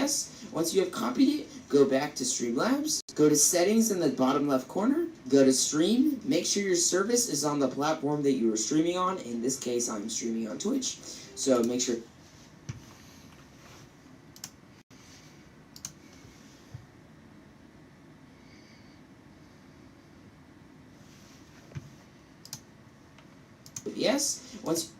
yes. Once you have copied it, go back to Streamlabs, go to settings in the bottom left corner, go to stream, make sure your service is on the platform that you are streaming on. In this case, I'm streaming on Twitch, so make sure. Yes. Once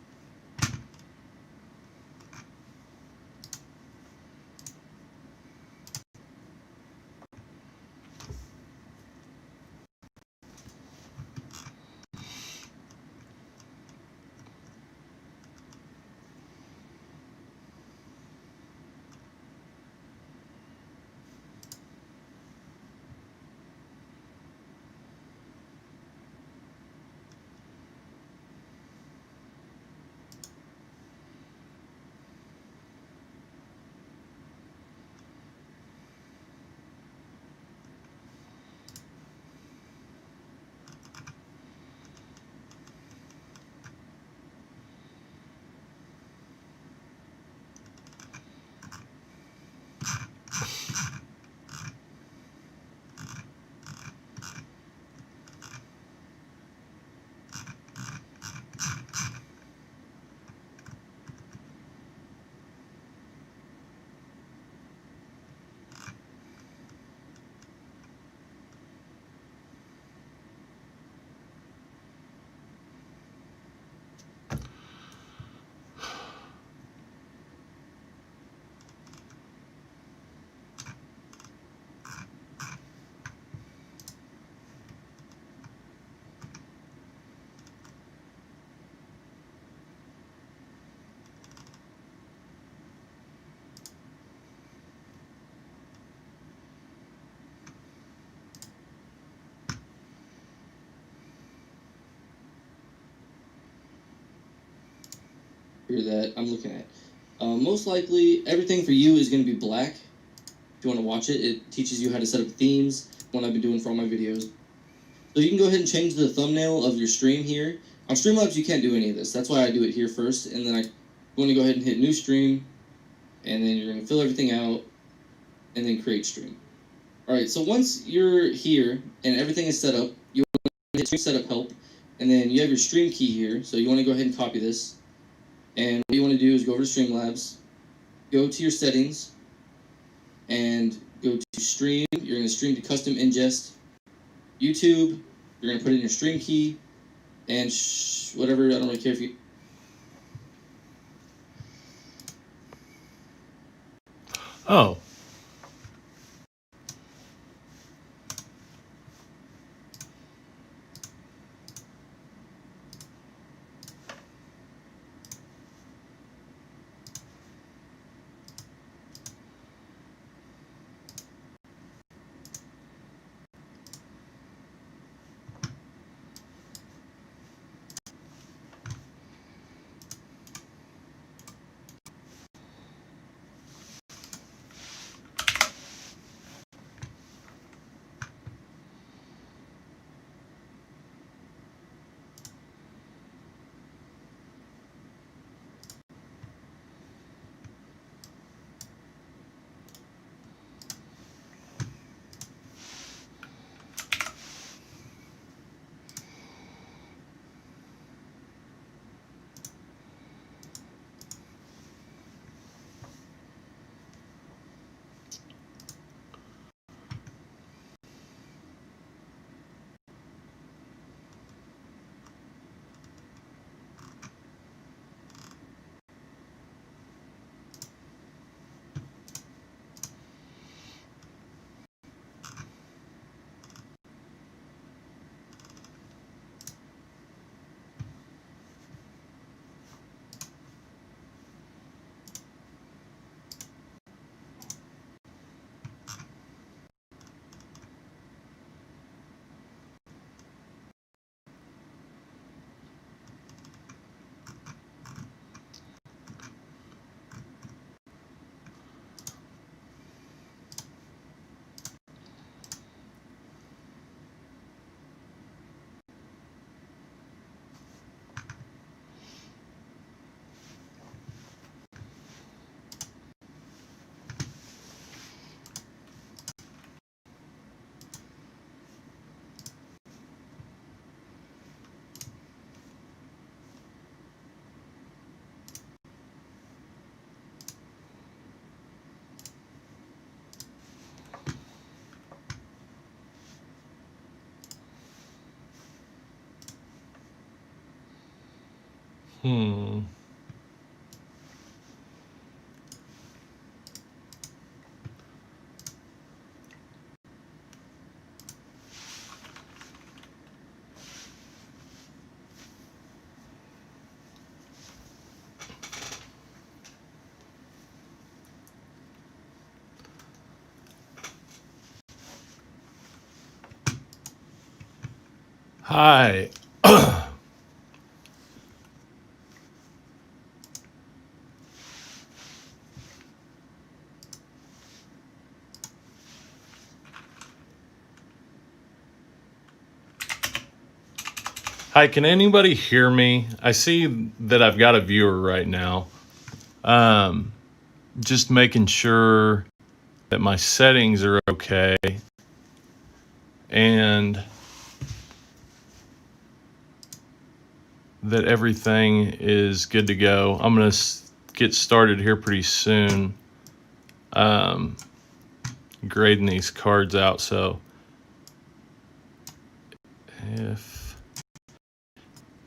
here that I'm looking at. Most likely, everything for you is going to be black. If you want to watch it, it teaches you how to set up themes, what I've been doing for all my videos. So you can go ahead and change the thumbnail of your stream here. On Streamlabs, you can't do any of this. That's why I do it here first, and then I'm going to go ahead and hit New Stream, and then you're going to fill everything out, and then Create Stream. Alright, so once you're here, and everything is set up, you want to hit Stream Setup Help, and then you have your stream key here, so you want to go ahead and copy this. And what you want to do is go over to Streamlabs, go to your settings, and go to stream. You're going to stream to custom ingest. YouTube, you're going to put in your stream key, and whatever, I don't really care if you... Oh. Hi. Hi, can anybody hear me? I see that I've got a viewer right now. Just making sure that my settings are okay. And that everything is good to go. I'm going to get started here pretty soon. Grading these cards out. So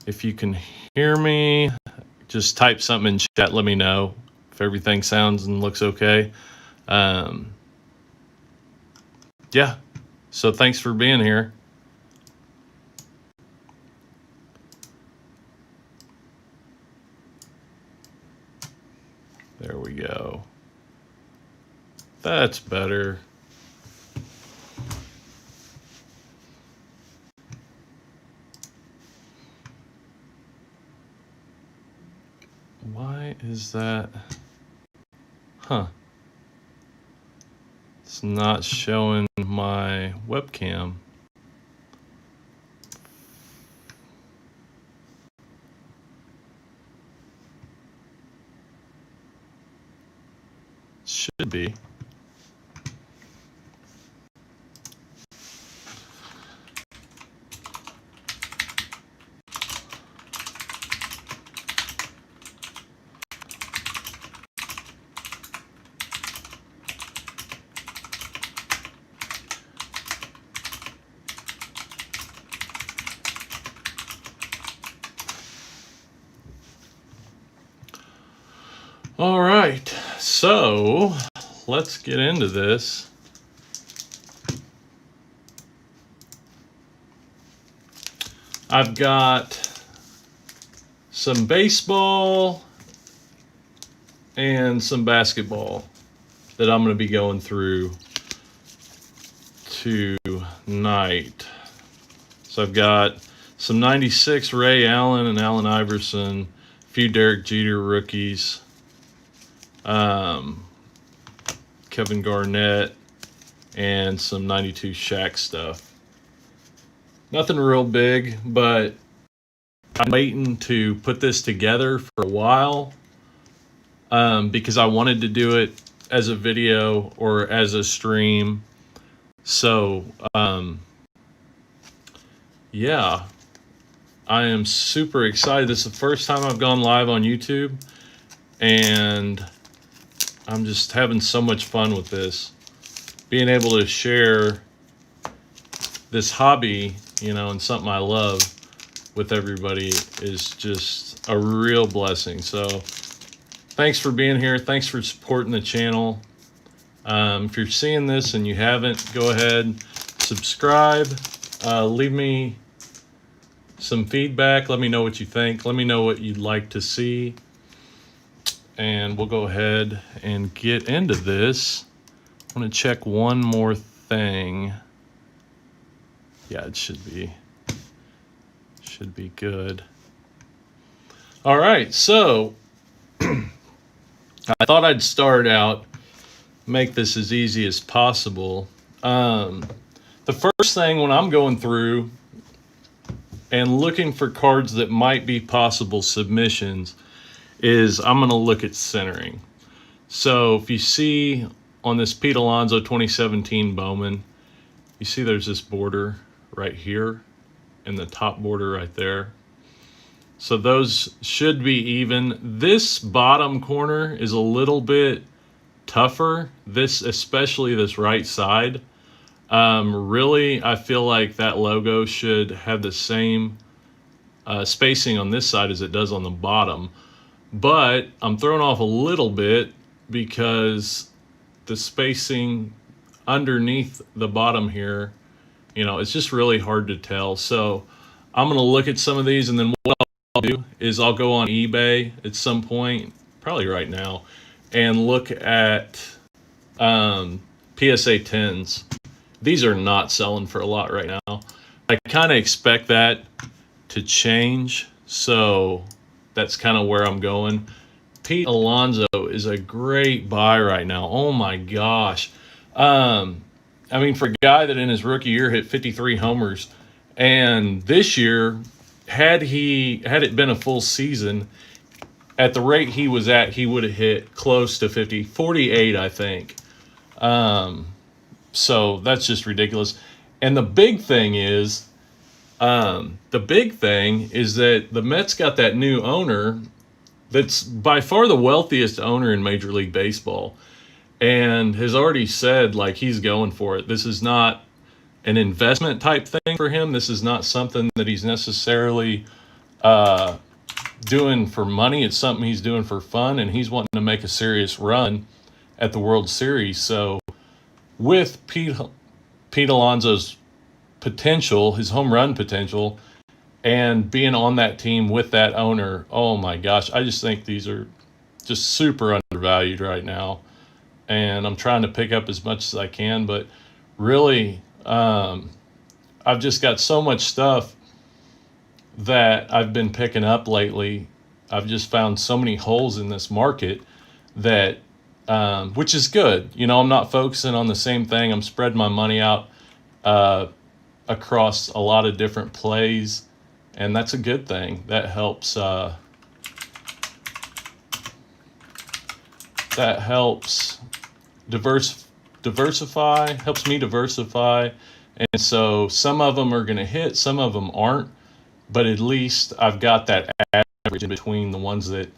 if you can hear me, just type something in chat. Let me know if everything sounds and looks okay. Yeah. So thanks for being here. There we go. That's better. Why is that? Huh. It's not showing my webcam. Should be. All right, so let's get into this. I've got some baseball and some basketball that I'm going to be going through tonight. So I've got some 96 Ray Allen and Allen Iverson, a few Derek Jeter rookies, Kevin Garnett, and some 92 Shaq stuff. Nothing real big, but I'm waiting to put this together for a while because I wanted to do it as a video or as a stream. So, yeah, I am super excited. This is the first time I've gone live on YouTube, and I'm just having so much fun with this. Being able to share this hobby, and something I love with everybody is just a real blessing. So thanks for being here. Thanks for supporting the channel. If you're seeing this and you haven't, go ahead, subscribe, leave me some feedback. Let me know what you think. Let me know what you'd like to see. And we'll go ahead and get into this. I want to check one more thing. Yeah, it should be good. All right, so I thought I'd start out, make this as easy as possible. The first thing when I'm going through and looking for cards that might be possible submissions is I'm going to look at centering. So if you see on this Pete Alonso 2017 Bowman, you see there's this border right here and the top border right there. So those should be even. This bottom corner is a little bit tougher. This, especially this right side. Really, I feel like that logo should have the same spacing on this side as it does on the bottom. But I'm thrown off a little bit because the spacing underneath the bottom here, it's just really hard to tell. So I'm going to look at some of these, and then what I'll do is I'll go on eBay at some point, probably right now, and look at PSA 10s. These are not selling for a lot right now. I kind of expect that to change, so that's kind of where I'm going. Pete Alonso is a great buy right now. Oh my gosh. I mean, for a guy that in his rookie year hit 53 homers, and this year, had it been a full season, at the rate he was at, he would have hit close to 50, 48, I think. So that's just ridiculous. And the big thing is that the Mets got that new owner that's by far the wealthiest owner in Major League Baseball, and has already said, like, he's going for it. This is not an investment type thing for him. This is not something that he's necessarily doing for money. It's something he's doing for fun, and he's wanting to make a serious run at the World Series. So with Pete Alonso's potential, his home run potential, and being on that team with that owner, oh my gosh, I just think these are just super undervalued right now. And I'm trying to pick up as much as I can, but really, I've just got so much stuff that I've been picking up lately. I've just found so many holes in this market that, which is good. I'm not focusing on the same thing. I'm spreading my money out across a lot of different plays, and that's a good thing. That helps. Diversify, helps me diversify. And so some of them are going to hit, some of them aren't, but at least I've got that average in between the ones that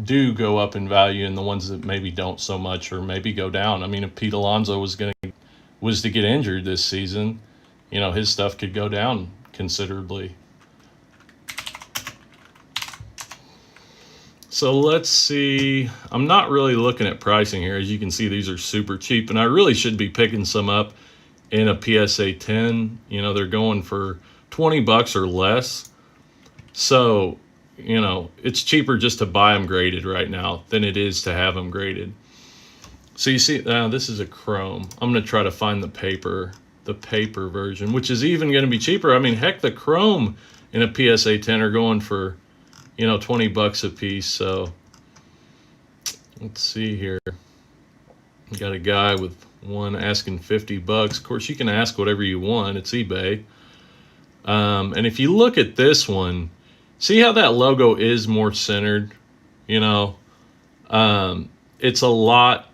do go up in value and the ones that maybe don't so much, or maybe go down. I mean, if Pete Alonso was to get injured this season, his stuff could go down considerably. So let's see. I'm not really looking at pricing here. As you can see, these are super cheap, and I really should be picking some up in a PSA 10. They're going for $20 or less. So, it's cheaper just to buy them graded right now than it is to have them graded. So you see, this is a chrome. I'm going to try to find the paper version, which is even going to be cheaper. I mean, heck, the chrome in a PSA 10 are going for $20 a piece. So let's see here. You got a guy with one asking $50. Of course, you can ask whatever you want. It's eBay. And if you look at this one, see how that logo is more centered? It's a lot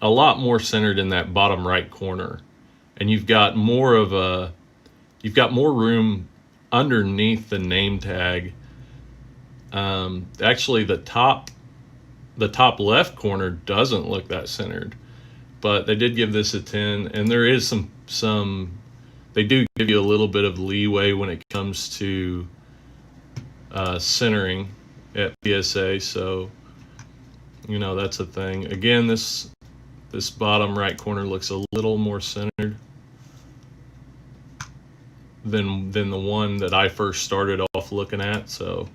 more centered in that bottom right corner, and you've got more room underneath the name tag. Actually, the top left corner doesn't look that centered, but they did give this a 10, and there is some they do give you a little bit of leeway when it comes to centering at PSA. So that's a thing. Again, this bottom right corner looks a little more centered than the one that I first started off looking at. So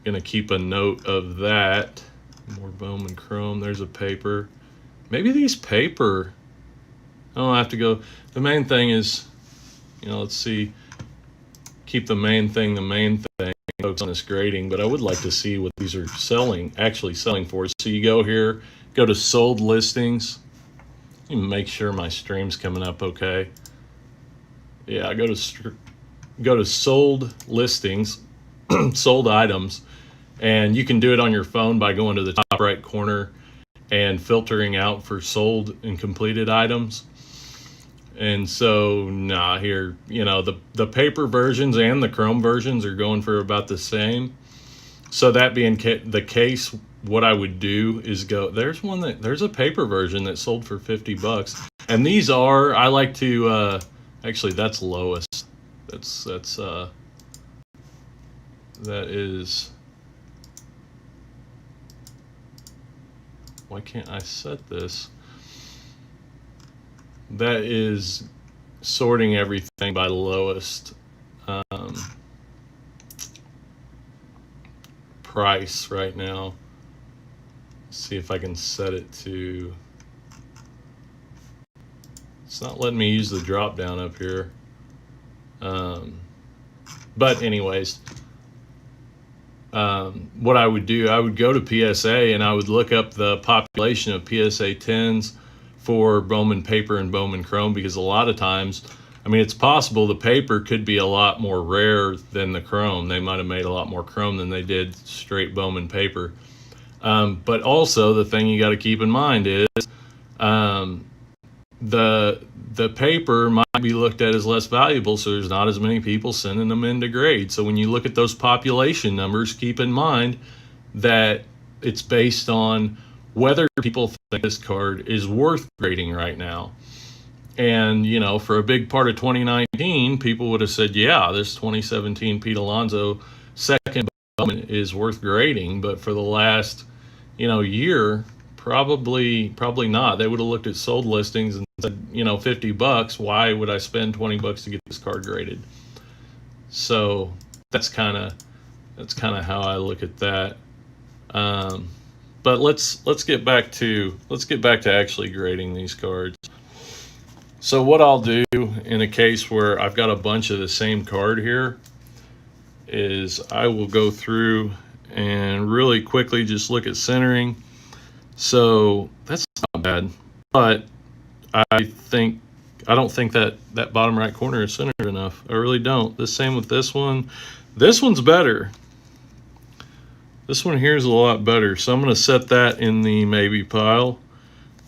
gonna keep a note of that. More Bowman Chrome. There's a paper. Maybe these paper. I don't have to go. The main thing is, let's see. Keep the main thing. Focus on this grading, but I would like to see what these are actually selling for. So you go here, go to sold listings. Let me make sure my stream's coming up okay. Yeah, I go to sold listings, sold items, and you can do it on your phone by going to the top right corner and filtering out for sold and completed items. And so here, the paper versions and the chrome versions are going for about the same. So that being the case, what I would do is there's a paper version that sold for $50. And these I like to, actually that's lowest. That is, why can't I set this? That is sorting everything by lowest price right now. See if I can set it to, it's not letting me use the drop down up here. But anyways, what I would do, I would go to PSA and I would look up the population of PSA 10s for Bowman paper and Bowman chrome, because a lot of times, I mean, it's possible the paper could be a lot more rare than the chrome. They might have made a lot more chrome than they did straight Bowman paper. But also the thing you got to keep in mind is the paper might be looked at as less valuable, so there's not as many people sending them in to grade. So when you look at those population numbers, keep in mind that it's based on whether people think this card is worth grading right now. And, you know, for a big part of 2019, people would have said, yeah, this 2017 Pete Alonso second Bowman is worth grading. But for the last, you know, year, probably not. They would have looked at sold listings and said, you know, $50. Why would I spend $20 to get this card graded? So that's kind of how I look at that. But let's get back to actually grading these cards. So what I'll do in a case where I've got a bunch of the same card here is I will go through and really quickly just look at centering. So that's not bad, but I don't think that bottom right corner is centered enough. I really don't. The same with this one. This one's better. This one here is a lot better. So I'm going to set that in the maybe pile.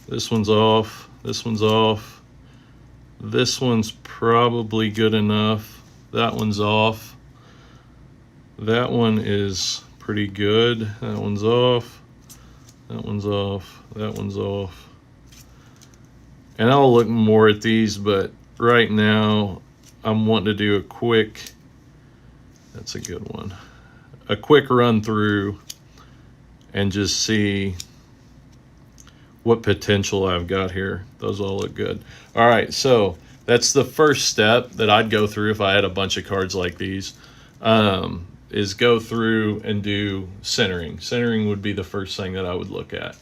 This one's off. This one's off. This one's probably good enough. That one's off. That one is pretty good. That one's off. That one's off. That one's off. And I'll look more at these, but right now I'm wanting to do a quick, that's a good one, a quick run through and just see what potential I've got here. Those all look good. All right, so that's the first step that I'd go through if I had a bunch of cards like these, is go through and do centering. Centering would be the first thing that I would look at.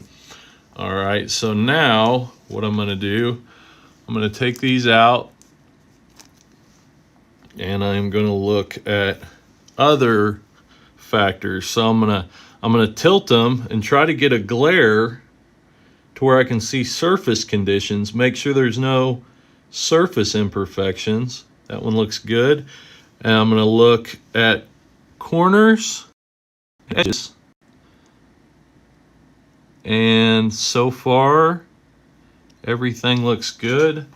All right, so now what I'm gonna do, I'm gonna take these out and I'm gonna look at other factors. So I'm gonna tilt them and try to get a glare to where I can see surface conditions, make sure there's no surface imperfections. That one looks good. And I'm gonna look at corners, edges. And so far, everything looks good.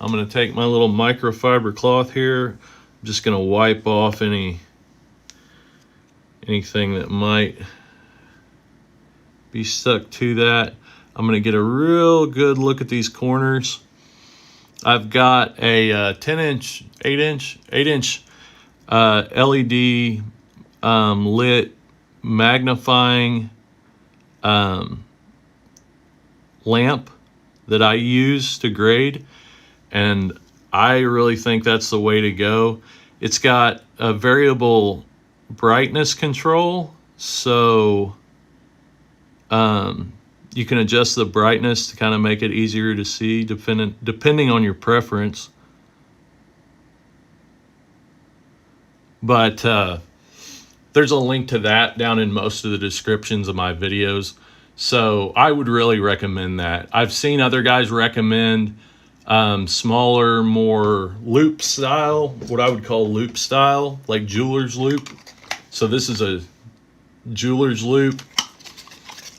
I'm gonna take my little microfiber cloth here. I'm just gonna wipe off anything that might be stuck to that. I'm gonna get a real good look at these corners. I've got a 10-inch, 8-inch LED lit magnifying lamp that I use to grade, and I really think that's the way to go. It's got a variable brightness control, so you can adjust the brightness to kind of make it easier to see depending on your preference. But there's a link to that down in most of the descriptions of my videos. So I would really recommend that. I've seen other guys recommend smaller, more loop style, what I would call loop style, like jeweler's loop. So this is a jeweler's loop.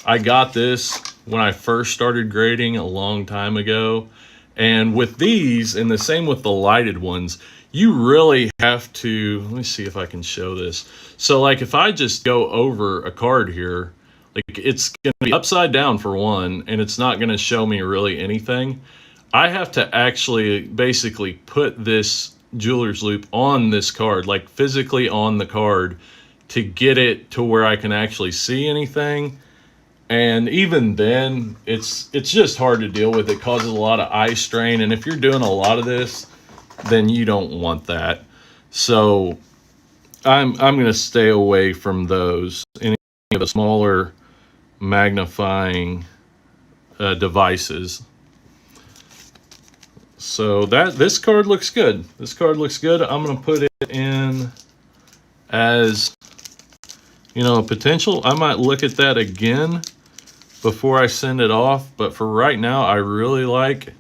I got this when I first started grading a long time ago. And with these, and the same with the lighted ones, you really have to, let me see if I can show this. So like if I just go over a card here, like it's going to be upside down for one, and it's not going to show me really anything. I have to actually basically put this jeweler's loop on this card, like physically on the card, to get it to where I can actually see anything. And even then, it's just hard to deal with. It causes a lot of eye strain, and if you're doing a lot of this, then you don't want that. So I'm going to stay away from those. Any of the smaller magnifying devices. So this card looks good. This card looks good. I'm going to put it in as, a potential. I might look at that again before I send it off, but for right now, I really like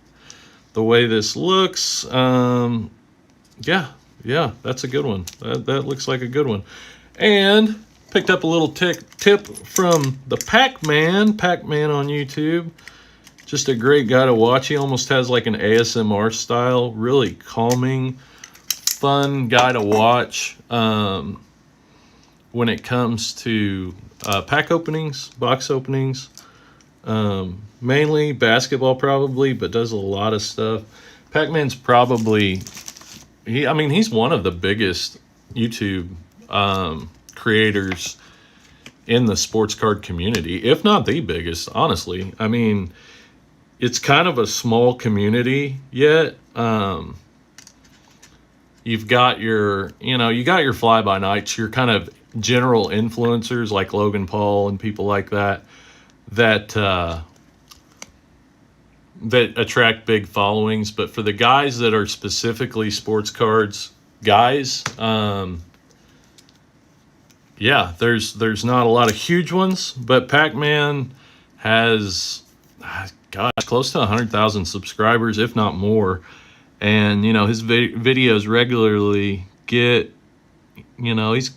the way this looks. Yeah, that's a good one. That looks like a good one. And picked up a little tip from the Pac-Man on YouTube. Just a great guy to watch. He almost has like an ASMR style, really calming, fun guy to watch when it comes to pack openings, box openings. Mainly basketball probably, but does a lot of stuff. Pac-Man's probably, he's one of the biggest YouTube creators in the sports card community, if not the biggest, honestly. I mean, it's kind of a small community yet. You've got your, you got your fly-by-nights, your kind of general influencers like Logan Paul and people like that attract big followings. But for the guys that are specifically sports cards guys, there's not a lot of huge ones, but Pac-Man has, close to 100,000 subscribers, if not more. And, his videos regularly get, has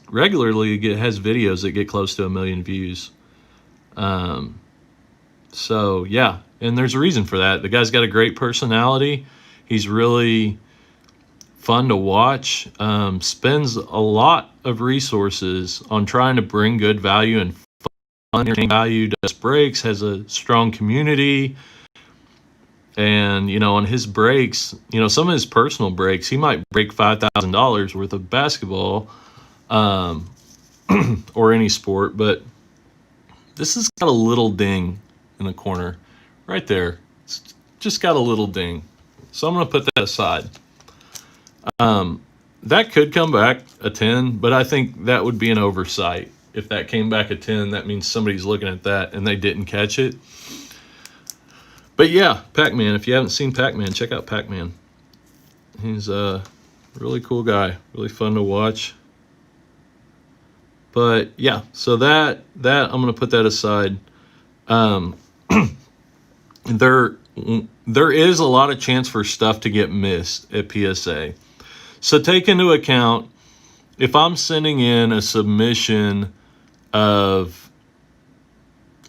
videos that get close to 1 million views. So yeah, and there's a reason for that. The guy's got a great personality. He's really fun to watch. Spends a lot of resources on trying to bring good value and fun entertaining value. Does breaks, has a strong community. And, on his breaks, some of his personal breaks, he might break $5,000 worth of basketball, or any sport, but this has got a little ding in the corner right there. It's just got a little ding. So I'm going to put that aside. That could come back a 10, but I think that would be an oversight. If that came back a 10, that means somebody's looking at that and they didn't catch it. But yeah, Pac-Man. If you haven't seen Pac-Man, check out Pac-Man. He's a really cool guy, really fun to watch. But yeah, so that I'm going to put that aside. There is a lot of chance for stuff to get missed at PSA. So take into account, if I'm sending in a submission of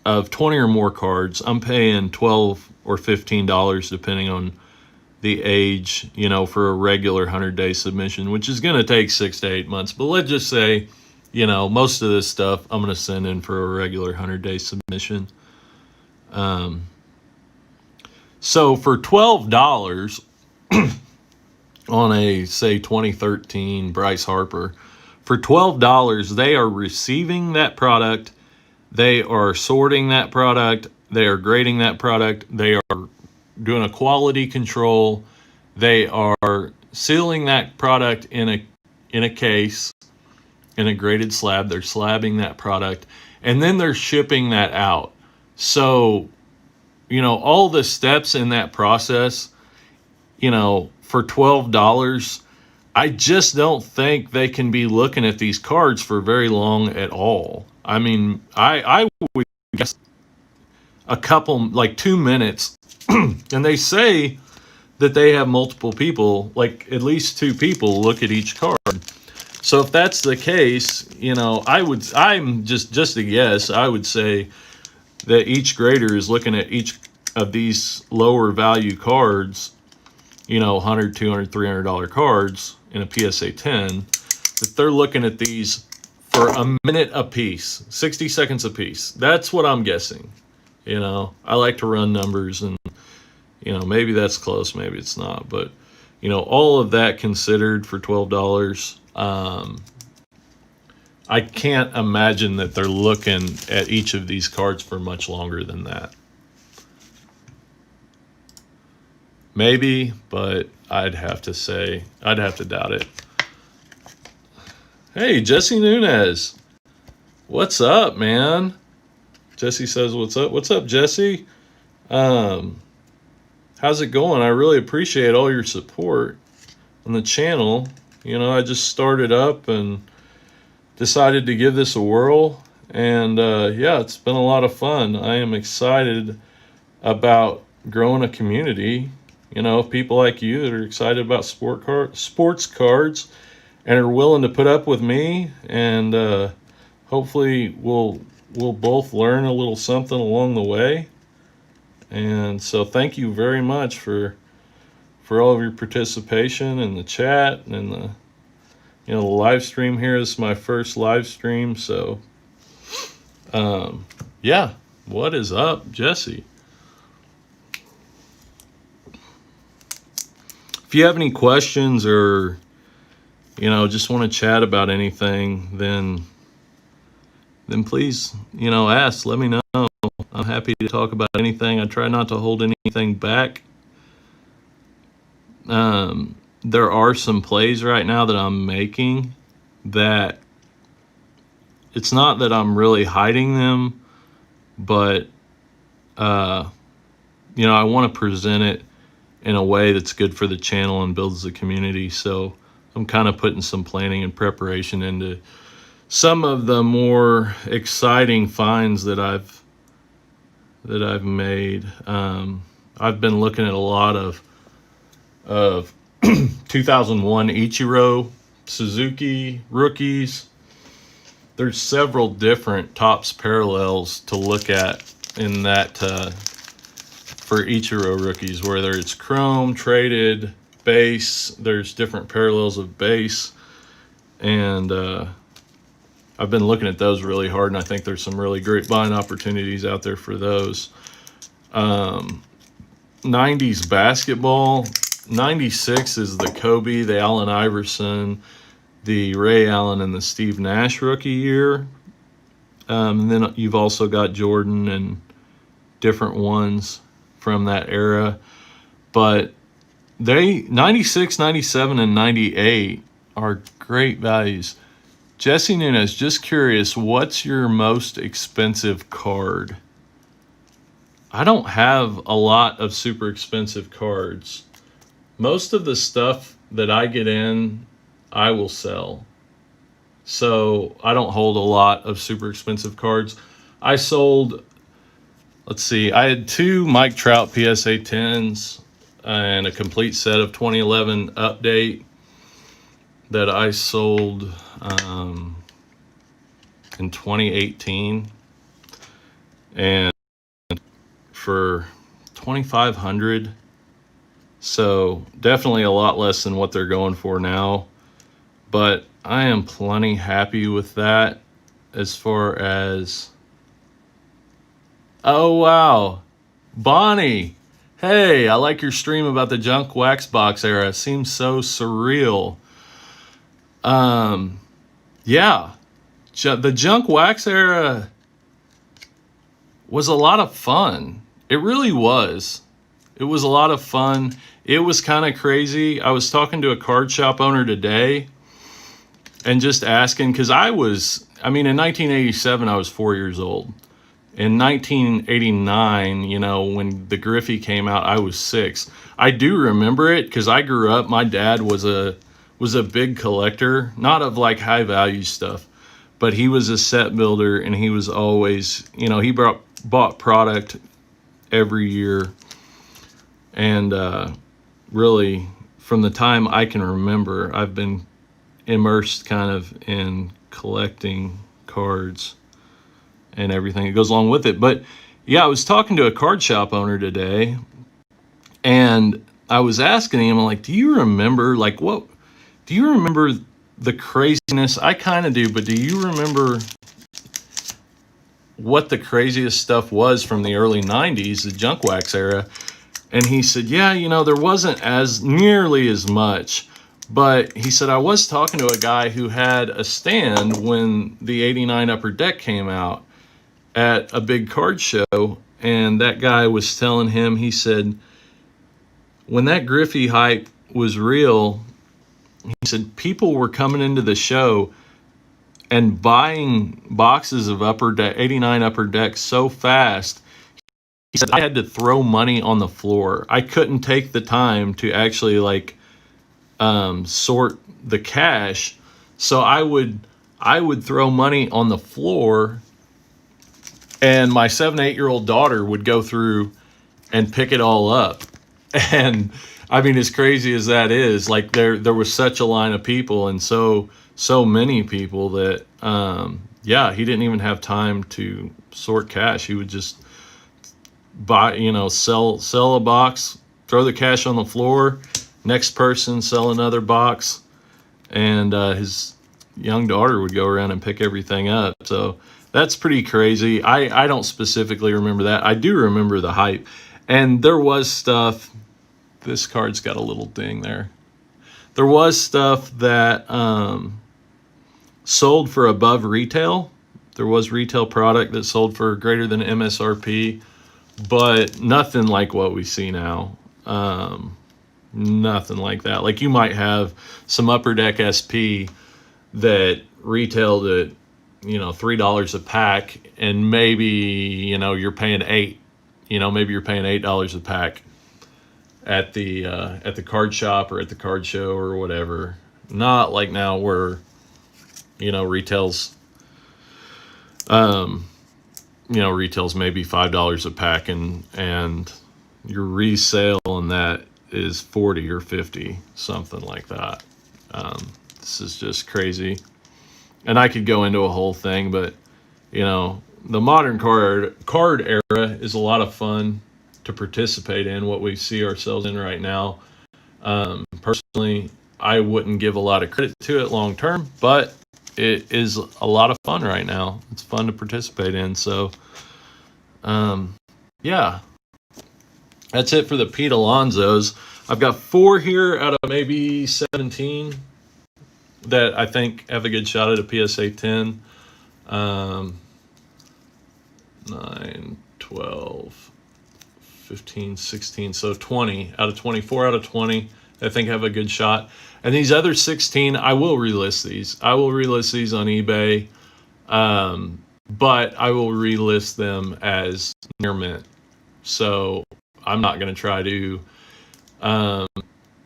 20 or more cards, I'm paying $12 or $15 depending on the age, for a regular 100-day submission, which is going to take 6 to 8 months. But let's just say, most of this stuff I'm going to send in for a regular 100-day submission. So for $12 on a, say, 2013 Bryce Harper, for $12, they are receiving that product, they are sorting that product, they are grading that product, they are doing a quality control, they are sealing that product in a case, in a graded slab, they're slabbing that product, and then they're shipping that out. So, all the steps in that process, for $12, I just don't think they can be looking at these cards for very long at all. I mean, I would guess a couple, like 2 minutes, and they say that they have multiple people, like at least 2 people look at each card. So if that's the case, I'm just a guess, I would say that each grader is looking at each of these lower value cards, $100, $200, $300 cards in a PSA 10, that they're looking at these for a minute a piece, 60 seconds a piece. That's what I'm guessing. I like to run numbers, and maybe that's close, maybe it's not, but You know, all of that considered for $12. I can't imagine that they're looking at each of these cards for much longer than that. Maybe, but I'd have to doubt it. Hey, Jesse Nunez. What's up, man? Jesse says, what's up? What's up, Jesse? How's it going? I really appreciate all your support on the channel. You know, I just started up and decided to give this a whirl. And yeah, it's been a lot of fun. I am excited about growing a community. You know, people like you that are excited about sports cards and are willing to put up with me. And hopefully we'll both learn a little something along the way. And so thank you very much for all of your participation in the chat and the live stream here. This is my first live stream, so yeah. What is up, Jesse? If you have any questions or just want to chat about anything, then please ask. Let me know. I'm happy to talk about anything. I try not to hold anything back. There are some plays right now that I'm making that it's not that I'm really hiding them, but I want to present it in a way that's good for the channel and builds the community. So I'm kind of putting some planning and preparation into some of the more exciting finds that I've made. I've been looking at a lot of 2001 Ichiro Suzuki rookies. There's several different Topps parallels to look at in that for Ichiro rookies, whether it's chrome, traded, base. There's different parallels of base, and I've been looking at those really hard, and I think there's some really great buying opportunities out there for those. 90s basketball. 96 is the Kobe, the Allen Iverson, the Ray Allen, and the Steve Nash rookie year. And then you've also got Jordan and different ones from that era. But 96, 97, and 98 are great values. Jesse Nunez, just curious, what's your most expensive card? I don't have a lot of super expensive cards. Most of the stuff that I get in, I will sell. So I don't hold a lot of super expensive cards. I sold, let's see, I had 2 Mike Trout PSA 10s and a complete set of 2011 update that I sold in 2018. And for $2,500. So definitely a lot less than what they're going for now, but I am plenty happy with that. As far as, oh wow, Bonnie, hey, I like your stream about the junk wax box era. It seems so surreal. Yeah, the junk wax era was a lot of fun. It really was. It was a lot of fun. It was kind of crazy. I was talking to a card shop owner today and just asking, because in 1987, I was 4 years old. In 1989, when the Griffey came out, I was 6. I do remember it because I grew up. My dad was a big collector, not of like high value stuff, but he was a set builder, and he was always, he bought product every year. And really, from the time I can remember, I've been immersed kind of in collecting cards and everything that goes along with it. But yeah, I was talking to a card shop owner today, and I was asking him, like, do you remember the craziness? I kind of do, but do you remember what the craziest stuff was from the early 90s, the junk wax era? And he said, yeah, you know, there wasn't as nearly as much. But he said, I was talking to a guy who had a stand when the 89 Upper Deck came out at a big card show. And that guy was telling him, he said, when that Griffey hype was real, he said, people were coming into the show and buying boxes of 89 Upper Deck so fast. He said, I had to throw money on the floor. I couldn't take the time to actually like sort the cash. So I would throw money on the floor, and my 7-8-year-old daughter would go through and pick it all up. And I mean, as crazy as that is, like there was such a line of people, and so many people that yeah, he didn't even have time to sort cash. He would just buy, you know, sell a box, throw the cash on the floor, next person sell another box, and his young daughter would go around and pick everything up. So that's pretty crazy. I don't specifically remember that. I do remember the hype, and there was stuff. This card's got a little ding there. There was stuff that sold for above retail. There was retail product that sold for greater than MSRP, but nothing like what we see now. Nothing like that. Like you might have some Upper Deck SP that retailed at, you know, $3 a pack, and maybe, you know, you're paying $8. You know, maybe you're paying $8 a pack at the card shop or at the card show or whatever. Not like now where, you know, retails maybe $5 a pack, and your resale on that is 40 or 50, something like that. This is just crazy. And I could go into a whole thing, but you know, the modern card era is a lot of fun to participate in, what we see ourselves in right now. Personally, I wouldn't give a lot of credit to it long term, but it is a lot of fun right now. It's fun to participate in. So, yeah, that's it for the Pete Alonsos. I've got 4 here out of maybe 17 that I think have a good shot at a PSA 10. 9, 12, 15, 16, so 20 out of 24 out of 20 I think have a good shot. And these other 16, I will relist these. I will relist these on eBay, but I will relist them as near mint. So I'm not going to try to,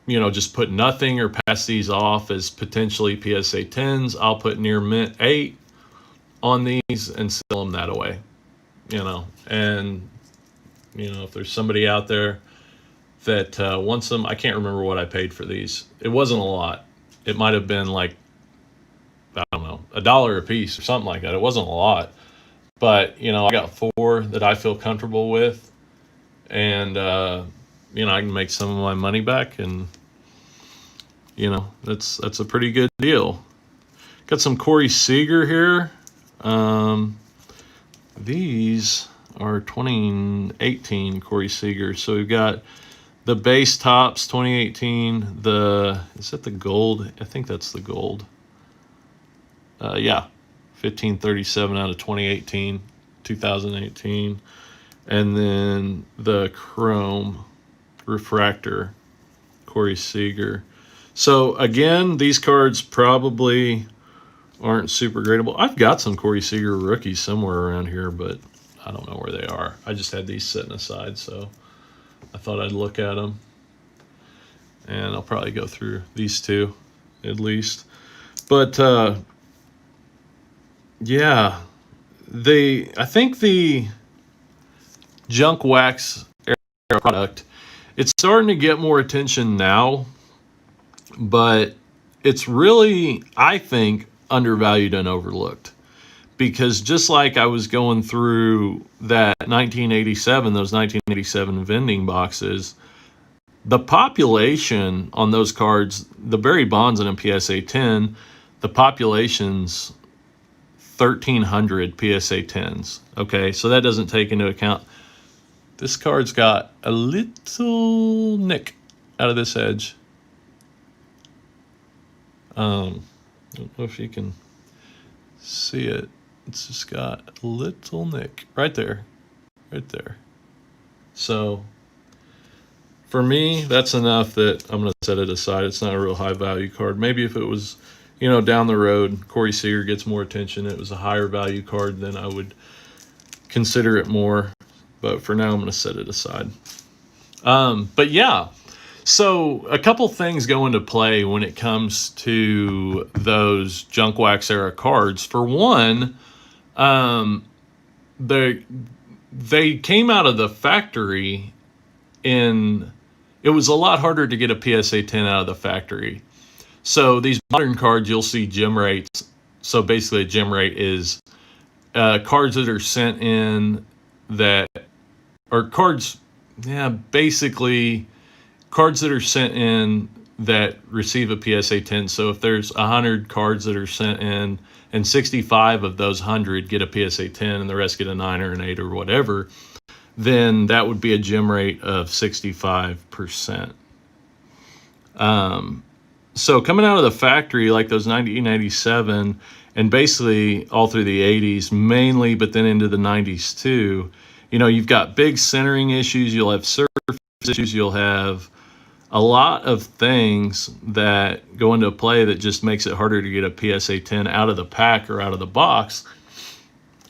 you know, just put nothing or pass these off as potentially PSA 10s. I'll put near mint 8 on these and sell them that away, you know. And, you know, if there's somebody out there that wants them, I can't remember what I paid for these. It wasn't a lot. It might have been like, I don't know, $1 a piece or something like that. It wasn't a lot. But, you know, I got 4 that I feel comfortable with. And, you know, I can make some of my money back. And, you know, that's a pretty good deal. Got some Corey Seager here. These are 2018 Corey Seager. So we've got the base tops 2018. Is that the gold? I think that's the gold. Yeah, 1537 out of 2018. And then the chrome refractor Corey Seager. So again, these cards probably aren't super gradable. I've got some Corey Seager rookies somewhere around here, but I don't know where they are. I just had these sitting aside, so I thought I'd look at them. And I'll probably go through these 2 at least. But yeah, I think the junk wax era product, it's starting to get more attention now, but it's really, I think, undervalued and overlooked. Because just like I was going through those 1987 vending boxes, the population on those cards, the Barry Bonds in a PSA 10, the population's 1,300 PSA 10s. Okay, so that doesn't take into account This card's got a little nick out of this edge. I don't know if you can see it. It's just got a little nick right there. Right there. So for me, that's enough that I'm going to set it aside. It's not a real high value card. Maybe if it was, down the road, Corey Seager gets more attention, it was a higher value card, then I would consider it more. But for now, I'm going to set it aside. But yeah, so a couple things go into play when it comes to those junk wax era cards. For one, they came out of the factory it was a lot harder to get a PSA 10 out of the factory. So these modern cards, you'll see gem rates. So basically a gem rate is cards that are sent in basically cards that are sent in that receive a PSA 10. So if there's 100 cards that are sent in and 65 of those 100 get a PSA 10 and the rest get a 9 or an 8 or whatever, then that would be a gem rate of 65%. So coming out of the factory, like those 1997 and basically all through the 80s mainly, but then into the 90s too, you've got big centering issues, you'll have surface issues, you'll have a lot of things that go into play that just makes it harder to get a PSA 10 out of the pack or out of the box.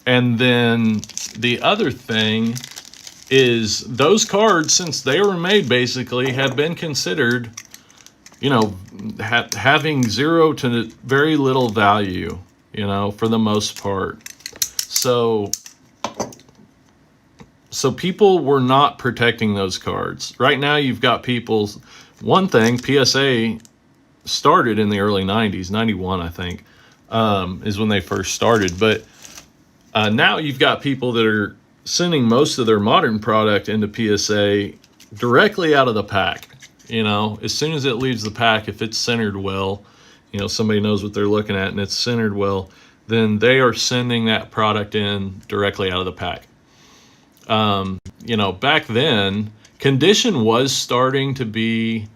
And then the other thing is those cards, since they were made basically, have been considered, having zero to very little value, for the most part. So people were not protecting those cards. Right now you've got one thing, PSA started in the early 90s, 91 I think, is when they first started. But now you've got people that are sending most of their modern product into PSA directly out of the pack. As soon as it leaves the pack, if it's centered well, somebody knows what they're looking at and it's centered well, then they are sending that product in directly out of the pack. Back then, condition was starting to be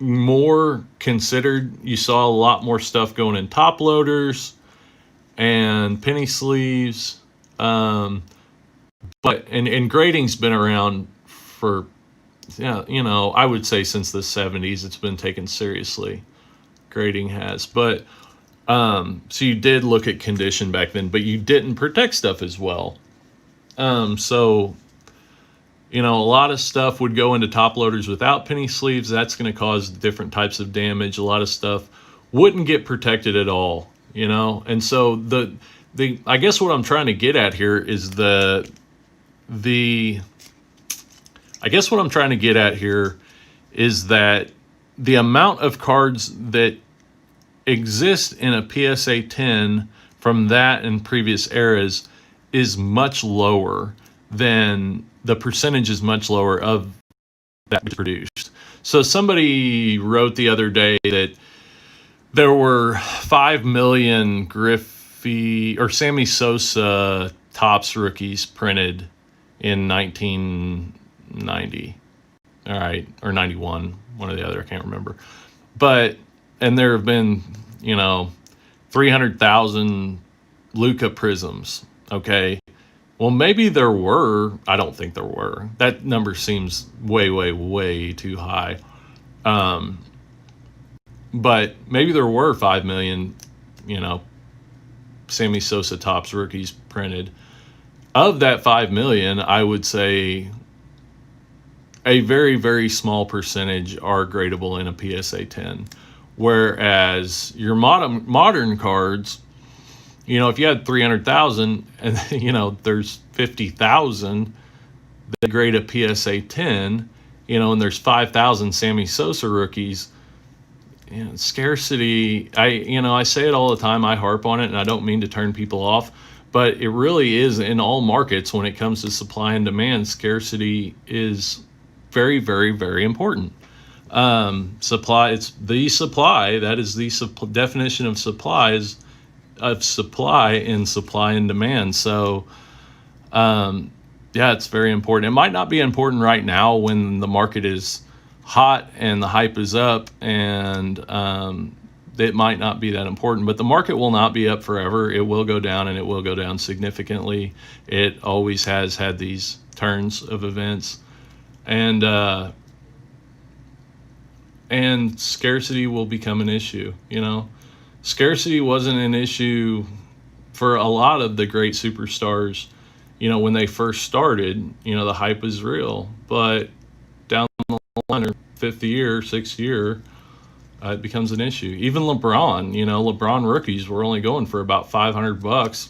more considered. You saw a lot more stuff going in top loaders and penny sleeves. But grading's been around for, I would say since the 70s, it's been taken seriously. Grading has. But, so you did look at condition back then, but you didn't protect stuff as well. So, a lot of stuff would go into top loaders without penny sleeves. That's going to cause different types of damage. A lot of stuff wouldn't get protected at all, And so I guess what I'm trying to get at here is that the amount of cards that exist in a PSA 10 from that and previous eras is much lower than the percentage is much lower of that produced. So somebody wrote the other day that there were 5 million Griffey or Sammy Sosa Topps rookies printed in 1990. All right, or 91, one or the other, I can't remember. And there have been, 300,000 Luca prisms, okay? Well, maybe there were. I don't think there were. That number seems way, way, way too high. But maybe there were 5 million, Sammy Sosa Topps rookies printed. Of that 5 million, I would say a very, very small percentage are gradable in a PSA 10. Whereas your modern cards, if you had 300,000 and, there's 50,000 that grade a PSA 10, and there's 5,000 Sammy Sosa rookies, scarcity, I say it all the time, I harp on it, and I don't mean to turn people off, but it really is in all markets when it comes to supply and demand. Scarcity is very, very, very important. Supply, it's the supply, that is the definition of supply in supply and demand. So Yeah, it's very important. It might not be important right now when the market is hot and the hype is up, and it might not be that important, but the market will not be up forever. It will go down, and it will go down significantly. It always has had these turns of events, and scarcity will become an issue. Scarcity wasn't an issue for a lot of the great superstars. When they first started, the hype was real, but down the line, or fifth year, sixth year, it becomes an issue. Even LeBron, LeBron rookies were only going for about $500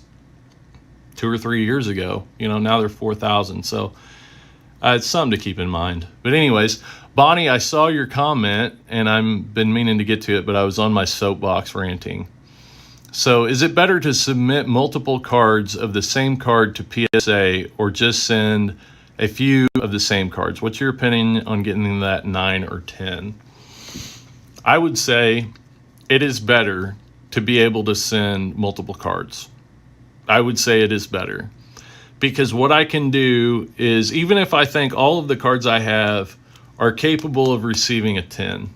2 or 3 years ago. Now they're 4,000. So it's something to keep in mind. But anyways, Bonnie, I saw your comment, and I've been meaning to get to it, but I was on my soapbox ranting. So is it better to submit multiple cards of the same card to PSA, or just send a few of the same cards? What's your opinion on getting that 9 or 10? I would say it is better to be able to send multiple cards. I would say it is better, because what I can do is, even if I think all of the cards I have are capable of receiving a 10,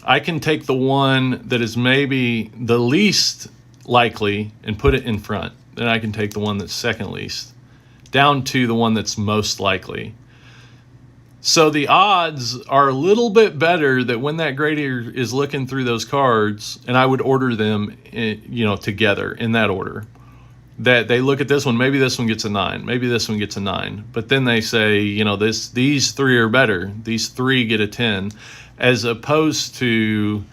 I can take the one that is maybe the least likely and put it in front. Then I can take the one that's second least down to the one that's most likely. So the odds are a little bit better that when that grader is looking through those cards, and I would order them, together in that order, that they look at this one, maybe this one gets a 9, maybe this one gets a 9, but then they say, these 3 are better, these 3 get a 10, as opposed to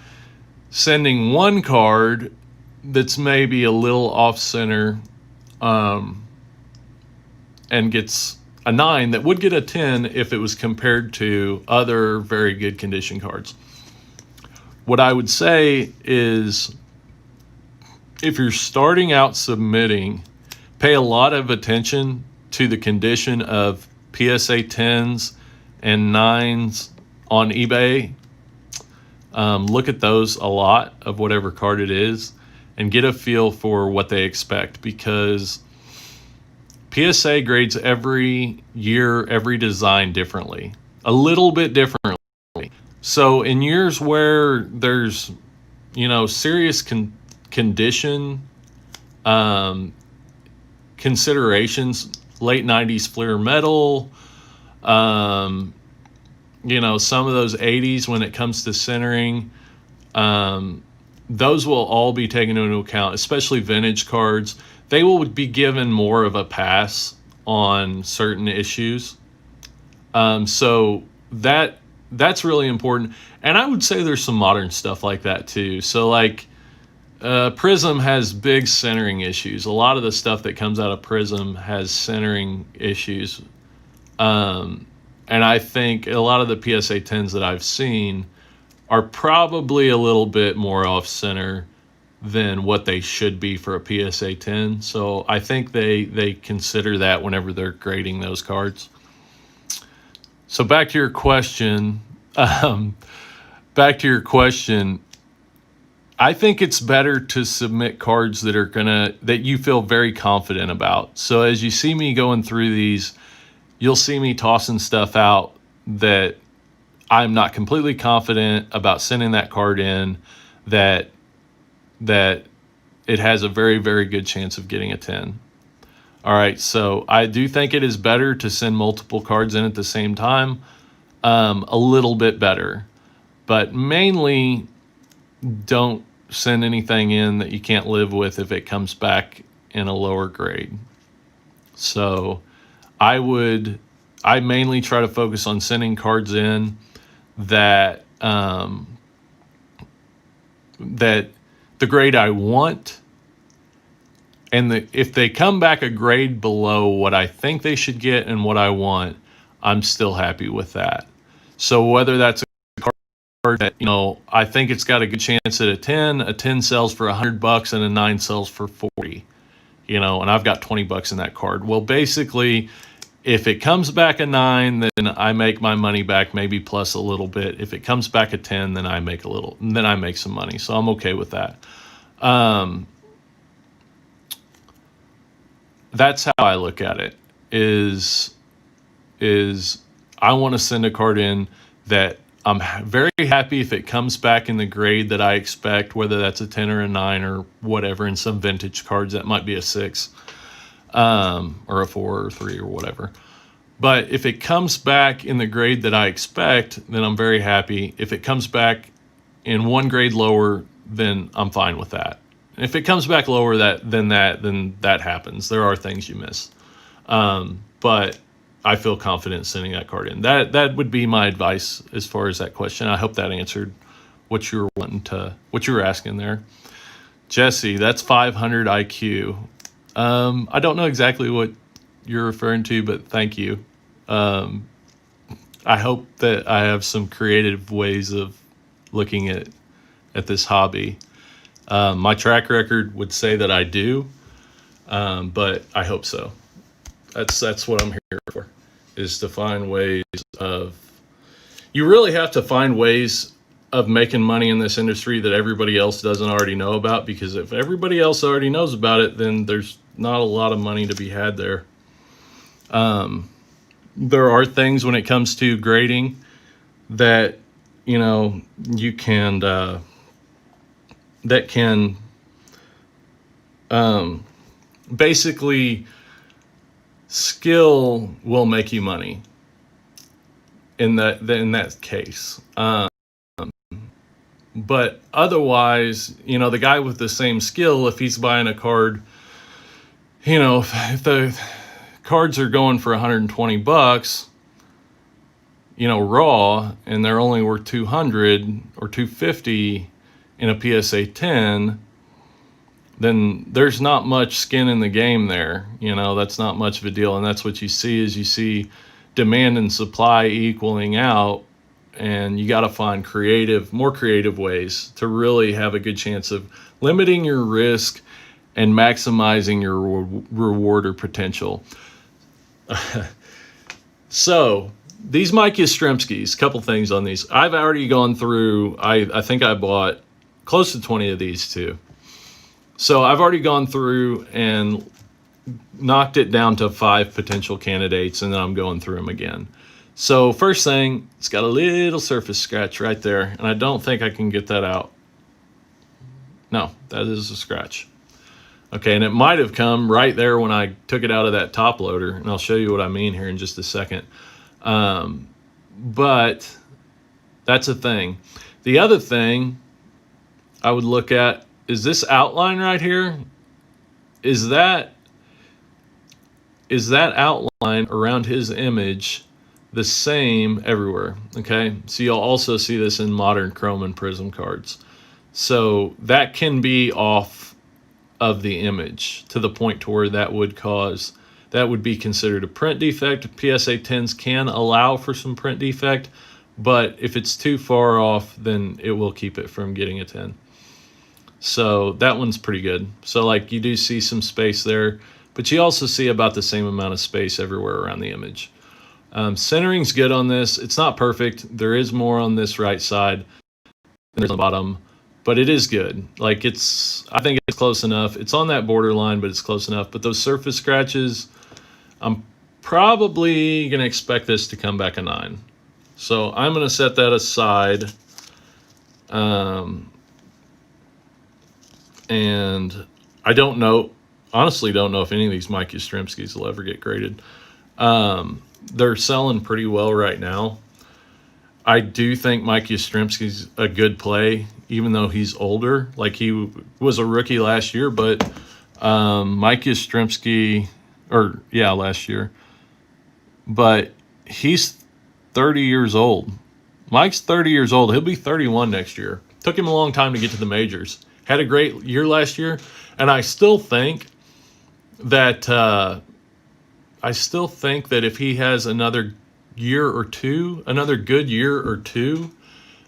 sending one card that's maybe a little off center, and gets a 9 that would get a 10 if it was compared to other very good condition cards. What I would say is, if you're starting out submitting, pay a lot of attention to the condition of PSA 10s and 9s on eBay. Look at those a lot, of whatever card it is, and get a feel for what they expect, because PSA grades every year, every design differently, a little bit differently. So in years where there's, serious condition considerations, late 90s Fleer metal, some of those 80s when it comes to centering, those will all be taken into account, especially vintage cards. They will be given more of a pass on certain issues. So that's really important. And I would say there's some modern stuff like that too. So like Prism has big centering issues. A lot of the stuff that comes out of Prism has centering issues. And I think a lot of the PSA 10s that I've seen are probably a little bit more off center than what they should be for a PSA 10. So I think they consider that whenever they're grading those cards. So back to your question, I think it's better to submit cards that you feel very confident about. So as you see me going through these, you'll see me tossing stuff out that I'm not completely confident about sending that card in, that it has a very, very good chance of getting a 10. All right, so I do think it is better to send multiple cards in at the same time, a little bit better. But mainly, don't send anything in that you can't live with if it comes back in a lower grade. So I mainly try to focus on sending cards in that that the grade I want, and if they come back a grade below what I think they should get and what I want, I'm still happy with that. So whether that's a card that, I think it's got a good chance at a 10 sells for $100 and a 9 sells for 40, and I've got $20 in that card. Well, basically, if it comes back a 9, then I make my money back, maybe plus a little bit. If it comes back a 10, then I make some money. So I'm okay with that. That's how I look at it. is I want to send a card in that I'm very happy if it comes back in the grade that I expect, whether that's a 10 or a 9 or whatever. In some vintage cards, that might be a 6 or a 4 or 3 or whatever. But if it comes back in the grade that I expect, then I'm very happy. If it comes back in one grade lower, then I'm fine with that. If it comes back lower than that happens. There are things you miss. But I feel confident sending that card in. That would be my advice as far as that question. I hope that answered what you were asking there. Jesse, that's 500 IQ. I don't know exactly what you're referring to, but thank you. I hope that I have some creative ways of looking at this hobby. My track record would say that I do, but I hope so. That's what I'm here for, is to find ways of. You really have to find ways of making money in this industry that everybody else doesn't already know about, because if everybody else already knows about it, then there's not a lot of money to be had there. There are things when it comes to grading that, you can, that can, basically, skill will make you money in that case. But otherwise, the guy with the same skill, if he's buying a card, if the cards are going for $120, raw, and they're only worth 200 or 250 in a PSA 10, then there's not much skin in the game there. That's not much of a deal. And that's what you see demand and supply equaling out. And you got to find more creative ways to really have a good chance of limiting your risk and maximizing your reward or potential. So these Mike Yastrzemskis, couple things on these. I've already gone through, I think I bought close to 20 of these too. So I've already gone through and knocked it down to 5 potential candidates, and then I'm going through them again. So first thing, it's got a little surface scratch right there, and I don't think I can get that out. No, that is a scratch. Okay, and it might have come right there when I took it out of that top loader, and I'll show you what I mean here in just a second. But that's a thing. The other thing I would look at is this outline right here. Is that outline around his image the same everywhere? Okay, so you'll also see this in modern chrome and prism cards. So that can be off of the image to the point to where that would be considered a print defect. PSA 10s can allow for some print defect, but if it's too far off, then it will keep it from getting a 10. So that one's pretty good. So you do see some space there, but you also see about the same amount of space everywhere around the image. Centering's good on this. It's not perfect. There is more on this right side than there's on the bottom, but it is good. I think it's close enough. It's on that borderline, but it's close enough. But those surface scratches, I'm probably going to expect this to come back a 9. So I'm going to set that aside. And I honestly don't know if any of these Mike Yastrzemskis will ever get graded. They're selling pretty well right now. I do think Mike Yastrzemski's a good play, even though he's older. He was a rookie last year, but Mike Yastrzemski, last year. But he's 30 years old. Mike's 30 years old. He'll be 31 next year. Took him a long time to get to the majors. Had a great year last year, and I still think that if he has another year or two, another good year or two,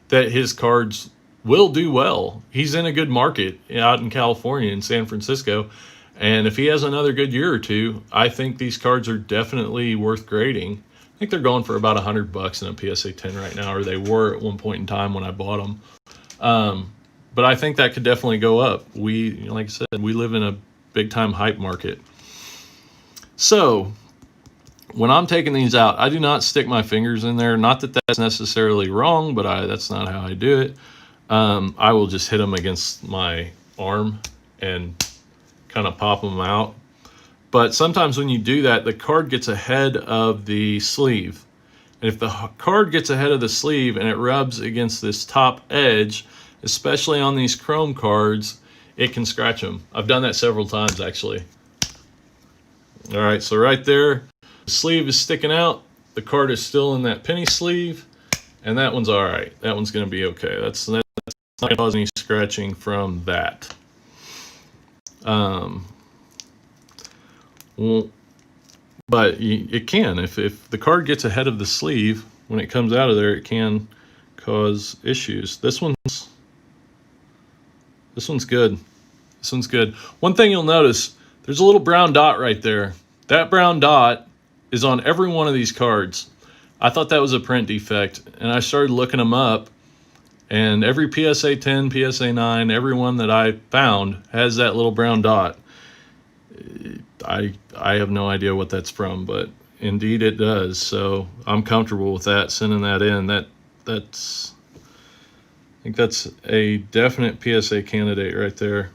that his cards will do well. He's in a good market out in California, in San Francisco, and if he has another good year or two, I think these cards are definitely worth grading. I think they're going for about $100 in a PSA 10 right now, or they were at one point in time when I bought them. But I think that could definitely go up. Like I said, we live in a big-time hype market. So when I'm taking these out, I do not stick my fingers in there. Not that that's necessarily wrong, but that's not how I do it. I will just hit them against my arm and kind of pop them out. But sometimes when you do that, the card gets ahead of the sleeve. And if the card gets ahead of the sleeve and it rubs against this top edge, especially on these chrome cards, it can scratch them. I've done that several times, actually. All right, so right there, the sleeve is sticking out. The card is still in that penny sleeve, and that one's all right. That one's going to be okay. That's not going to cause any scratching from that. Well, but it can. If the card gets ahead of the sleeve, when it comes out of there, it can cause issues. This one's good. This one's good. One thing you'll notice, there's a little brown dot right there. That brown dot is on every one of these cards. I thought that was a print defect, and I started looking them up, and every PSA 10, PSA 9, every one that I found has that little brown dot. I have no idea what that's from, but indeed it does. So I'm comfortable with that, sending that in. That's I think that's a definite PSA candidate right there.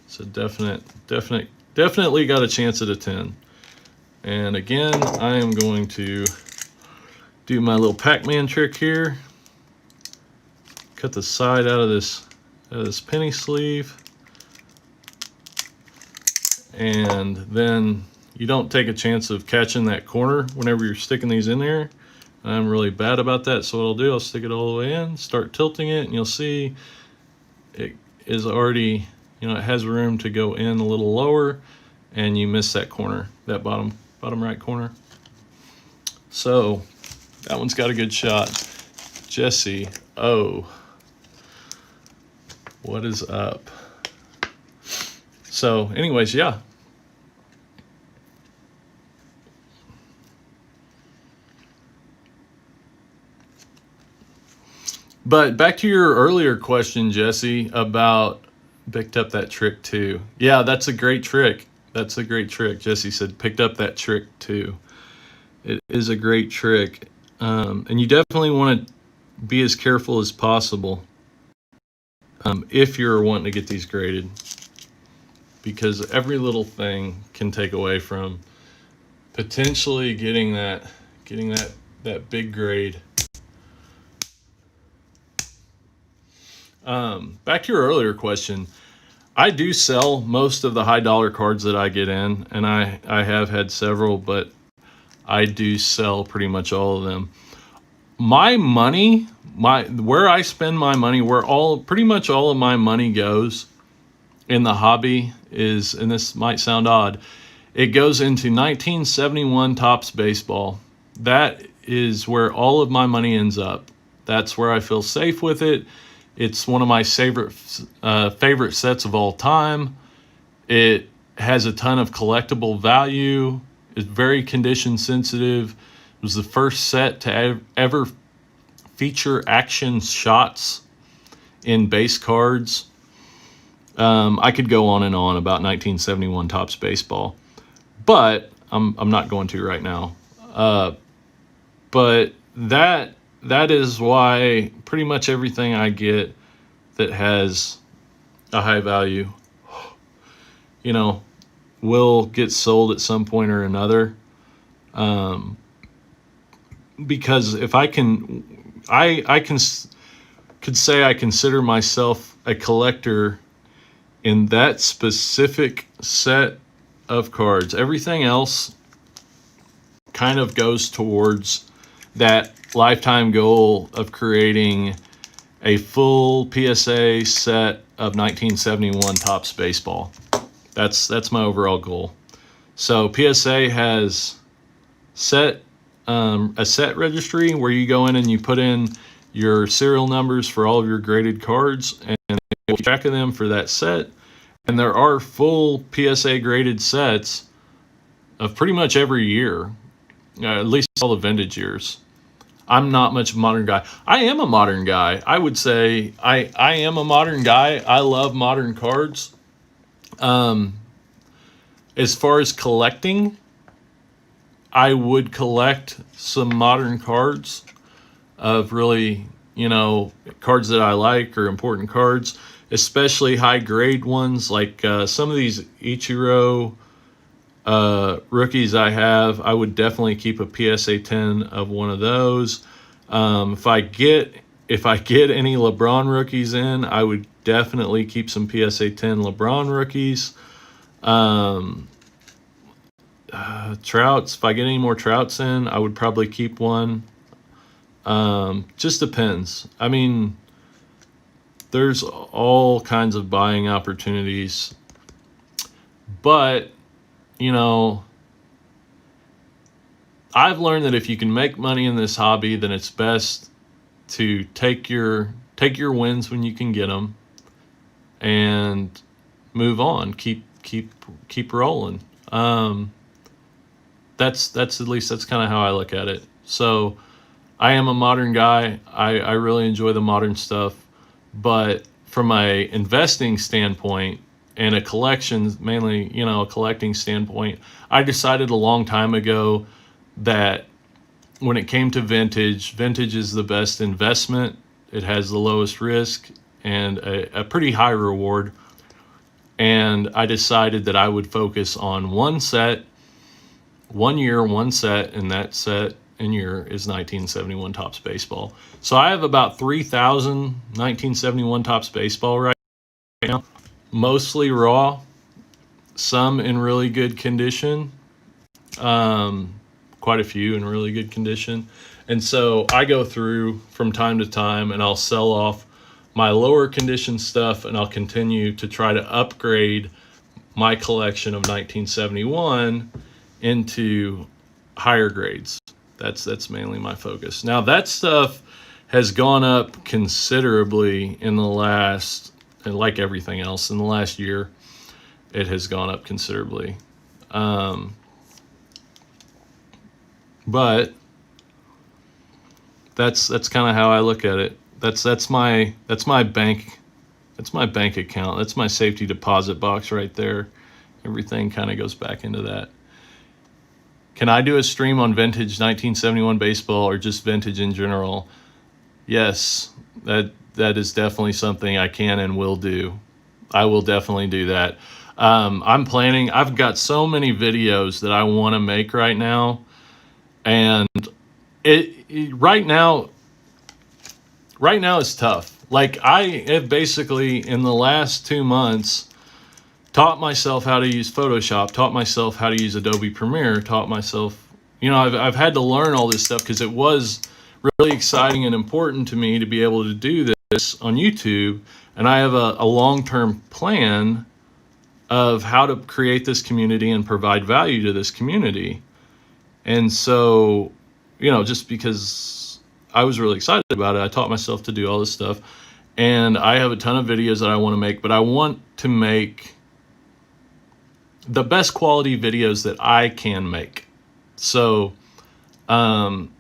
It's a definitely got a chance at a 10. And again, I am going to do my little Pac-Man trick here. Cut the side out of this penny sleeve. And then you don't take a chance of catching that corner whenever you're sticking these in there. I'm really bad about that, so what I'll do, I'll stick it all the way in, start tilting it, and you'll see it is already, it has room to go in a little lower, and you miss that corner, that bottom right corner. So that one's got a good shot. Jesse, oh, what is up? So anyways, yeah. But back to your earlier question, Jesse, about picked up that trick too. Yeah, that's a great trick. That's a great trick. Jesse said picked up that trick too. It is a great trick. And you definitely want to be as careful as possible if you're wanting to get these graded, because every little thing can take away from potentially getting that big grade. Back to your earlier question, I do sell most of the high dollar cards that I get in, and I have had several, but I do sell pretty much all of them. My money, where I spend my money, pretty much all of my money goes in the hobby is, and this might sound odd, it goes into 1971 Topps baseball. That is where all of my money ends up. That's where I feel safe with it. It's one of my favorite sets of all time. It has a ton of collectible value. It's very condition sensitive. It was the first set to ever feature action shots in base cards. I could go on and on about 1971 Topps baseball, but I'm not going to right now. But that is why pretty much everything I get that has a high value, will get sold at some point or another. Because if I could say I consider myself a collector in that specific set of cards. Everything else kind of goes towards that lifetime goal of creating a full PSA set of 1971 Topps baseball. That's my overall goal. So PSA has a set registry where you go in and you put in your serial numbers for all of your graded cards, and they keep track of them for that set. And there are full PSA graded sets of pretty much every year, at least all the vintage years. I'm not much of a modern guy. I am a modern guy. I would say I am a modern guy. I love modern cards. As far as collecting, I would collect some modern cards of really, cards that I like or important cards, especially high grade ones like some of these Ichiro rookies I have. I would definitely keep a PSA 10 of one of those. If I get any LeBron rookies in, I would definitely keep some PSA 10 LeBron rookies. Trouts, if I get any more Trouts in, I would probably keep one. Just depends. I mean, there's all kinds of buying opportunities, but I've learned that if you can make money in this hobby, then it's best to take your wins when you can get them and move on. Keep rolling. That's at least that's kind of how I look at it. So I am a modern guy. I really enjoy the modern stuff, but from my investing standpoint and a collection, mainly, a collecting standpoint, I decided a long time ago that when it came to vintage is the best investment. It has the lowest risk and a pretty high reward. And I decided that I would focus on one set, 1 year, one set, and that set and year is 1971 Topps Baseball. So I have about 3,000 1971 Topps Baseball right now, mostly raw, some in really good condition, quite a few in really good condition. And so I go through from time to time and I'll sell off my lower condition stuff and I'll continue to try to upgrade my collection of 1971 into higher grades. That's mainly my focus. Now that stuff has gone up considerably in the last, and like everything else in the last year, it has gone up considerably. But that's kind of how I look at it. That's my bank. That's my bank account. That's my safety deposit box right there. Everything kind of goes back into that. Can I do a stream on vintage 1971 baseball or just vintage in general? Yes, that is definitely something I can and will do. I will definitely do that. I'm planning. I've got so many videos that I want to make right now, and right now it's tough. Like I have basically in the last 2 months taught myself how to use Photoshop, taught myself how to use Adobe Premiere, taught myself, I've had to learn all this stuff because it was really exciting and important to me to be able to do this on YouTube. And I have a long-term plan of how to create this community and provide value to this community. And so, just because I was really excited about it, I taught myself to do all this stuff. And I have a ton of videos that I want to make, but I want to make the best quality videos that I can make. So I'm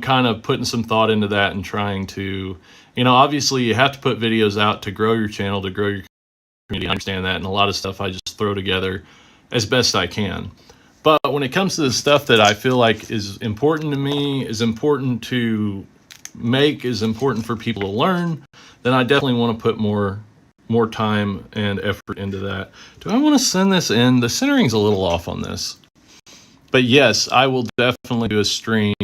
kind of putting some thought into that and trying to, obviously you have to put videos out to grow your channel, to grow your community. I understand that. And a lot of stuff I just throw together as best I can. But when it comes to the stuff that I feel like is important to me, is important to make, is important for people to learn, then I definitely want to put more time and effort into that. Do I want to send this in? The centering's a little off on this. But yes, I will definitely do a stream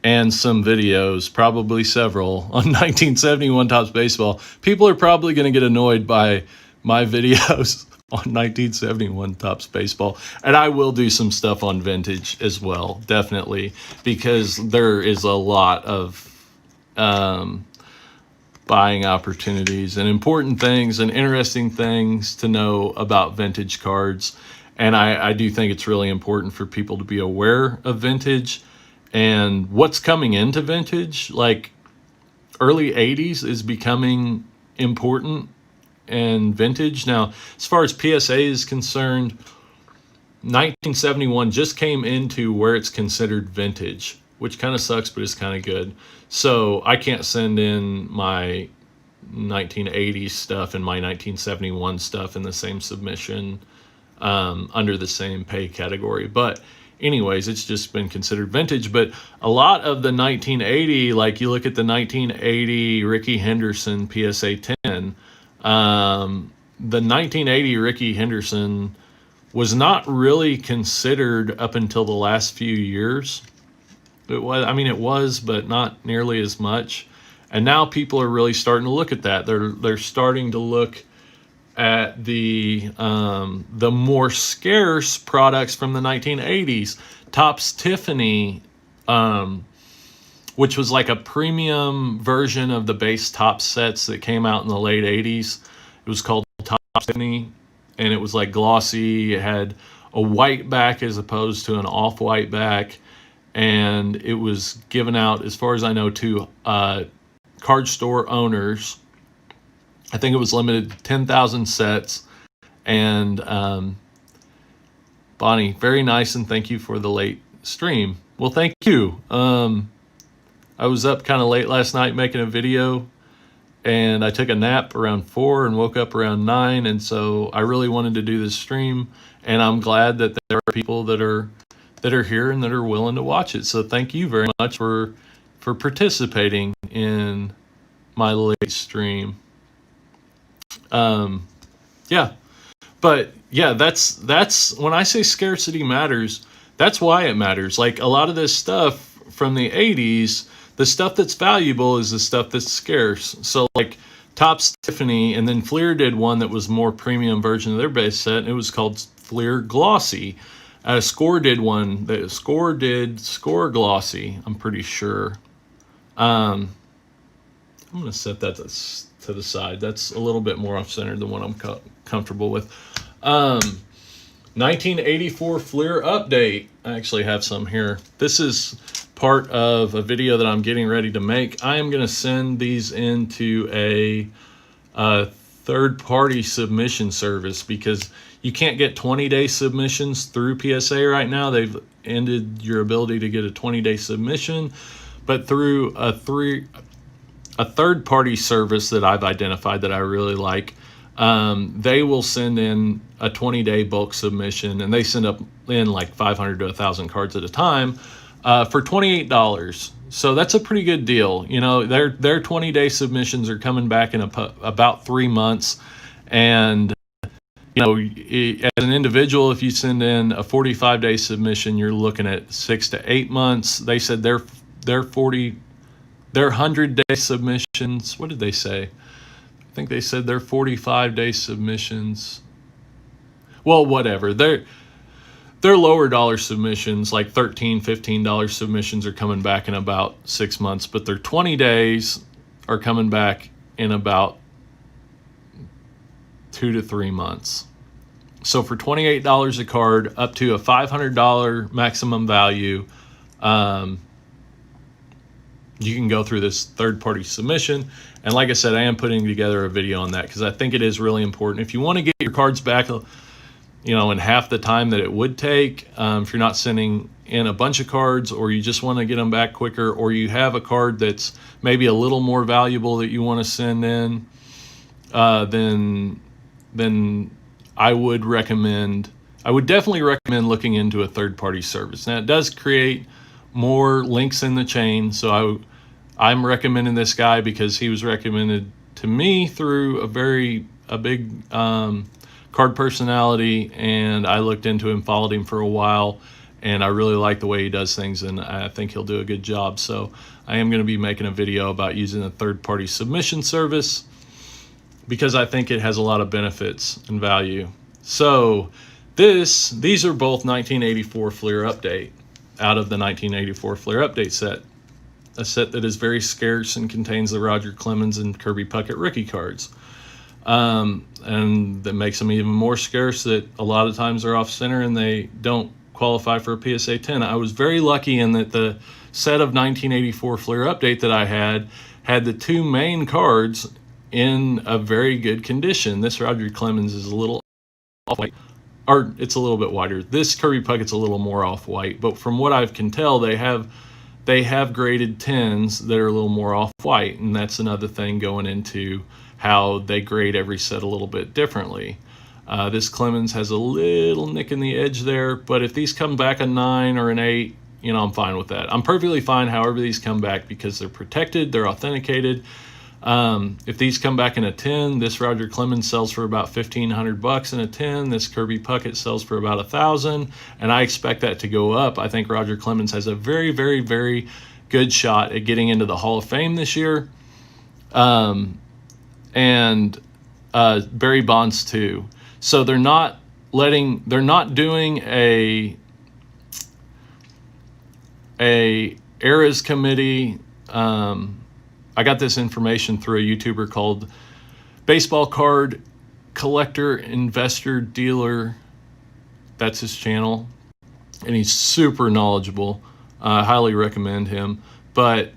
and some videos, probably several, on 1971 Topps Baseball. People are probably going to get annoyed by my videos on 1971 Topps Baseball. And I will do some stuff on vintage as well, definitely, because there is a lot of buying opportunities and important things and interesting things to know about vintage cards. And I do think it's really important for people to be aware of vintage and what's coming into vintage. Like early 80s is becoming important in vintage. Now, as far as PSA is concerned, 1971 just came into where it's considered vintage, which kind of sucks, but it's kind of good. So I can't send in my 1980s stuff and my 1971 stuff in the same submission under the same pay category. But anyways, it's just been considered vintage. But a lot of the 1980, like you look at the 1980 Ricky Henderson PSA 10, the 1980 Ricky Henderson was not really considered up until the last few years. It was, I mean, it was, but not nearly as much. And now people are really starting to look at that. They're starting to look at the more scarce products from the 1980s. Topps Tiffany, which was like a premium version of the base Topps sets that came out in the late 80s. It was called Topps Tiffany, and it was like glossy. It had a white back as opposed to an off-white back, and it was given out, as far as I know, to card store owners. I think it was limited to 10,000 sets. And Bonnie, very nice, and thank you for the late stream. Well, thank you. I was up kind of late last night making a video, and I took a nap around 4 and woke up around 9, and so I really wanted to do this stream, and I'm glad that there are people that are here and that are willing to watch it. So thank you very much for participating in my late stream. Yeah, but yeah, that's when I say scarcity matters, that's why it matters. Like a lot of this stuff from the 80s, the stuff that's valuable is the stuff that's scarce. So like Topps Tiffany, and then Fleer did one that was more premium version of their base set, and it was called Fleer Glossy. Score did one. Score did Score Glossy, I'm pretty sure. I'm going to set that to the side. That's a little bit more off-center than what I'm comfortable with. 1984 Fleer update. I actually have some here. This is part of a video that I'm getting ready to make. I am going to send these into a third-party submission service because you can't get 20-day submissions through PSA right now. They've ended your ability to get a 20-day submission, but through a third-party service that I've identified that I really like, they will send in a 20-day bulk submission, and they send up in like 500 to 1,000 cards at a time for $28. So that's a pretty good deal. You know, their 20-day submissions are coming back in about 3 months, and you know, as an individual, if you send in a 45-day submission, you're looking at 6 to 8 months. They said their 100-day submissions, what did they say? I think they said their 45-day submissions, well, whatever. Their lower dollar submissions, like $13, $15 submissions, are coming back in about 6 months, but their 20 days are coming back in about 2 to 3 months. So for $28 a card, up to a $500 maximum value, you can go through this third-party submission. And like I said, I am putting together a video on that because I think it is really important. If you want to get your cards back, you know, in half the time that it would take, if you're not sending in a bunch of cards, or you just want to get them back quicker, or you have a card that's maybe a little more valuable that you want to send in, then I would definitely recommend looking into a third-party service. Now, it does create more links in the chain, so I'm recommending this guy because he was recommended to me through a big card personality, and I looked into him, followed him for a while, and I really like the way he does things, and I think he'll do a good job. So I am going to be making a video about using a third-party submission service because I think it has a lot of benefits and value. So these are both 1984 Fleer update out of the 1984 Fleer update set, a set that is very scarce and contains the Roger Clemens and Kirby Puckett rookie cards. And that makes them even more scarce, that a lot of times they're off center and they don't qualify for a PSA 10. I was very lucky in that the set of 1984 Fleer update that I had the two main cards in a very good condition. This Roger Clemens is a little off-white, or it's a little bit wider. This Kirby Puckett's a little more off-white, but from what I can tell, they have graded 10s that are a little more off-white, and that's another thing going into how they grade every set a little bit differently. This Clemens has a little nick in the edge there, but if these come back a 9 or an 8, you know, I'm fine with that. I'm perfectly fine however these come back because they're protected, they're authenticated. If these come back in a 10, this Roger Clemens sells for about $1,500 in a 10. This Kirby Puckett sells for about $1,000, and I expect that to go up. I think Roger Clemens has a very, very, very good shot at getting into the Hall of Fame this year. And Barry Bonds too. So they're not doing a eras committee. I got this information through a YouTuber called Baseball Card Collector Investor Dealer. That's his channel, and he's super knowledgeable. I highly recommend him. But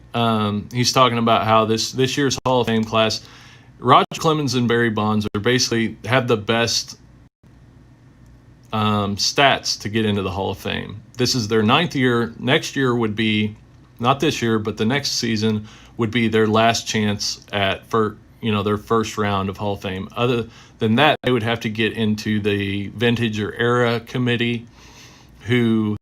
he's talking about how this year's Hall of Fame class, Roger Clemens and Barry Bonds are basically have the best stats to get into the Hall of Fame. This is their 9th year. Next year would be, not this year, but the next season would be their last chance at their first round of Hall of Fame. Other than that, they would have to get into the vintage or era committee, who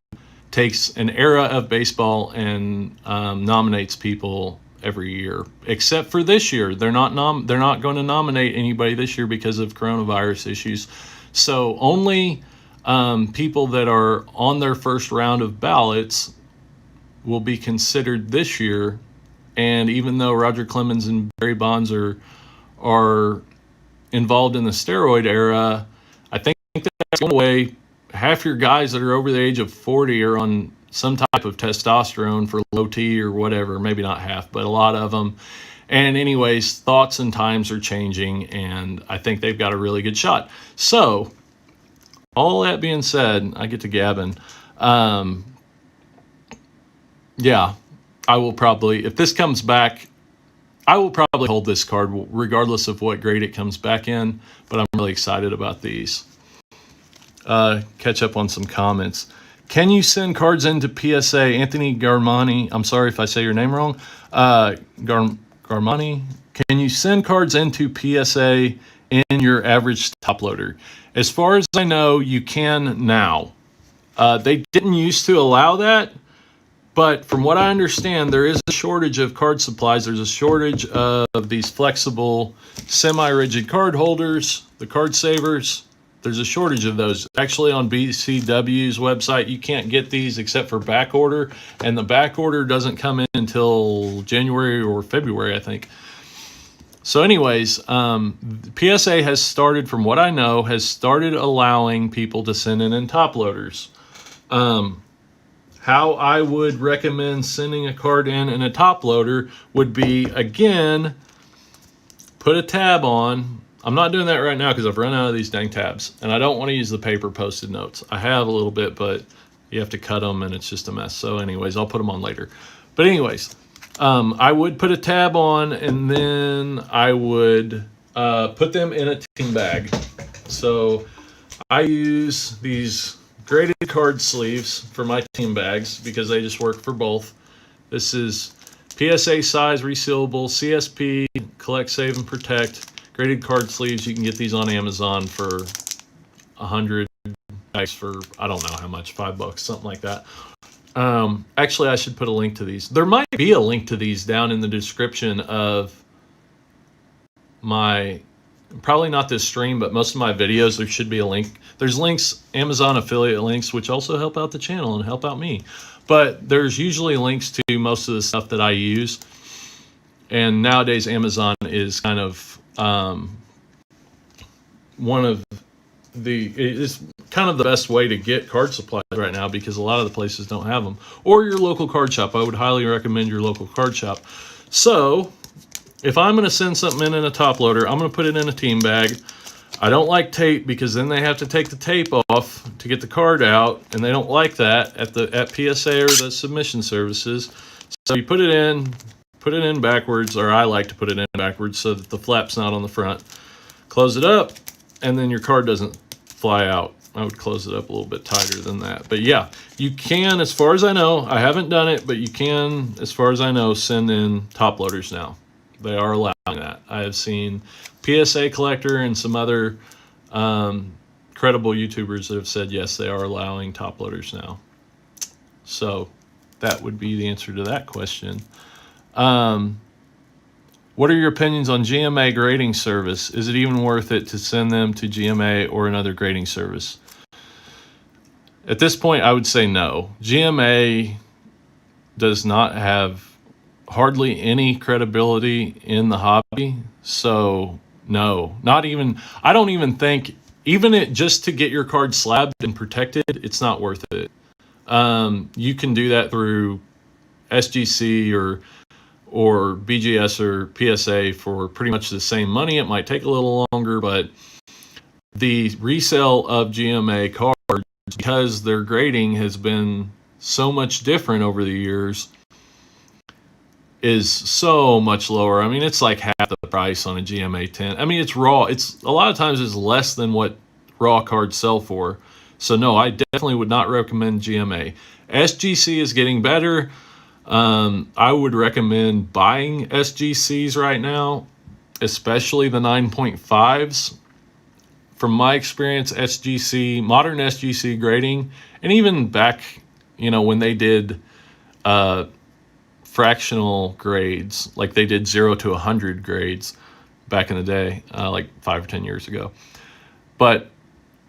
takes an era of baseball and nominates people every year. Except for this year, they're not going to nominate anybody this year because of coronavirus issues. So only people that are on their first round of ballots will be considered this year. And even though Roger Clemens and Barry Bonds are involved in the steroid era, I think that's going away. Half your guys that are over the age of 40 are on some type of testosterone for low T or whatever. Maybe not half, but a lot of them. And anyways, thoughts and times are changing, and I think they've got a really good shot. So, all that being said, I get to gabbing. Yeah, I will probably, if this comes back, I will probably hold this card regardless of what grade it comes back in, but I'm really excited about these. Catch up on some comments. Can you send cards into PSA? Anthony Garmani, I'm sorry if I say your name wrong. Garmani, can you send cards into PSA in your average top loader? As far as I know, you can now. They didn't used to allow that. But from what I understand, there is a shortage of card supplies. There's a shortage of these flexible, semi-rigid card holders, the card savers. There's a shortage of those. Actually, on BCW's website, you can't get these except for back order, and the back order doesn't come in until January or February, I think. So anyways, PSA has started, from what I know, has started allowing people to send in top loaders. How I would recommend sending a card in a top loader would be, again, put a tab on. I'm not doing that right now because I've run out of these dang tabs, and I don't want to use the paper posted notes. I have a little bit, but you have to cut them, and it's just a mess. So anyways, I'll put them on later. But anyways, I would put a tab on, and then I would put them in a team bag. So I use these graded card sleeves for my team bags because they just work for both. This is PSA size resealable CSP collect, save, and protect graded card sleeves. You can get these on Amazon for 100 bags for, I don't know how much, $5, something like that. Actually, I should put a link to these. There might be a link to these down in the description of my, probably not this stream, but most of my videos. There should be a link. There's links, Amazon affiliate links, which also help out the channel and help out me. But there's usually links to most of the stuff that I use. And nowadays, Amazon is kind of it's kind of the best way to get card supplies right now because a lot of the places don't have them. Or your local card shop. I would highly recommend your local card shop. So if I'm going to send something in a top loader, I'm going to put it in a team bag. I don't like tape because then they have to take the tape off to get the card out, and they don't like that at PSA or the submission services. So you put it in backwards, or I like to put it in backwards so that the flap's not on the front. Close it up, and then your card doesn't fly out. I would close it up a little bit tighter than that. But yeah, you can, as far as I know, I haven't done it, but you can, as far as I know, send in top loaders now. They are allowing that. I have seen PSA Collector and some other credible YouTubers that have said yes, they are allowing top loaders now. So that would be the answer to that question. What are your opinions on GMA grading service? Is it even worth it to send them to GMA or another grading service? At this point, I would say no. GMA does not have hardly any credibility in the hobby. So no, not even, I don't even think, even it just to get your card slabbed and protected, it's not worth it. You can do that through SGC or BGS or PSA for pretty much the same money. It might take a little longer, but the resale of GMA cards, because their grading has been so much different over the years, is so much lower. I mean, it's like half the price on a GMA 10. I mean, it's raw. It's a lot of times it's less than what raw cards sell for. So no, I definitely would not recommend GMA. SGC is getting better. I would recommend buying SGCs right now, especially the 9.5s. From my experience, SGC, modern SGC grading, and even back, when they did fractional grades, like they did 0 to 100 grades back in the day, like 5 or 10 years ago. But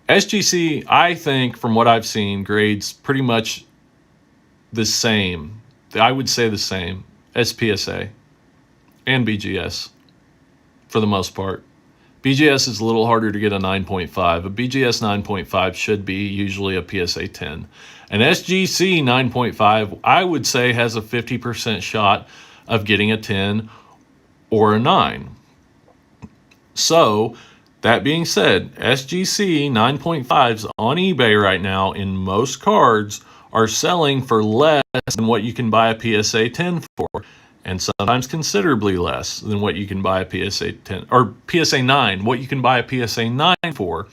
SGC, I think, from what I've seen, grades pretty much the same. I would say the same as PSA and BGS for the most part. BGS is a little harder to get a 9.5. A BGS 9.5 should be usually a PSA 10. An SGC 9.5, I would say, has a 50% shot of getting a 10 or a 9. So, that being said, SGC 9.5s on eBay right now in most cards are selling for less than what you can buy a PSA 10 for, and sometimes considerably less than what you can buy a PSA 10 or PSA 9, what you can buy a PSA 9 for.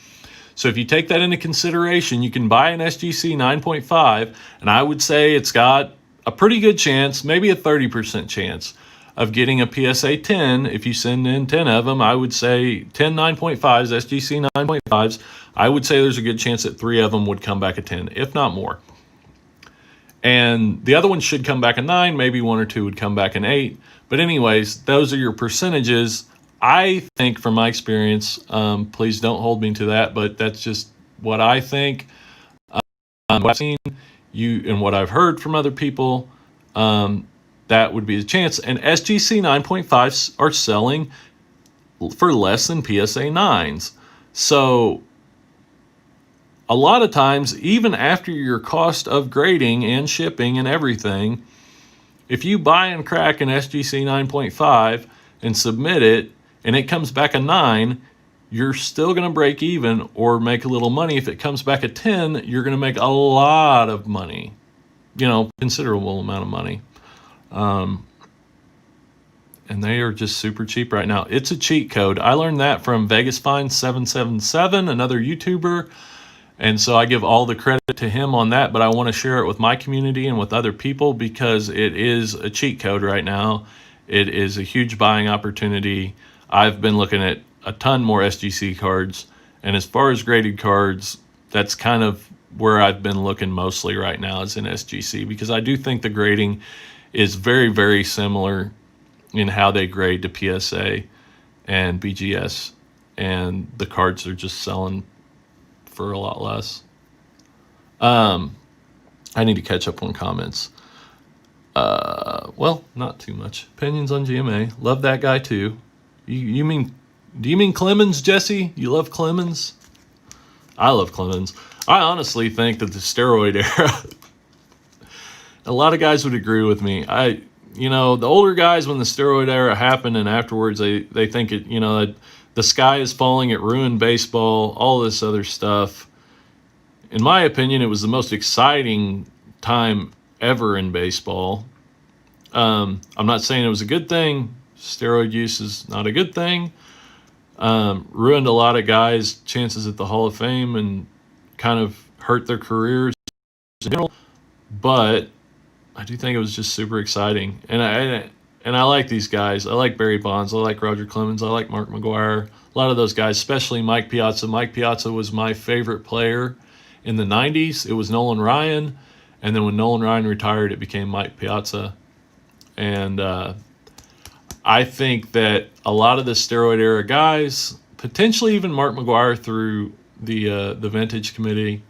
So if you take that into consideration, you can buy an SGC 9.5, and I would say it's got a pretty good chance, maybe a 30% chance, of getting a PSA 10. If you send in 10 of them, I would say 10 9.5s, SGC 9.5s, I would say there's a good chance that 3 of them would come back a 10, if not more. And the other one should come back a 9, maybe 1 or 2 would come back an 8. But anyways, those are your percentages. I think from my experience, please don't hold me to that, but that's just what I think. What I've seen and what I've heard from other people, that would be the chance. And SGC 9.5s are selling for less than PSA 9s. So a lot of times, even after your cost of grading and shipping and everything, if you buy and crack an SGC 9.5 and submit it, and it comes back a 9, you're still going to break even or make a little money. If it comes back a 10, you're going to make a lot of money, considerable amount of money. And they are just super cheap right now. It's a cheat code. I learned that from VegasFind777, another YouTuber. And so I give all the credit to him on that, but I want to share it with my community and with other people because it is a cheat code right now. It is a huge buying opportunity. I've been looking at a ton more SGC cards, and as far as graded cards, that's kind of where I've been looking mostly right now is in SGC, because I do think the grading is very, very similar in how they grade to PSA and BGS, and the cards are just selling for a lot less. I need to catch up on comments. Well, not too much. Opinions on GMA. Love that guy too. Do you mean Clemens, Jesse? You love Clemens? I love Clemens. I honestly think that the steroid era, a lot of guys would agree with me. The older guys, when the steroid era happened and afterwards they think it, that the sky is falling, it ruined baseball, all this other stuff. In my opinion, it was the most exciting time ever in baseball. I'm not saying it was a good thing. Steroid use is not a good thing. Ruined a lot of guys' chances at the Hall of Fame and kind of hurt their careers in general. But I do think it was just super exciting. And and I like these guys. I like Barry Bonds. I like Roger Clemens. I like Mark McGwire. A lot of those guys, especially Mike Piazza. Mike Piazza was my favorite player in the 90s. It was Nolan Ryan. And then when Nolan Ryan retired, it became Mike Piazza. And I think that a lot of the steroid era guys, potentially even Mark McGwire through the Vintage Committee,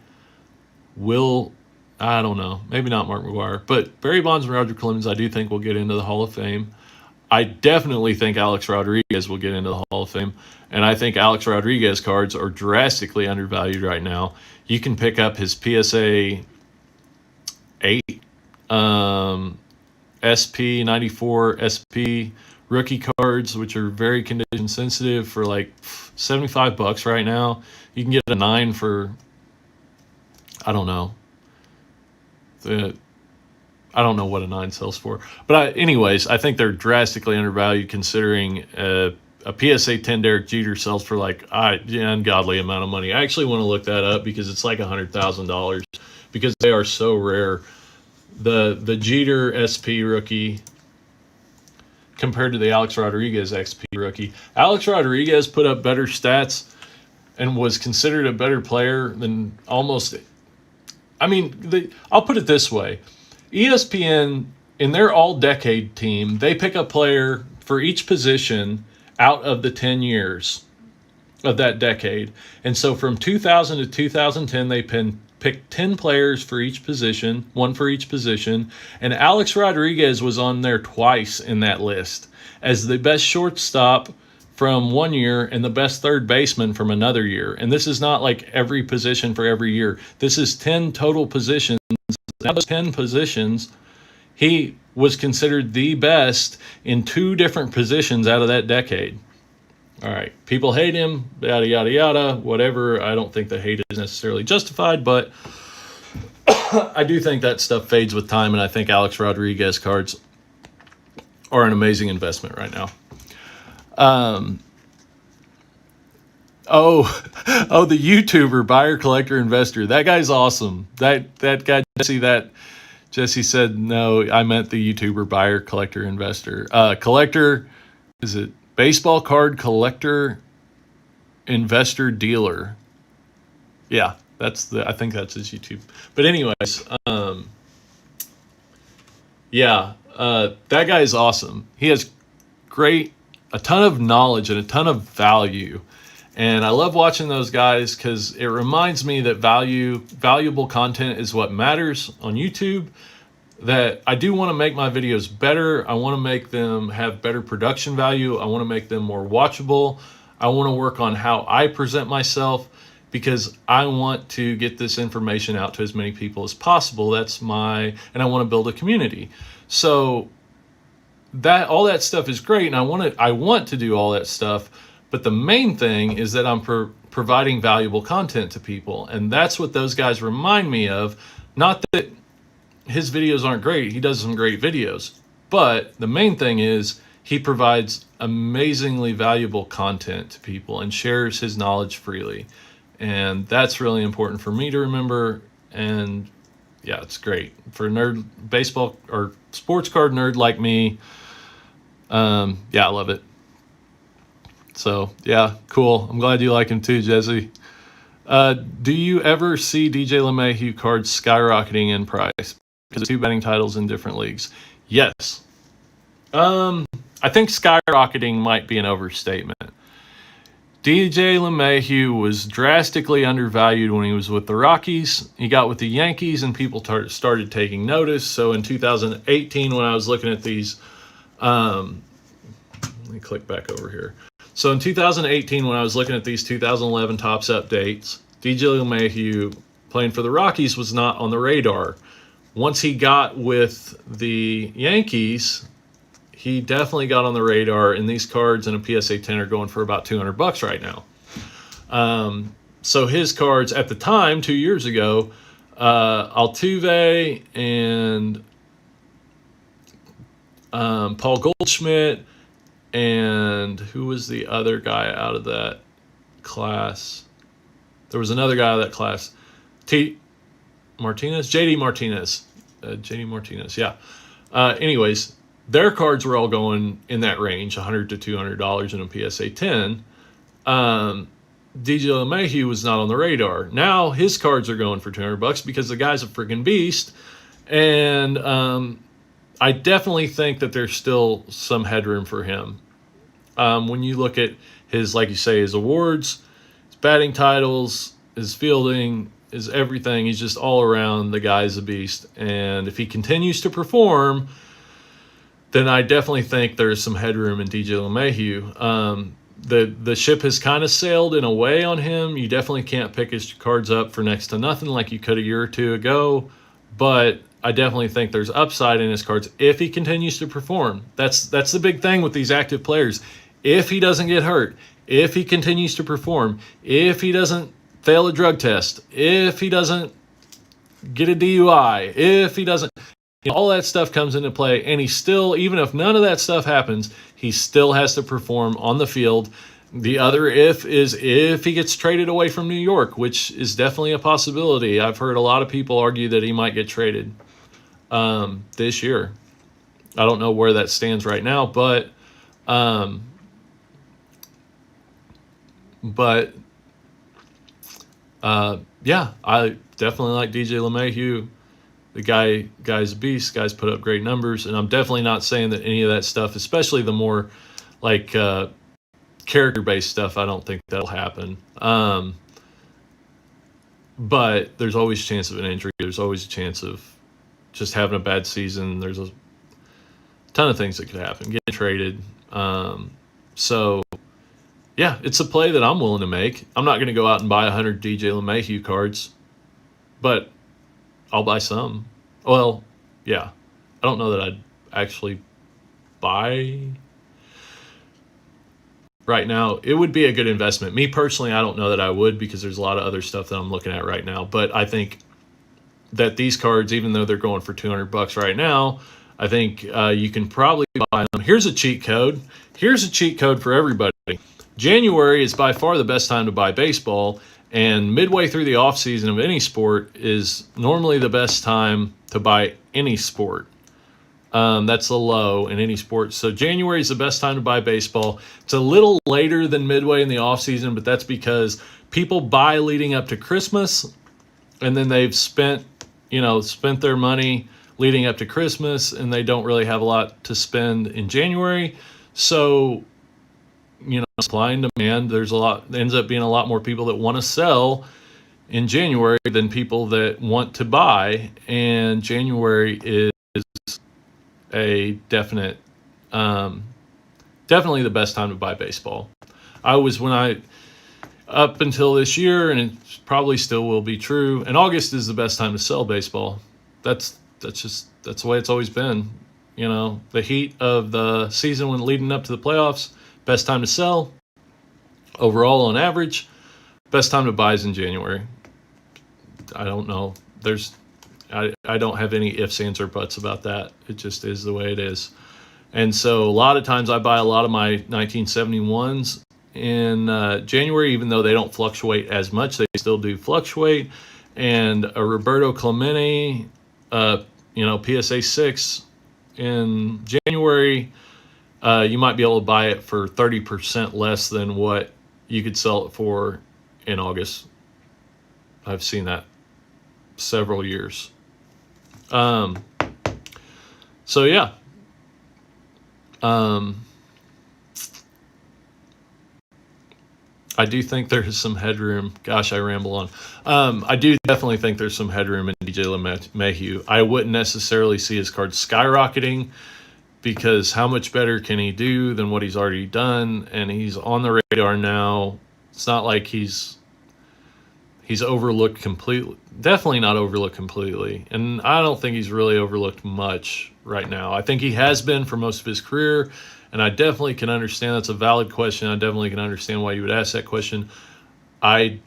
will, I don't know, maybe not Mark McGwire, but Barry Bonds and Roger Clemens, I do think will get into the Hall of Fame. I definitely think Alex Rodriguez will get into the Hall of Fame, and I think Alex Rodriguez cards are drastically undervalued right now. You can pick up his PSA 8, SP 94 SP rookie cards, which are very condition sensitive, for like $75 right now. You can get a 9 for, I don't know. I don't know what a 9 sells for. But anyways, I think they're drastically undervalued considering a PSA 10 Derek Jeter sells for like an ungodly amount of money. I actually want to look that up because it's like $100,000 because they are so rare. The Jeter SP rookie compared to the Alex Rodriguez XP rookie. Alex Rodriguez put up better stats and was considered a better player than almost... I mean, I'll put it this way. ESPN, in their all-decade team, they pick a player for each position out of the 10 years of that decade. And so from 2000 to 2010, they picked 10 players for each position, one for each position. And Alex Rodriguez was on there twice in that list as the best shortstop from one year and the best third baseman from another year. And this is not like every position for every year. This is 10 total positions. Out of those 10 positions, he was considered the best in 2 different positions out of that decade. All right, people hate him, yada, yada, yada, whatever. I don't think the hate is necessarily justified, but I do think that stuff fades with time, and I think Alex Rodriguez cards are an amazing investment right now. The YouTuber, buyer, collector, investor. That guy's awesome. That guy, Jesse said, no, I meant the YouTuber, buyer, collector, investor. Collector, is it baseball card collector, investor, dealer? Yeah, I think that's his YouTube. But anyways, that guy is awesome. He has a ton of knowledge and a ton of value. And I love watching those guys because it reminds me that valuable content is what matters on YouTube, that I do want to make my videos better. I want to make them have better production value. I want to make them more watchable. I want to work on how I present myself because I want to get this information out to as many people as possible. And I want to build a community. So all that stuff is great, and I want to do all that stuff, but the main thing is that I'm providing valuable content to people, and that's what those guys remind me of. Not that his videos aren't great, he does some great videos, but the main thing is he provides amazingly valuable content to people and shares his knowledge freely, and that's really important for me to remember. And yeah, it's great for a baseball or sports card nerd like me. I love it. So yeah, cool. I'm glad you like him too, Jesse. Do you ever see DJ LeMahieu cards skyrocketing in price because of 2 batting titles in different leagues? Yes. I think skyrocketing might be an overstatement. DJ LeMahieu was drastically undervalued when he was with the Rockies. He got with the Yankees and people started taking notice. So in 2018, when I was looking at these, let me click back over here. So in 2018, when I was looking at these 2011 Topps updates, DJ LeMahieu playing for the Rockies was not on the radar. Once he got with the Yankees, he definitely got on the radar, and these cards in a PSA 10 are going for about $200 right now. So his cards at the time, 2 years ago, Altuve and Paul Goldschmidt, and who was the other guy out of that class? There was another guy out of that class. JD Martinez, yeah. Anyways, their cards were all going in that range, $100 to $200 in a PSA 10. DJ LeMahieu was not on the radar. Now his cards are going for $200 because the guy's a freaking beast. And I definitely think that there's still some headroom for him. When you look at his, like you say, his awards, his batting titles, his fielding, his everything, he's just all around, the guy's a beast. And if he continues to perform, then I definitely think there's some headroom in DJ LeMahieu. The ship has kind of sailed in a way on him. You definitely can't pick his cards up for next to nothing like you could a year or two ago. But I definitely think there's upside in his cards if he continues to perform. That's the big thing with these active players. If he doesn't get hurt, if he continues to perform, if he doesn't fail a drug test, if he doesn't get a DUI, if he doesn't, all that stuff comes into play, and he still, even if none of that stuff happens, he still has to perform on the field. The other if is if he gets traded away from New York, which is definitely a possibility. I've heard a lot of people argue that he might get traded this year. I don't know where that stands right now, but yeah, I definitely like DJ LeMahieu. The guy's a beast. Guy's put up great numbers, and I'm definitely not saying that any of that stuff, especially the more like character-based stuff, I don't think that'll happen. But there's always a chance of an injury. There's always a chance of just having a bad season. There's a ton of things that could happen. Getting traded. So yeah, it's a play that I'm willing to make. I'm not going to go out and buy 100 DJ LeMahieu cards, but I'll buy some. Well, yeah. I don't know that I'd actually buy right now. It would be a good investment. Me personally, I don't know that I would, because there's a lot of other stuff that I'm looking at right now. But I think that these cards, even though they're going for $200 right now, I think you can probably buy them. Here's a cheat code. Here's a cheat code for everybody. January is by far the best time to buy baseball, and midway through the offseason of any sport is normally the best time to buy any sport. That's the low in any sport. So January is the best time to buy baseball. It's a little later than midway in the offseason, but that's because people buy leading up to Christmas, and then they've spent their money leading up to Christmas, and they don't really have a lot to spend in January. So, supply and demand, ends up being a lot more people that want to sell in January than people that want to buy. And January is a definitely the best time to buy baseball. Up until this year, and it probably still will be true, and August is the best time to sell baseball. That's the way it's always been. The heat of the season when leading up to the playoffs, best time to sell. Overall, on average, best time to buy is in January. I don't know. I don't have any ifs, ands, or buts about that. It just is the way it is. And so a lot of times I buy a lot of my 1971s in January, even though they don't fluctuate as much. They still do fluctuate. And a Roberto Clemente, PSA 6 in January, you might be able to buy it for 30% less than what you could sell it for in August. I've seen that several years. So yeah. I do think there's some headroom. Gosh, I ramble on. I do definitely think there's some headroom in DJ LeMahieu. I wouldn't necessarily see his card skyrocketing, because how much better can he do than what he's already done? And he's on the radar now. It's not like he's overlooked completely. Definitely not overlooked completely. And I don't think he's really overlooked much right now. I think he has been for most of his career. And I definitely can understand that's a valid question. I definitely can understand why you would ask that question. I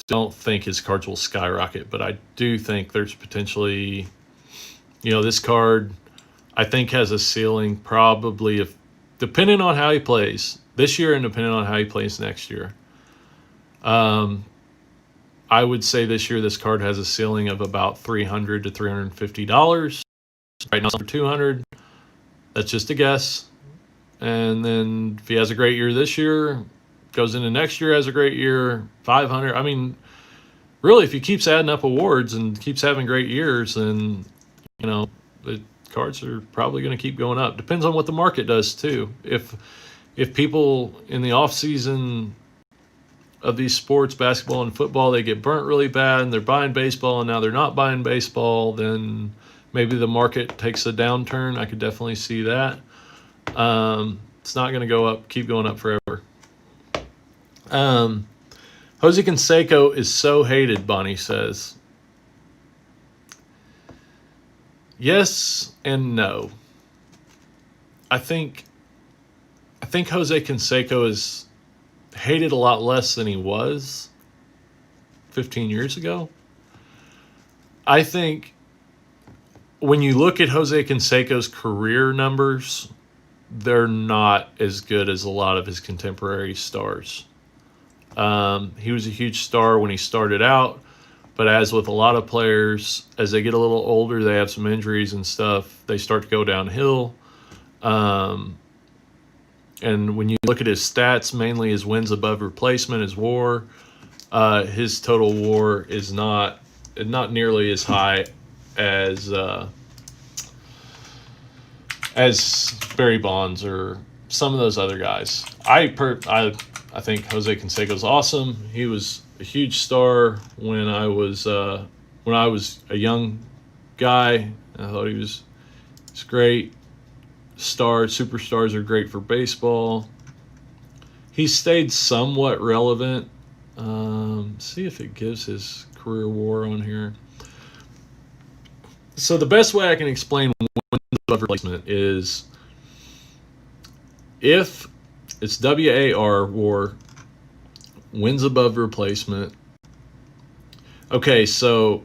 don't think his cards will skyrocket, but I do think there's potentially, this card, I think, has a ceiling probably, depending on how he plays this year and depending on how he plays next year. I would say this year this card has a ceiling of about $300 to $350. Right now, it's under 200. That's just a guess. And then if he has a great year this year, goes into next year, has a great year, 500. I mean, really, if he keeps adding up awards and keeps having great years, then, the cards are probably going to keep going up. Depends on what the market does, too. If people in the off season of these sports, basketball and football, they get burnt really bad and they're buying baseball and now they're not buying baseball, then maybe the market takes a downturn. I could definitely see that. It's not going to go up, keep going up forever. Jose Canseco is so hated, Bonnie says. Yes and no. I think Jose Canseco is hated a lot less than he was 15 years ago. I think when you look at Jose Canseco's career numbers, they're not as good as a lot of his contemporary stars. He was a huge star when he started out, but as with a lot of players, as they get a little older, they have some injuries and stuff, they start to go downhill. And when you look at his stats, mainly his wins above replacement, his WAR, his total WAR is not nearly as high as Barry Bonds or some of those other guys. I think Jose Canseco's awesome. He was a huge star when I was a young guy. I thought he's great. Superstars are great for baseball. He stayed somewhat relevant. See if it gives his career WAR on here. So the best way I can explain wins above replacement is if it's WAR, WAR, wins above replacement. Okay, so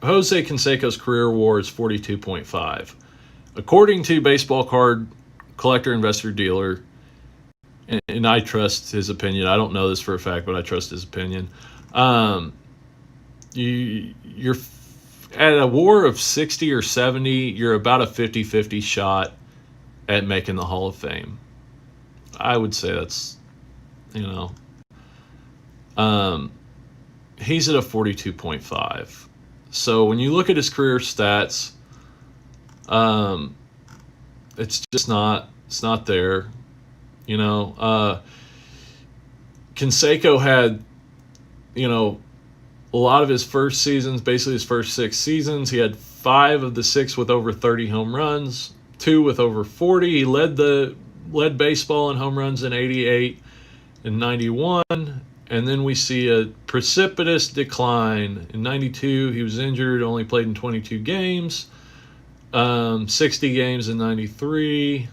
Jose Canseco's career WAR is 42.5. According to Baseball Card Collector Investor Dealer, and I trust his opinion. I don't know this for a fact, but I trust his opinion. You're at a WAR of 60 or 70, you're about a 50-50 shot at making the Hall of Fame. I would say that's, he's at a 42.5. So when you look at his career stats, it's just not there. Canseco had, a lot of his first seasons, basically his first 6 seasons, he had 5 of the 6 with over 30 home runs, 2 with over 40. He led baseball in home runs in 88 and 91. And then we see a precipitous decline. In 92, he was injured, only played in 22 games. 60 games in 93.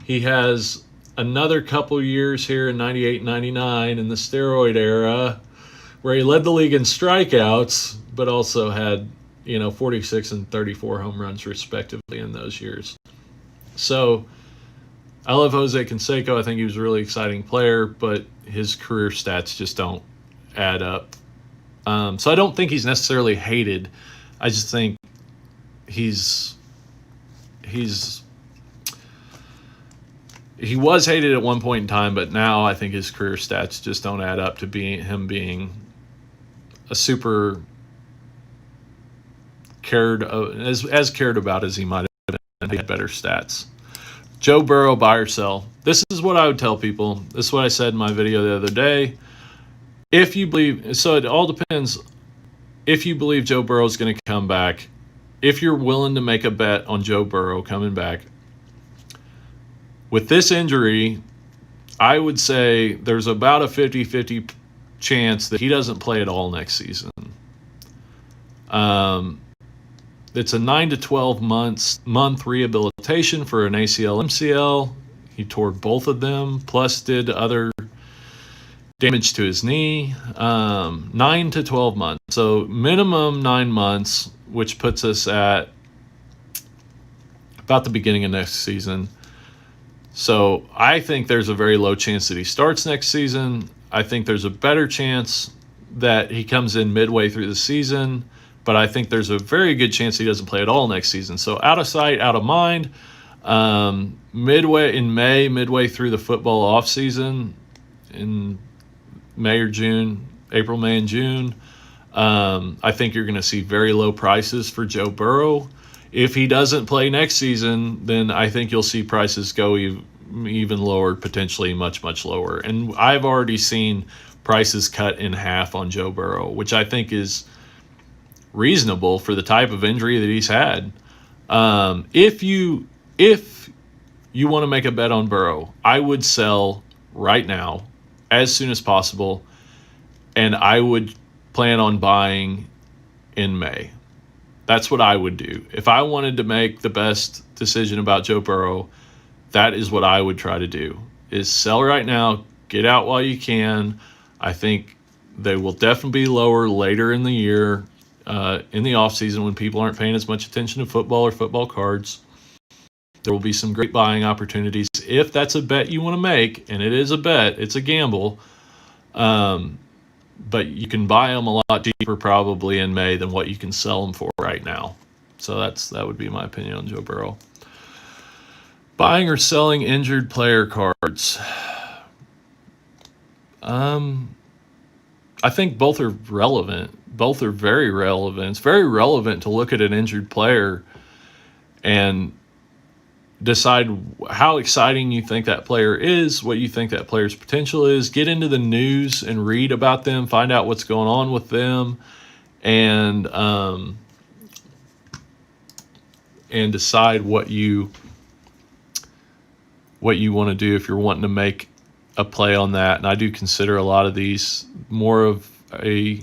He has another couple years here in 98, 99 in the steroid era where he led the league in strikeouts, but also had, 46 and 34 home runs respectively in those years. So I love Jose Canseco. I think he was a really exciting player, but his career stats just don't add up. So I don't think he's necessarily hated. I just think he was hated at one point in time, but now I think his career stats just don't add up to him being a super as cared about as he might have been. He had better stats. Joe Burrow, buy or sell. This is what I would tell people. This is what I said in my video the other day. If you believe, so it all depends. If you believe Joe Burrow is going to come back, if you're willing to make a bet on Joe Burrow coming back, with this injury, I would say there's about a 50-50 chance that he doesn't play at all next season. It's a 9 to 12 month rehabilitation for an ACL, MCL. He tore both of them, plus did other damage to his knee. 9 to 12 months. So minimum 9 months, which puts us at about the beginning of next season. So I think there's a very low chance that he starts next season. I think there's a better chance that he comes in midway through the season, but I think there's a very good chance he doesn't play at all next season. So out of sight, out of mind. Midway through the football offseason, in May or June, April, May, and June, I think you're going to see very low prices for Joe Burrow. If he doesn't play next season, then I think you'll see prices go even lower, potentially much, much lower. And I've already seen prices cut in half on Joe Burrow, which I think is reasonable for the type of injury that he's had. If you want to make a bet on Burrow, I would sell right now as soon as possible, and I would plan on buying in May. That's what I would do. If I wanted to make the best decision about Joe Burrow, that is what I would try to do, is sell right now, get out while you can. I think they will definitely be lower later in the year, in the offseason when people aren't paying as much attention to football or football cards. There will be some great buying opportunities if that's a bet you want to make, and it is a bet, it's a gamble. But you can buy them a lot cheaper probably in May than what you can sell them for right now. So that would be my opinion on Joe Burrow. Buying or selling injured player cards. I think both are relevant. Both are very relevant. It's very relevant to look at an injured player and decide how exciting you think that player is, what you think that player's potential is. Get into the news and read about them, find out what's going on with them, and decide what you want to do if you're wanting to make a play on that. And I do consider a lot of these more of a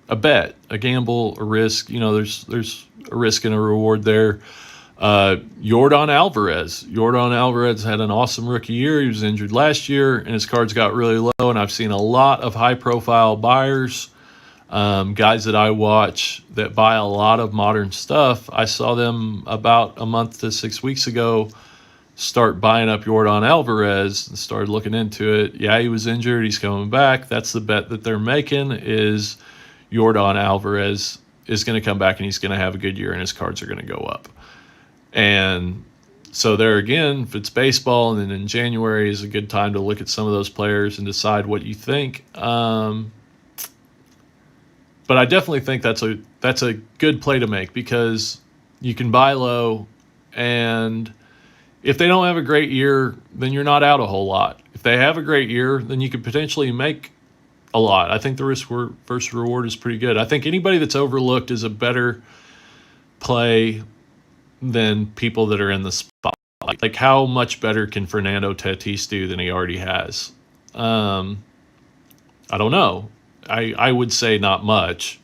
bet, a gamble, a risk. There's a risk and a reward there. Yordan Alvarez had an awesome rookie year. He was injured last year, and his cards got really low. And I've seen a lot of high-profile buyers, guys that I watch that buy a lot of modern stuff. I saw them about a month to 6 weeks ago start buying up Yordan Alvarez and started looking into it. Yeah, he was injured. He's coming back. That's the bet that they're making, is Yordan Alvarez is going to come back and he's going to have a good year and his cards are going to go up. And so there again, if it's baseball, and then in January is a good time to look at some of those players and decide what you think. But I definitely think that's a good play to make, because you can buy low, and if they don't have a great year, then you're not out a whole lot. If they have a great year, then you could potentially make a lot. I think the risk versus reward is pretty good. I think anybody that's overlooked is a better play than people that are in the spotlight. Like, how much better can Fernando Tatis do than he already has? I don't know. I would say not much.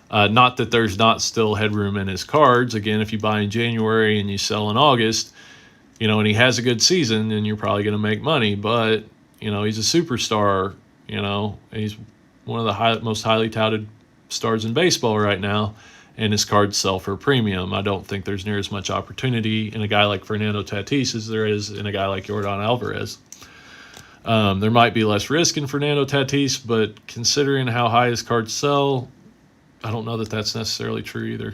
Not that there's not still headroom in his cards. Again, if you buy in January and you sell in August, and he has a good season, then you're probably going to make money. But, he's a superstar. He's one of the most highly touted stars in baseball right now, and his cards sell for a premium. I don't think there's near as much opportunity in a guy like Fernando Tatis as there is in a guy like Yordan Alvarez. There might be less risk in Fernando Tatis, but considering how high his cards sell, I don't know that that's necessarily true either.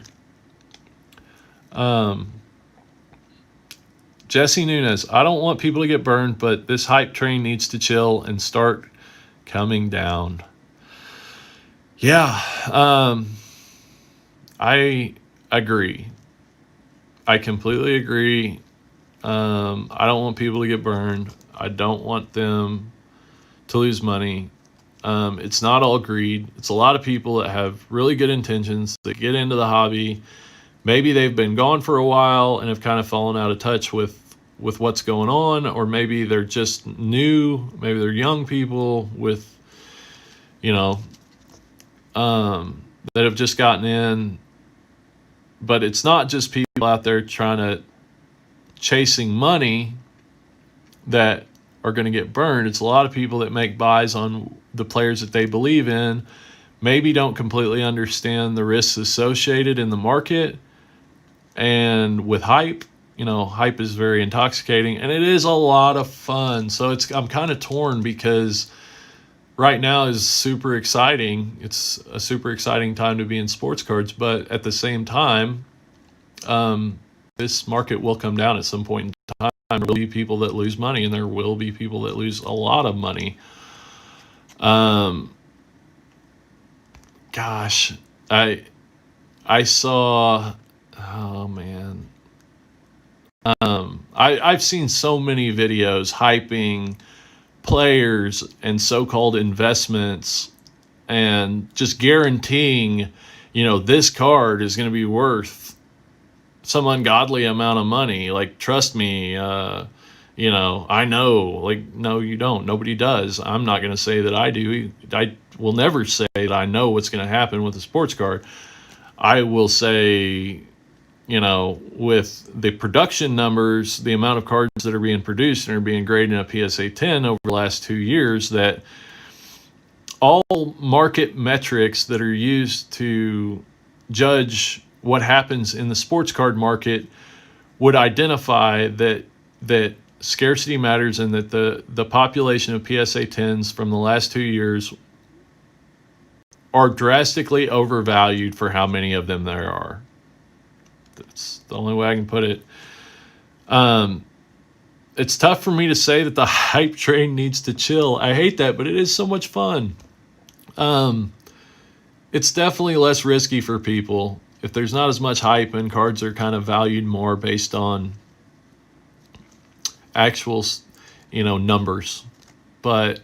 Jesse Nunez, I don't want people to get burned, but this hype train needs to chill and start coming down. Yeah, I agree. I completely agree. I don't want people to get burned. I don't want them to lose money. It's not all greed. It's a lot of people that have really good intentions that get into the hobby. Maybe they've been gone for a while and have kind of fallen out of touch with what's going on, or maybe they're just new. Maybe they're young people with, that have just gotten in. But it's not just people out there chasing money that are going to get burned. It's a lot of people that make buys on the players that they believe in, maybe don't completely understand the risks associated in the market. And with hype, hype is very intoxicating, and it is a lot of fun. So I'm kind of torn, because right now is super exciting. It's a super exciting time to be in sports cards, but at the same time, this market will come down at some point in time. There will be people that lose money, and there will be people that lose a lot of money. Gosh, I saw, oh man, I've seen so many videos hyping players and so-called investments and just guaranteeing, this card is going to be worth some ungodly amount of money. Like, trust me, I know. Like, no, you don't. Nobody does. I'm not going to say that I do. I will never say that I know what's going to happen with a sports card. I will say, with the production numbers, the amount of cards that are being produced and are being graded in a PSA 10 over the last 2 years, that all market metrics that are used to judge what happens in the sports card market would identify that scarcity matters, and that the population of PSA 10s from the last 2 years are drastically overvalued for how many of them there are. That's the only way I can put it. It's tough for me to say that the hype train needs to chill. I hate that, but it is so much fun. It's definitely less risky for people. If there's not as much hype and cards are kind of valued more based on actual, numbers. But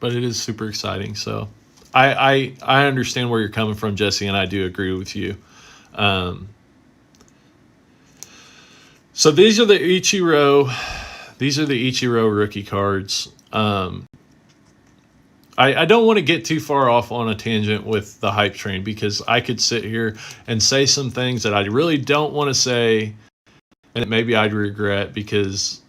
it is super exciting. So I understand where you're coming from, Jesse, and I do agree with you. So these are the Ichiro rookie cards. I don't want to get too far off on a tangent with the hype train, because I could sit here and say some things that I really don't want to say, and that maybe I'd regret because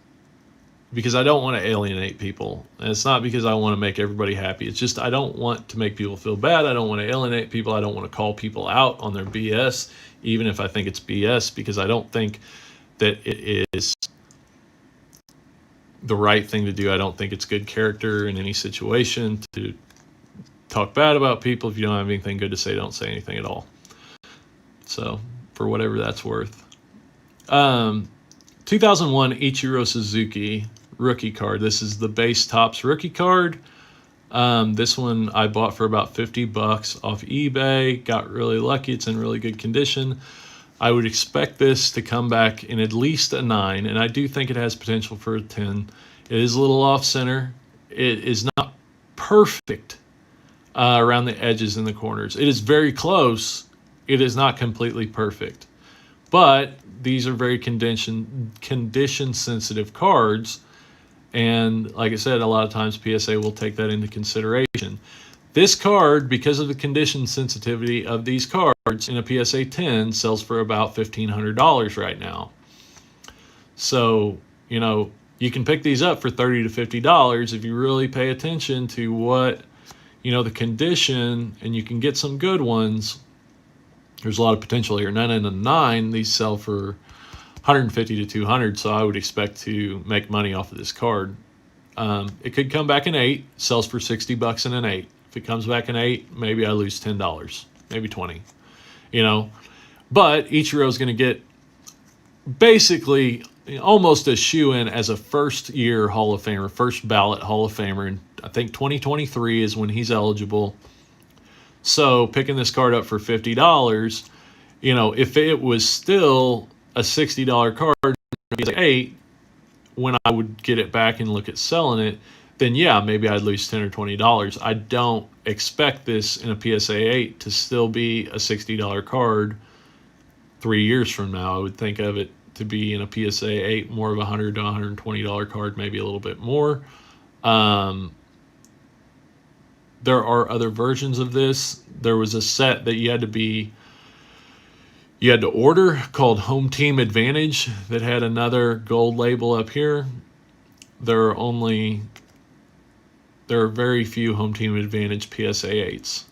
I don't want to alienate people. And it's not because I want to make everybody happy. It's just I don't want to make people feel bad. I don't want to alienate people. I don't want to call people out on their BS, even if I think it's BS, because I don't think that it is the right thing to do. I don't think it's good character in any situation to talk bad about people. If you don't have anything good to say, don't say anything at all. So, for whatever that's worth. 2001 Ichiro Suzuki rookie card. This is the base Topps rookie card. This one I bought for about $50 off eBay. Got really lucky. It's in really good condition. I would expect this to come back in at least a 9, and I do think it has potential for a 10. It is a little off center. It is not perfect around the edges and the corners. It is very close. It is not completely perfect. But these are very condition sensitive cards, and like I said, a lot of times PSA will take that into consideration. This card, because of the condition sensitivity of these cards in a PSA 10, sells for about $1,500 right now. So, you can pick these up for $30 to $50 if you really pay attention to what, the condition, and you can get some good ones. There's a lot of potential here. 9 and a 9, these sell for $150 to $200, so I would expect to make money off of this card. It could come back in 8, sells for $60 in an 8. If it comes back in 8, maybe I lose $10, maybe 20, But Ichiro's going to get basically almost a shoe-in as a first-year Hall of Famer, first ballot Hall of Famer, and I think 2023 is when he's eligible. So picking this card up for $50, if it was still a $60 card, it's like 8, when I would get it back and look at selling it, then yeah, maybe I'd lose $10 or $20. I don't expect this in a PSA 8 to still be a $60 card 3 years from now. I would think of it to be in a PSA 8 more of a $100 to $120 card, maybe a little bit more. There are other versions of this. There was a set that you had to order called Home Team Advantage that had another gold label up here. There are very few Home Team Advantage PSA 8s,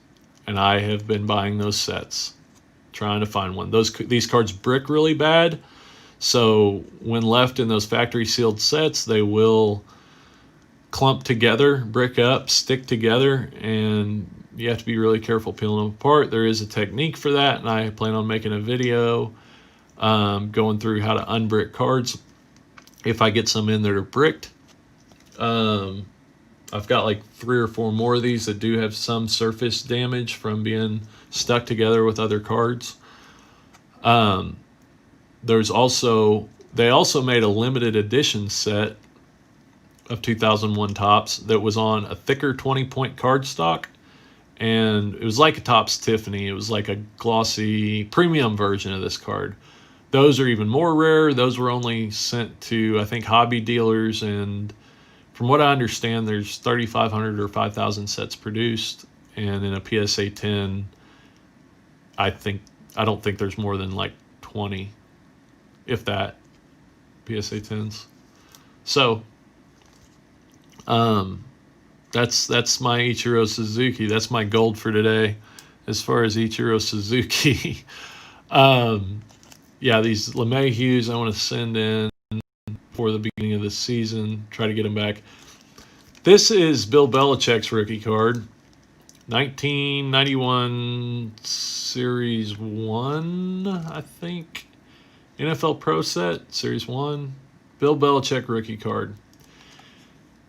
and I have been buying those sets, trying to find one. These cards brick really bad, so when left in those factory sealed sets, they will clump together, brick up, stick together, and you have to be really careful peeling them apart. There is a technique for that, and I plan on making a video going through how to unbrick cards if I get some in that are bricked. I've got like 3 or 4 more of these that do have some surface damage from being stuck together with other cards. They also made a limited edition set of 2001 Topps that was on a thicker 20-point cardstock, and it was like a Topps Tiffany. It was like a glossy premium version of this card. Those are even more rare. Those were only sent to, I think, hobby dealers, and from what I understand, there's 3,500 or 5,000 sets produced, and in a PSA 10, I don't think there's more than like 20, if that, PSA 10s. So, that's my Ichiro Suzuki. That's my gold for today, as far as Ichiro Suzuki. Yeah, these LeMahieu's I want to send in for the beginning of the season, try to get them back. This is Bill Belichick's rookie card, 1991 Series 1, I think. NFL Pro Set, Series 1. Bill Belichick rookie card.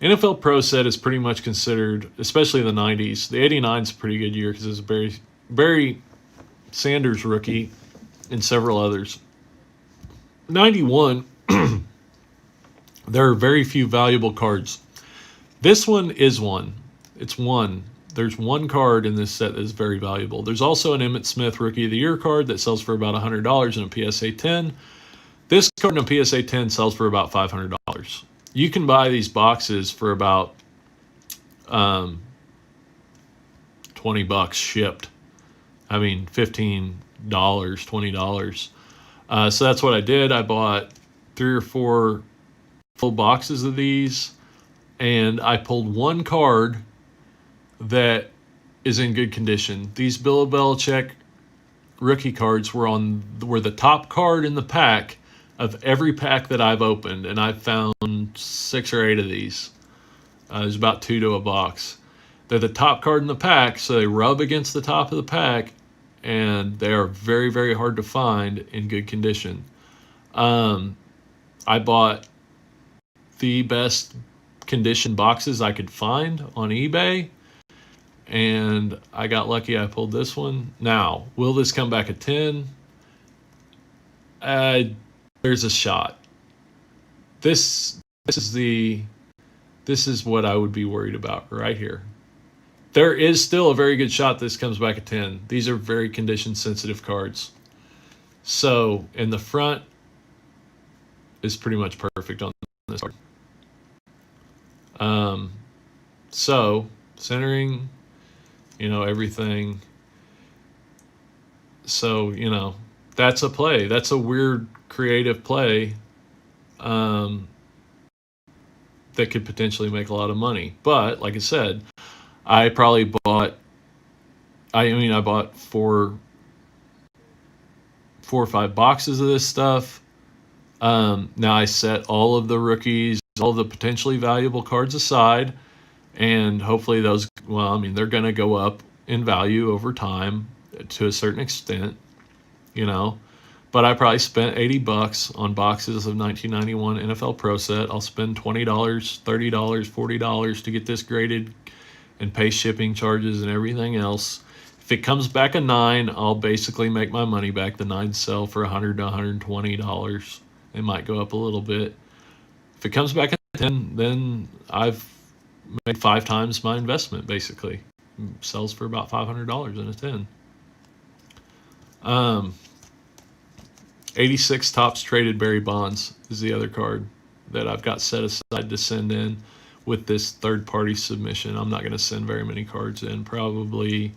NFL Pro Set is pretty much considered, especially in the 90s. The 89 is a pretty good year because it's a Barry Sanders rookie and several others. 91, there are very few valuable cards. This one is one. It's one. There's one card in this set that is very valuable. There's also an Emmitt Smith Rookie of the Year card that sells for about $100 in a PSA 10. This card in a PSA 10 sells for about $500. You can buy these boxes for about $20 shipped. I mean, $15, $20. So that's what I did. I bought 3 or 4 full boxes of these, and I pulled one card that is in good condition. These Bill Belichick rookie cards were the top card in the pack of every pack that I've opened, and I've found 6 or 8 of these. There's about 2 to a box. They're the top card in the pack, so they rub against the top of the pack, and they are very, very hard to find in good condition. I bought the best condition boxes I could find on eBay, and I got lucky. I pulled this one. Now, will this come back at 10? There's a shot. This is what I would be worried about right here. There is still a very good shot this comes back at 10. These are very condition sensitive cards. So, in the front is pretty much perfect on this card. So, centering, everything. So, that's a play. That's a weird, creative play that could potentially make a lot of money. But, like I said, I probably bought, I bought 4 or 5 boxes of this stuff. Now I set all of the rookies, all of the potentially valuable cards aside, and hopefully those, they're going to go up in value over time to a certain extent, But I probably spent $80 on boxes of 1991 NFL Pro Set. I'll spend $20, $30, $40 to get this graded and pay shipping charges and everything else. If it comes back a 9, I'll basically make my money back. The 9s sell for $100 to $120. It might go up a little bit. If it comes back a 10, then I've made 5 times my investment, basically. It sells for about $500 in a 10. 86 Topps Traded Barry Bonds is the other card that I've got set aside to send in with this third-party submission. I'm not going to send very many cards in. Probably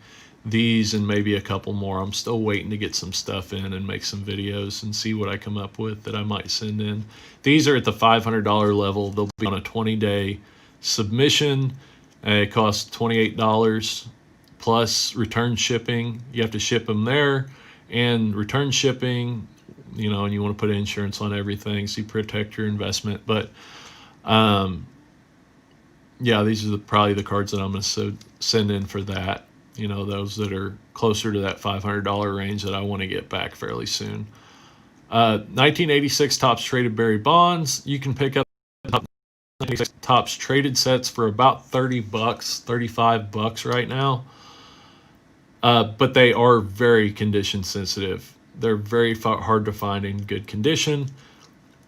these and maybe a couple more. I'm still waiting to get some stuff in and make some videos and see what I come up with that I might send in. These are at the $500 level. They'll be on a 20-day submission. It costs $28 plus return shipping. You have to ship them there, and return shipping, and you want to put insurance on everything so you protect your investment. But yeah, these are probably the cards that I'm going to send in for that. You know, those that are closer to that $500 range that I want to get back fairly soon. 1986 Topps Traded Barry Bonds. You can pick up Topps traded sets for about $30, $35 right now. But they are very condition sensitive. They're very hard to find in good condition.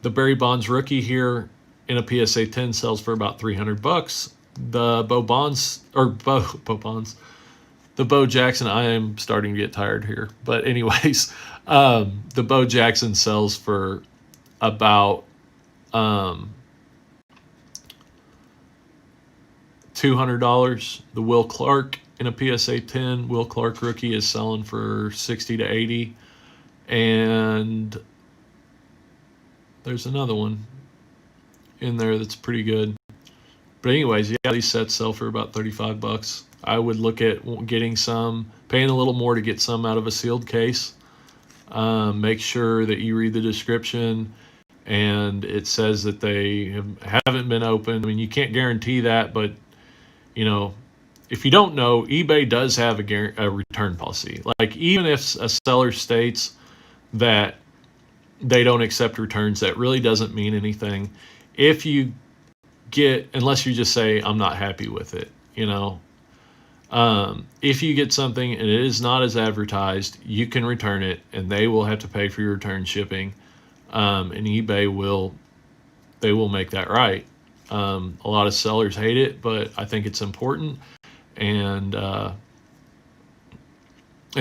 The Barry Bonds rookie here in a PSA 10 sells for about $300. The the Bo Jackson, I am starting to get tired here. But anyways, the Bo Jackson sells for about $200. The Will Clark in a PSA 10, Will Clark rookie is selling for $60 to $80. And there's another one in there that's pretty good. But anyways, yeah, these sets sell for about $35. I would look at getting some, paying a little more to get some out of a sealed case. Make sure that you read the description and it says that they haven't been opened. I mean, you can't guarantee that, but you know, if you don't know, eBay does have a return policy. Like, even if a seller states that they don't accept returns, that really doesn't mean anything. If you unless you just say, I'm not happy with it, you know. If you get something and it is not as advertised, you can return it and they will have to pay for your return shipping. And eBay will make that right. A lot of sellers hate it, but I think it's important. And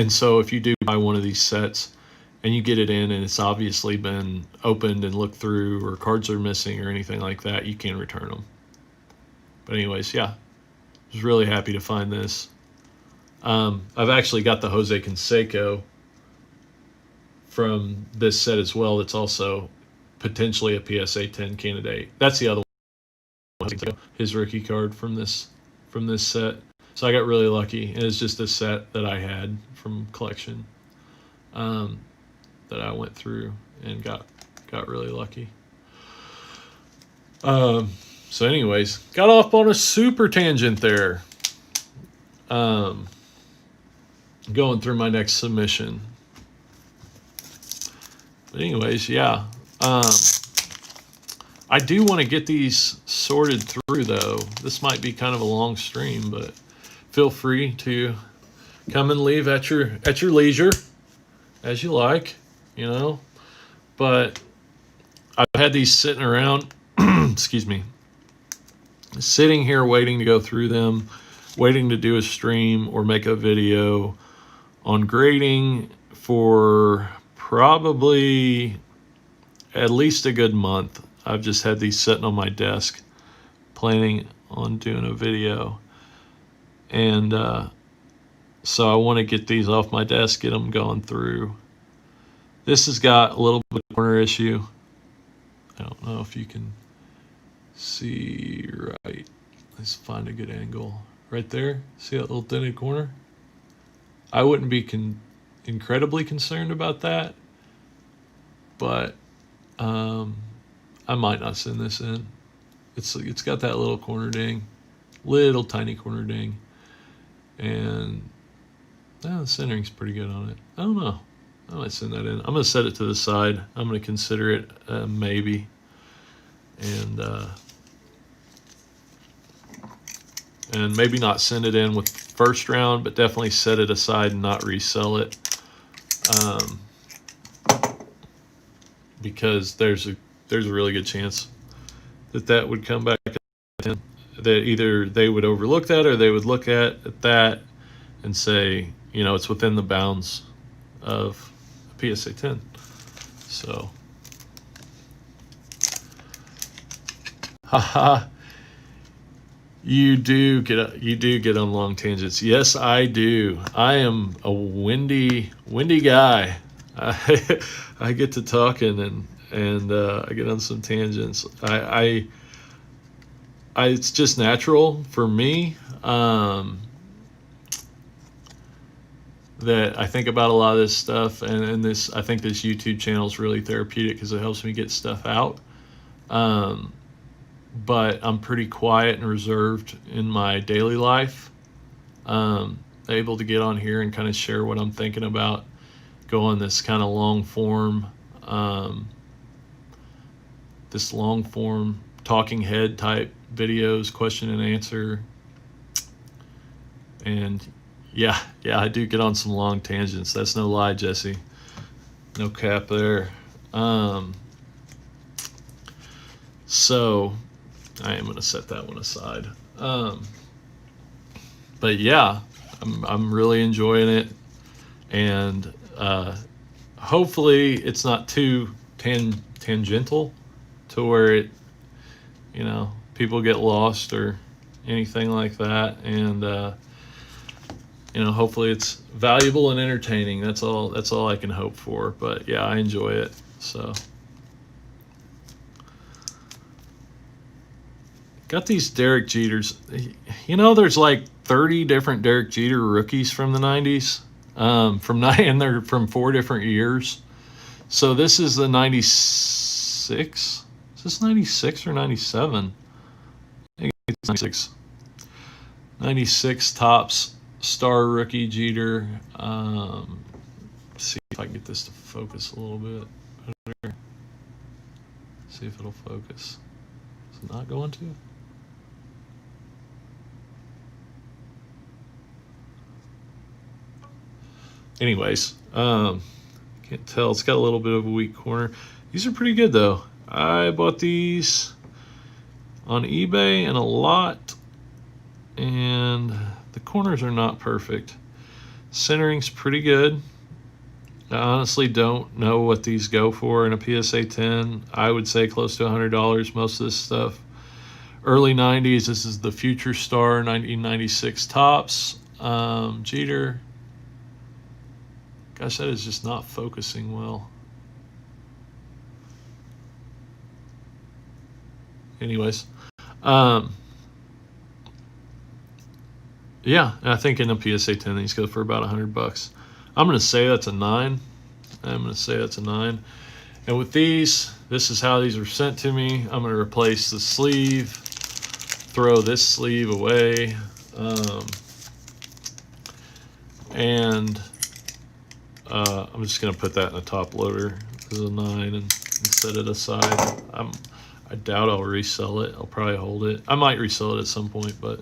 so if you do buy one of these sets and you get it in and it's obviously been opened and looked through, or cards are missing or anything like that, you can return them. But anyways, yeah, I was really happy to find this. I've actually got the Jose Canseco from this set as well. That's also potentially a PSA 10 candidate. That's the other one, his rookie card from this set. So I got really lucky. It was just a set that I had from collection that I went through and got really lucky. So anyways, got off on a super tangent there. Going through my next submission. But anyways, yeah. I do want to get these sorted through, though. This might be kind of a long stream, but feel free to come and leave at your leisure, as you like, you know. But I've had these sitting around, excuse me, sitting here waiting to go through them, waiting to do a stream or make a video on grading for probably at least a good month. I've just had these sitting on my desk, planning on doing a video. And so I want to get these off my desk, get them going through. This has got a little bit of corner issue. I don't know if you can see right. Let's find a good angle. Right there, see that little dented corner? I wouldn't be incredibly concerned about that, but I might not send this in. It's got that little corner ding, little tiny corner ding, and the centering's pretty good on it. I don't know. I might send that in. I'm gonna set it to the side. I'm gonna consider it maybe, and maybe not send it in with first round, but definitely set it aside and not resell it, because there's a really good chance that would come back in, that either they would overlook that or they would look at that and say, you know, it's within the bounds of a PSA 10. So, haha. You do get on long tangents. Yes, I do. I am a windy guy. I get to talking and I get on some tangents. I it's just natural for me, that I think about a lot of this stuff, and this, I think this YouTube channel is really therapeutic because it helps me get stuff out. but I'm pretty quiet and reserved in my daily life. Able to get on here and kind of share what I'm thinking about, go on this kind of long form talking head type videos, question and answer. And yeah, I do get on some long tangents. That's no lie, Jesse. No cap there. So I am going to set that one aside. But yeah, I'm really enjoying it. And hopefully it's not too tangential to where it, people get lost or anything like that. And hopefully it's valuable and entertaining. That's all I can hope for. But yeah, I enjoy it. So got these Derek Jeters. There's like 30 different Derek Jeter rookies from the 90s. And they're from 4 different years. So this is the 96. Is this 96 or 97? I think it's 96. 96 Topps Star Rookie Jeter. See if I can get this to focus a little bit better. See if it'll focus. Is it not going to? Anyways, can't tell. It's got a little bit of a weak corner. These are pretty good though. I bought these on eBay and a lot, and the corners are not perfect. Centering's pretty good. I honestly don't know what these go for in a PSA 10. I would say close to $100, most of this stuff. Early 90s, this is the Future Star 1996 Topps Jeter. Gosh, that is just not focusing well. Anyways, yeah, I think in a PSA 10 these go for about $100. I'm gonna say that's a 9. And with these, this is how these were sent to me. I'm gonna replace the sleeve, throw this sleeve away, and I'm just gonna put that in the top loader as a 9 and set it aside. I doubt I'll resell it. I'll probably hold it. I might resell it at some point, but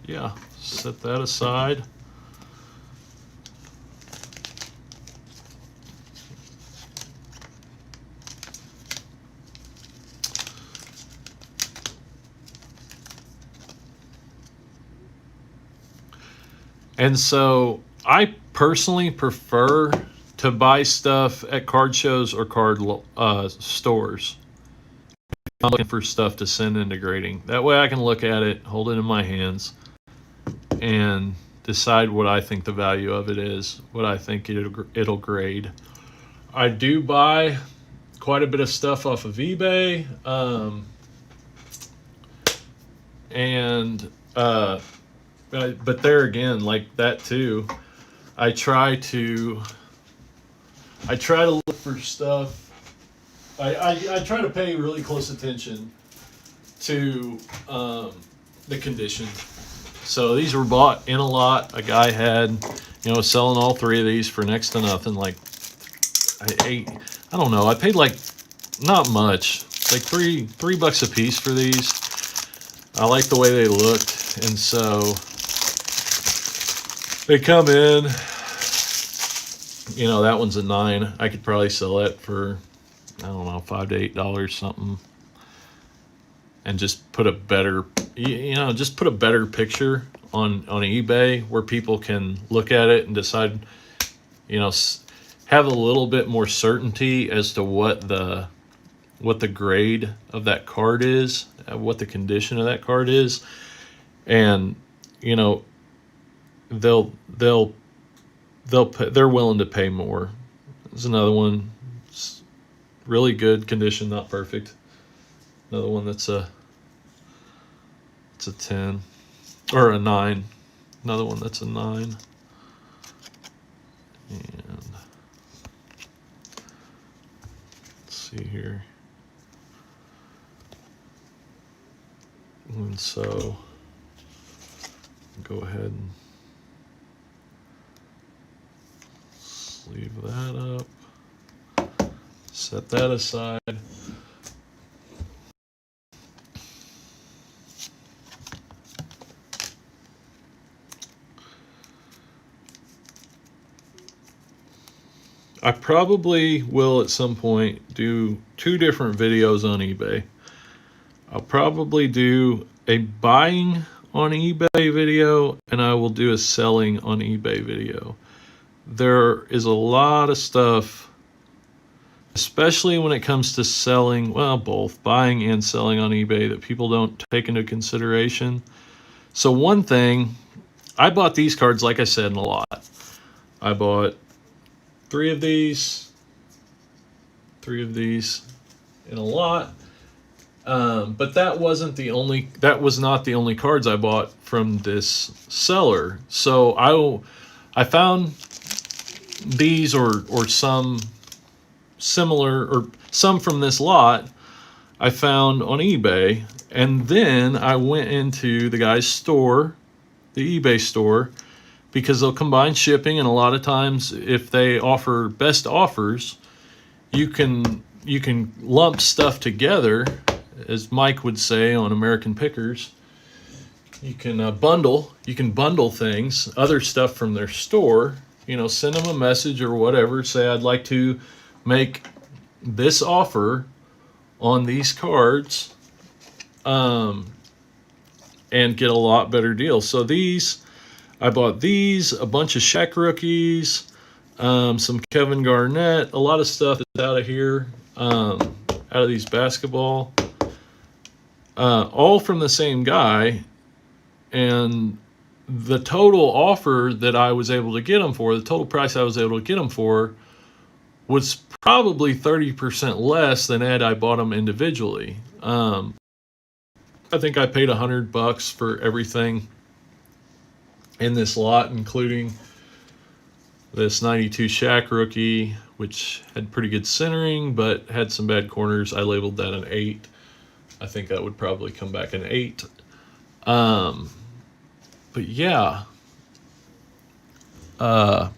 yeah, set that aside. And so I personally prefer to buy stuff at card shows or card stores. I'm looking for stuff to send into grading. That way I can look at it, hold it in my hands, and decide what I think the value of it is, what I think it'll grade. I do buy quite a bit of stuff off of eBay, but there again, like that too, I try to look for stuff. I try to pay really close attention to the condition. So these were bought in a lot. A guy had, selling all 3 of these for next to nothing. Like I don't know. I paid like not much, like $3 a piece for these. I like the way they looked, and so they come in. That one's a 9. I could probably sell it for, I don't know, $5 to $8 something, and just put a better, picture on eBay where people can look at it and decide, have a little bit more certainty as to what the grade of that card is, what the condition of that card is, and they're willing to pay more. There's another one, it's really good condition, not perfect. Another one it's a 10 or a 9. Another one that's a 9. And let's see here. And so go ahead and leave that up. Set that aside. I probably will at some point do 2 different videos on eBay. I'll probably do a buying on eBay video, and I will do a selling on eBay video. There is a lot of stuff, especially when it comes to selling, well, both buying and selling on eBay, that people don't take into consideration. So one thing, I bought these cards, like I said, in a lot. I bought 3 of these in a lot. But that was not the only cards I bought from this seller. So I found these or some similar, or some from this lot I found on eBay, and then I went into the guy's store, the eBay store, because they'll combine shipping, and a lot of times if they offer best offers, you can lump stuff together, as Mike would say on American Pickers. You can bundle things, other stuff from their store, send them a message or whatever, say I'd like to make this offer on these cards, and get a lot better deal. So I bought these, a bunch of Shaq rookies, some Kevin Garnett, a lot of stuff that's out of here, out of these basketball, all from the same guy. And the total offer that I was able to get them for, the total price I was able to get them for, was probably 30% less than had I bought them individually. I think I paid $100 for everything in this lot, including this 92 Shaq rookie, which had pretty good centering, but had some bad corners. I labeled that an 8. I think that would probably come back an 8. But yeah. Trying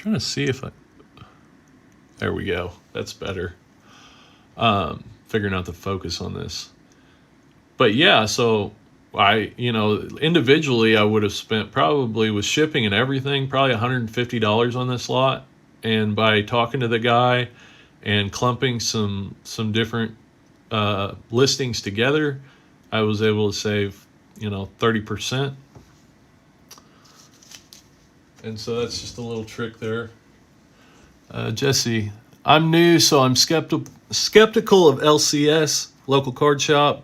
to see if there we go. That's better. Figuring out the focus on this. But yeah, so individually I would have spent, probably with shipping and everything, probably $150 on this lot. And by talking to the guy and clumping some different listings together, I was able to save 30%. And so that's just a little trick there. Jesse, I'm new, so I'm skeptical of LCS, local card shop,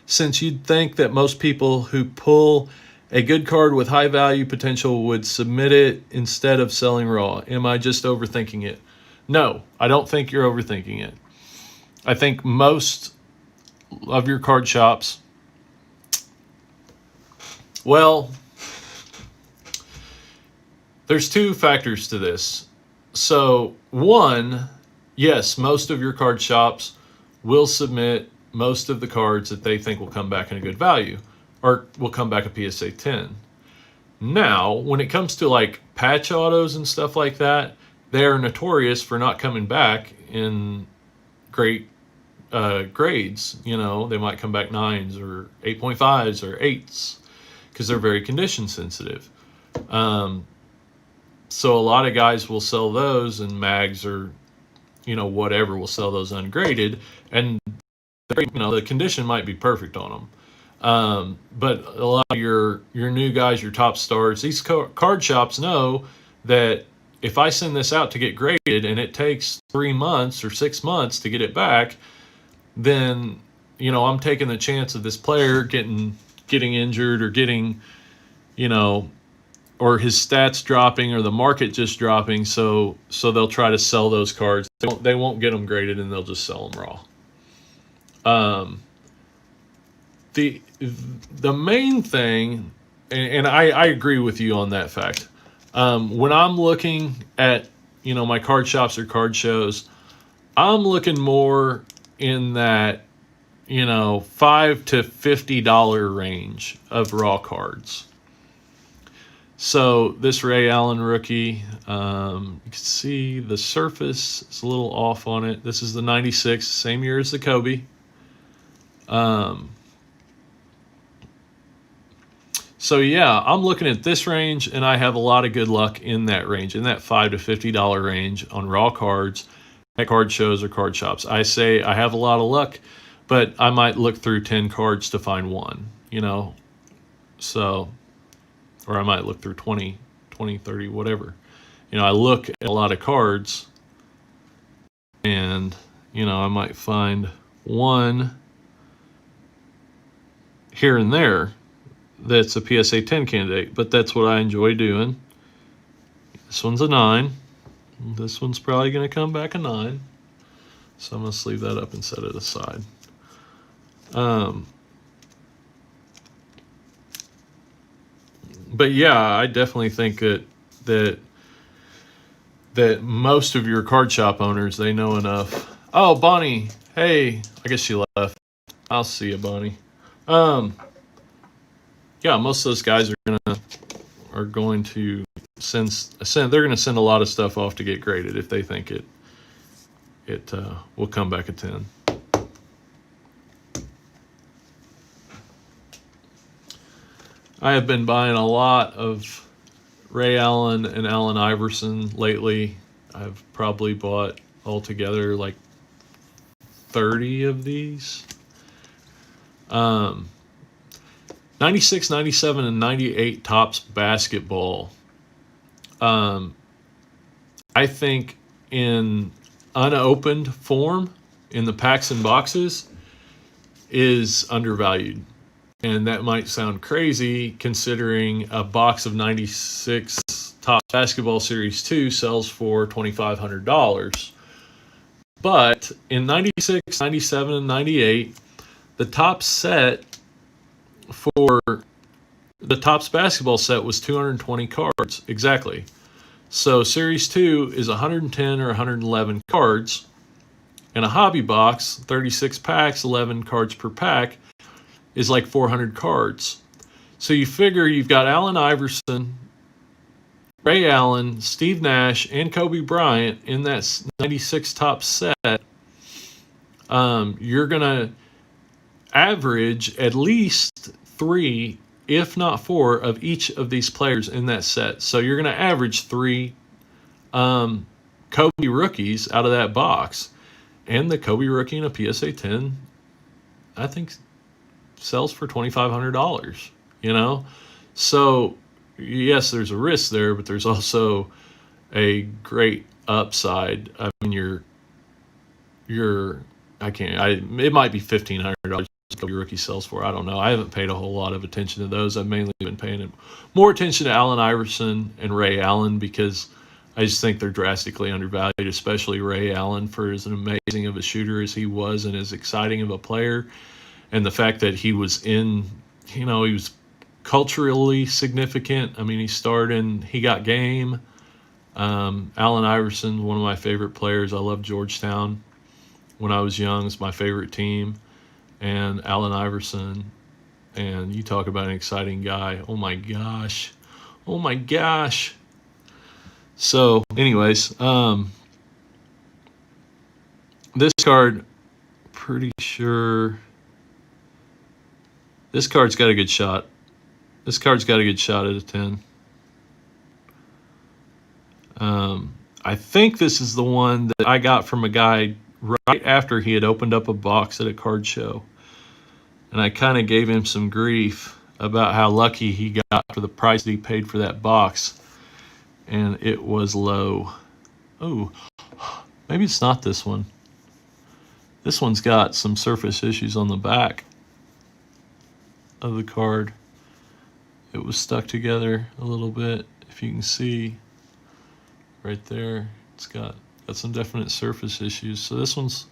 since you'd think that most people who pull a good card with high value potential would submit it instead of selling raw. Am I just overthinking it? No, I don't think you're overthinking it. I think most of your card shops, well, there's 2 factors to this. So one, yes, most of your card shops will submit most of the cards that they think will come back in a good value, or will come back a PSA 10. Now, when it comes to like patch autos and stuff like that, they are notorious for not coming back in great grades. They might come back 9s or 8.5s or 8s because they're very condition sensitive. So a lot of guys will sell those, and mags or whatever will sell those ungraded, and the condition might be perfect on them. But a lot of your new guys, your top stars, these card shops know that if I send this out to get graded and it takes 3 months or 6 months to get it back, then I'm taking the chance of this player getting injured or getting or his stats dropping or the market just dropping, so they'll try to sell those cards. They won't get them graded, and they'll just sell them raw. The main thing, and I agree with you on that fact. When I'm looking at you know, my card shops or card shows, I'm looking more in that, you know, $5 to $50 range of raw cards. So this Ray Allen rookie, you can see the surface is a little off on it. This is the 96, same year as the Kobe. So yeah, I'm looking at this range, and I have a lot of good luck in that range, in that $5 to $50 range on raw cards at card shows or card shops. I say I have a lot of luck, but I might look through 10 cards to find one, you know. So, or I might look through 20, 30, whatever. You know, I look at a lot of cards, and, you know, I might find one here and there that's a PSA 10 candidate, but that's what I enjoy doing. This one's a 9. This one's probably going to come back a 9. So I'm going to sleeve that up and set it aside. But yeah, I definitely think that most of your card shop owners, they know enough. Oh, Bonnie. Hey, I guess she left. I'll see you, Bonnie. Yeah, most of those guys are going to send. They're going to send a lot of stuff off to get graded if they think it will come back a 10. I have been buying a lot of Ray Allen and Allen Iverson lately. I've probably bought altogether like 30 of these. 96, 97, and 98 Topps basketball. I think in unopened form in the packs and boxes is undervalued. And that might sound crazy considering a box of 96 Topps Basketball Series 2 sells for $2,500. But in 96, 97, and 98, the top set for the Topps basketball set was 220 cards. Exactly. So Series 2 is 110 or 111 cards. And a hobby box, 36 packs, 11 cards per pack, is like 400 cards. So you figure you've got Allen Iverson, Ray Allen, Steve Nash, and Kobe Bryant in that 96 Topps set. You're going to average at least 3, if not 4, of each of these players in that set. So you're going to average 3 Kobe rookies out of that box. And the Kobe rookie in a PSA 10, I think, sells for $2,500, you know? So, yes, there's a risk there, but there's also a great upside. I mean, it might be $1,500 Kobe rookie sells for. I don't know. I haven't paid a whole lot of attention to those. I've mainly been paying more attention to Allen Iverson and Ray Allen because I just think they're drastically undervalued, especially Ray Allen for as amazing of a shooter as he was and as exciting of a player. And the fact that he was he was culturally significant. I mean, he got game. Allen Iverson, one of my favorite players. I loved Georgetown when I was young. It's my favorite team. And Allen Iverson, and you talk about an exciting guy. Oh my gosh. So, anyways, this card, pretty sure this card's got a good shot. This card's got a good shot at a 10. I think this is the one that I got from a guy right after he had opened up a box at a card show. And I kind of gave him some grief about how lucky he got for the price that he paid for that box. And it was low. Oh, maybe it's not this one. This one's got some surface issues on the back of the card. It was stuck together a little bit. If you can see right there, it's got some definite surface issues. So this one's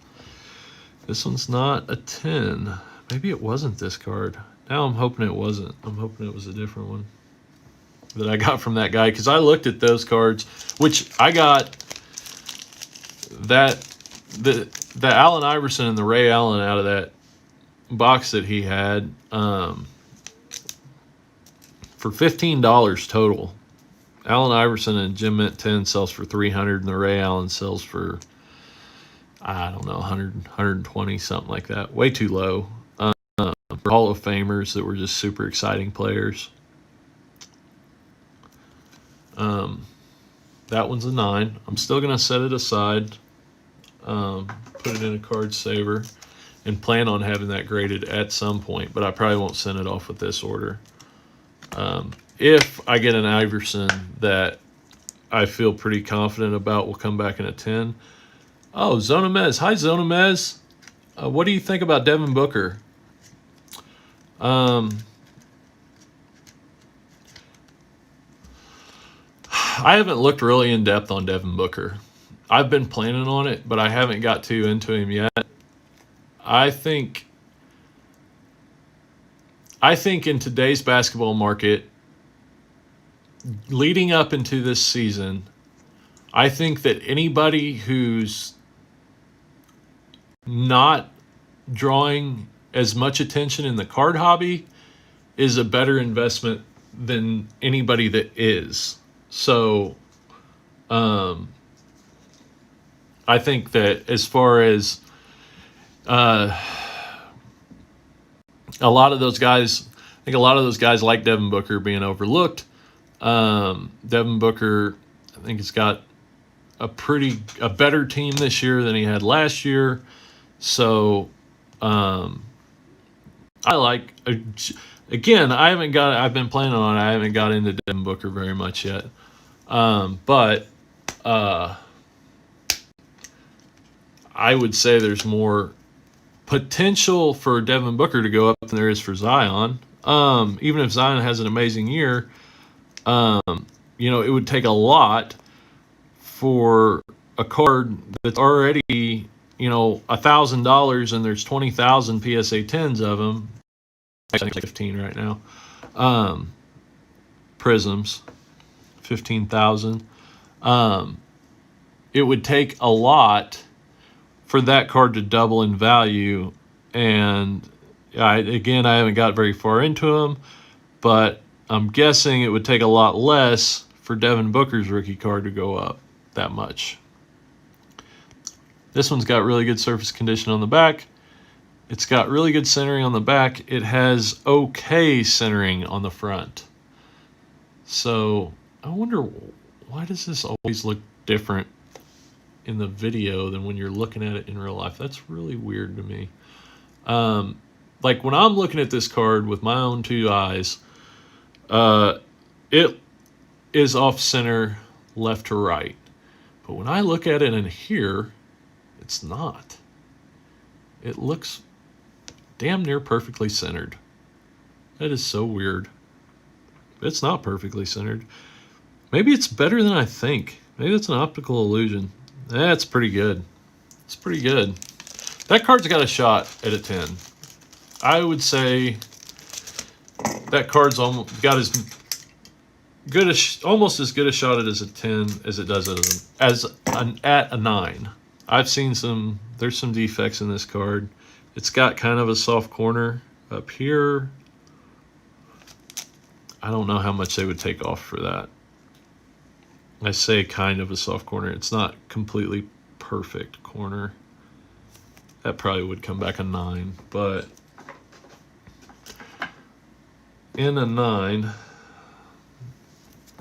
not a 10. Maybe it wasn't this card. Now I'm hoping it wasn't. I'm hoping it was a different one that I got from that guy, because I looked at those cards, which I got the Allen Iverson and the Ray Allen out of that box that he had for $15 total. Allen Iverson and Gem Mint 10 sells for $300, and the Ray Allen sells for, I don't know, 100, 120, something like that. Way too low. For Hall of Famers that were just super exciting players. That one's a 9. I'm still going to set it aside, put it in a card saver, and plan on having that graded at some point, but I probably won't send it off with this order. If I get an Iverson that I feel pretty confident about will come back in a 10. Oh, Zonamez. Hi, Zonamez. What do you think about Devin Booker? I haven't looked really in depth on Devin Booker. I've been planning on it, but I haven't got too into him yet. I think in today's basketball market, leading up into this season, I think that anybody who's not drawing as much attention in the card hobby is a better investment than anybody that is. So, I think that as far as a lot of those guys, I think a lot of those guys like Devin Booker being overlooked. Devin Booker, I think, has got a better team this year than he had last year. So, I like, again, I've been planning on it. I haven't got into Devin Booker very much yet. But I would say there's more potential for Devin Booker to go up than there is for Zion. Even if Zion has an amazing year, it would take a lot for a card that's already, $1,000 and there's 20,000 PSA 10s of them. I think 15 right now. Prisms, 15,000. It would take a lot for that card to double in value, and I haven't got very far into them, but I'm guessing it would take a lot less for Devin Booker's rookie card to go up that much. This one's got really good surface condition on the back. It's got really good centering on the back. It has okay centering on the front. So I wonder, why does this always look different in the video than when you're looking at it in real life? That's really weird to me. Like when I'm looking at this card with my own two eyes, it is off center left to right. But when I look at it in here, it's not. It looks damn near perfectly centered. That is so weird. It's not perfectly centered. Maybe it's better than I think. Maybe it's an optical illusion. That's pretty good. It's pretty good. That card's got a shot at a 10. I would say that card's almost got as good almost as good a shot at as a 10 as it does at a 9. I've seen there's some defects in this card. It's got kind of a soft corner up here. I don't know how much they would take off for that. I say kind of a soft corner. It's not completely perfect corner. That probably would come back a 9, but in a 9,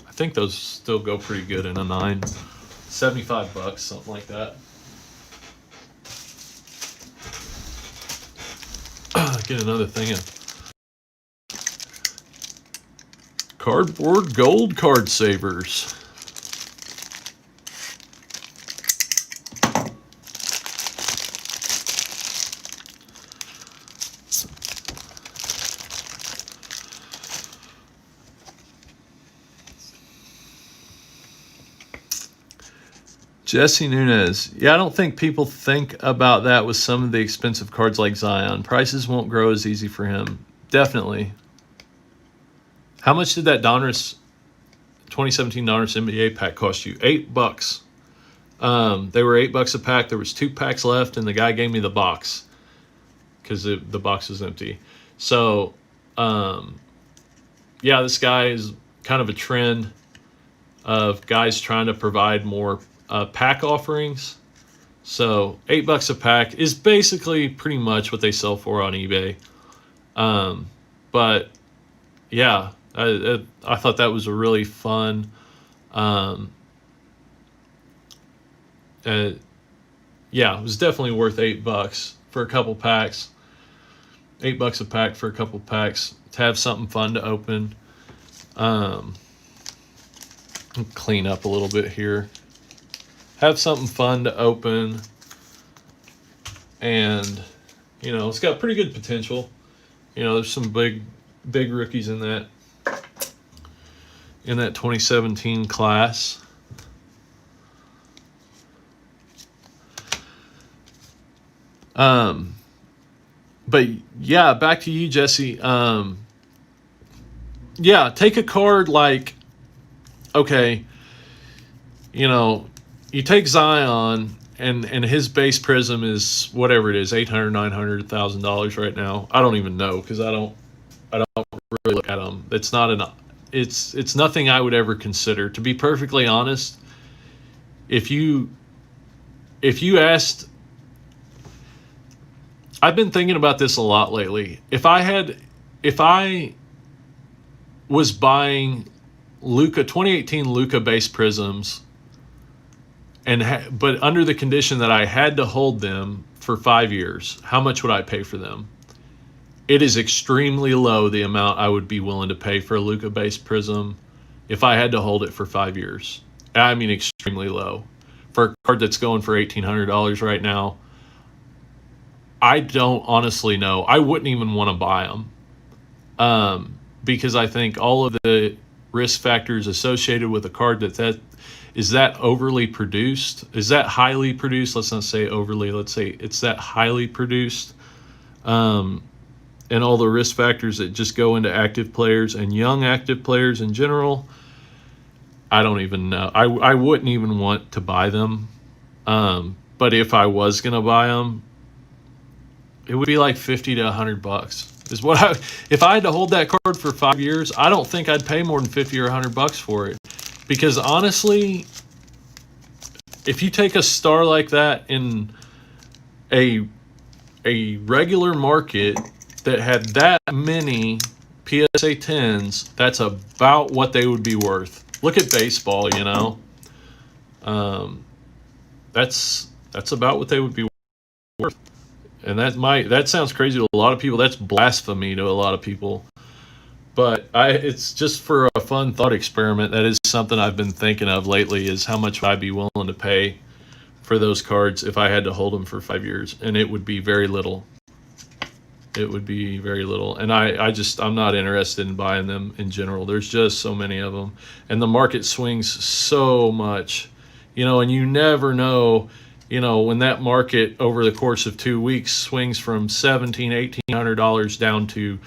I think those still go pretty good in a 9. $75, something like that. Get another thing in. Cardboard gold card savers. Jesse Nunez. Yeah, I don't think people think about that with some of the expensive cards like Zion. Prices won't grow as easy for him. Definitely. How much did that 2017 Donruss NBA pack cost you? $8. They were $8 a pack. There was 2 packs left, and the guy gave me the box because the box was empty. So, yeah, this guy is kind of a trend of guys trying to provide more pack offerings. So $8 a pack is basically pretty much what they sell for on eBay. But yeah, I thought that was a really fun. Yeah, it was definitely worth $8 for a couple packs. $8 a pack for a couple packs to have something fun to open. Clean up a little bit here. Have something fun to open, and it's got pretty good potential. There's some big rookies in that 2017 class. But yeah, back to you, Jesse. Yeah, take a card like, okay, you take Zion and his base prism is whatever it is, $800, $900, $1,000 right now. I don't even know because I don't really look at them. It's nothing I would ever consider. To be perfectly honest, if you asked, I've been thinking about this a lot lately. If I was buying Luka 2018 Luka base prisms, but under the condition that I had to hold them for 5 years, how much would I pay for them? It is extremely low, the amount I would be willing to pay for a Luka base prism if I had to hold it for 5 years. I mean, extremely low. For a card that's going for $1,800 right now, I don't honestly know. I wouldn't even want to buy them because I think all of the risk factors associated with a card that is that overly produced, is that highly produced. Let's not say overly. Let's say it's that highly produced, and all the risk factors that just go into active players and young active players in general. I don't even know. I wouldn't even want to buy them. But if I was gonna buy them, it would be like $50 to $100 is what if I had to hold that card for 5 years, I don't think I'd pay more than $50 or $100 for it. Because honestly, if you take a star like that in a regular market that had that many PSA 10s, that's about what they would be worth. Look at baseball, that's about what they would be worth. And that sounds crazy to a lot of people. That's blasphemy to a lot of people. But it's just for a fun thought experiment. That is something I've been thinking of lately, is how much would I be willing to pay for those cards if I had to hold them for 5 years. And it would be very little. It would be very little. And I'm not interested in buying them in general. There's just so many of them. And the market swings so much, and you never know, when that market over the course of 2 weeks swings from $1,700, $1,800 down to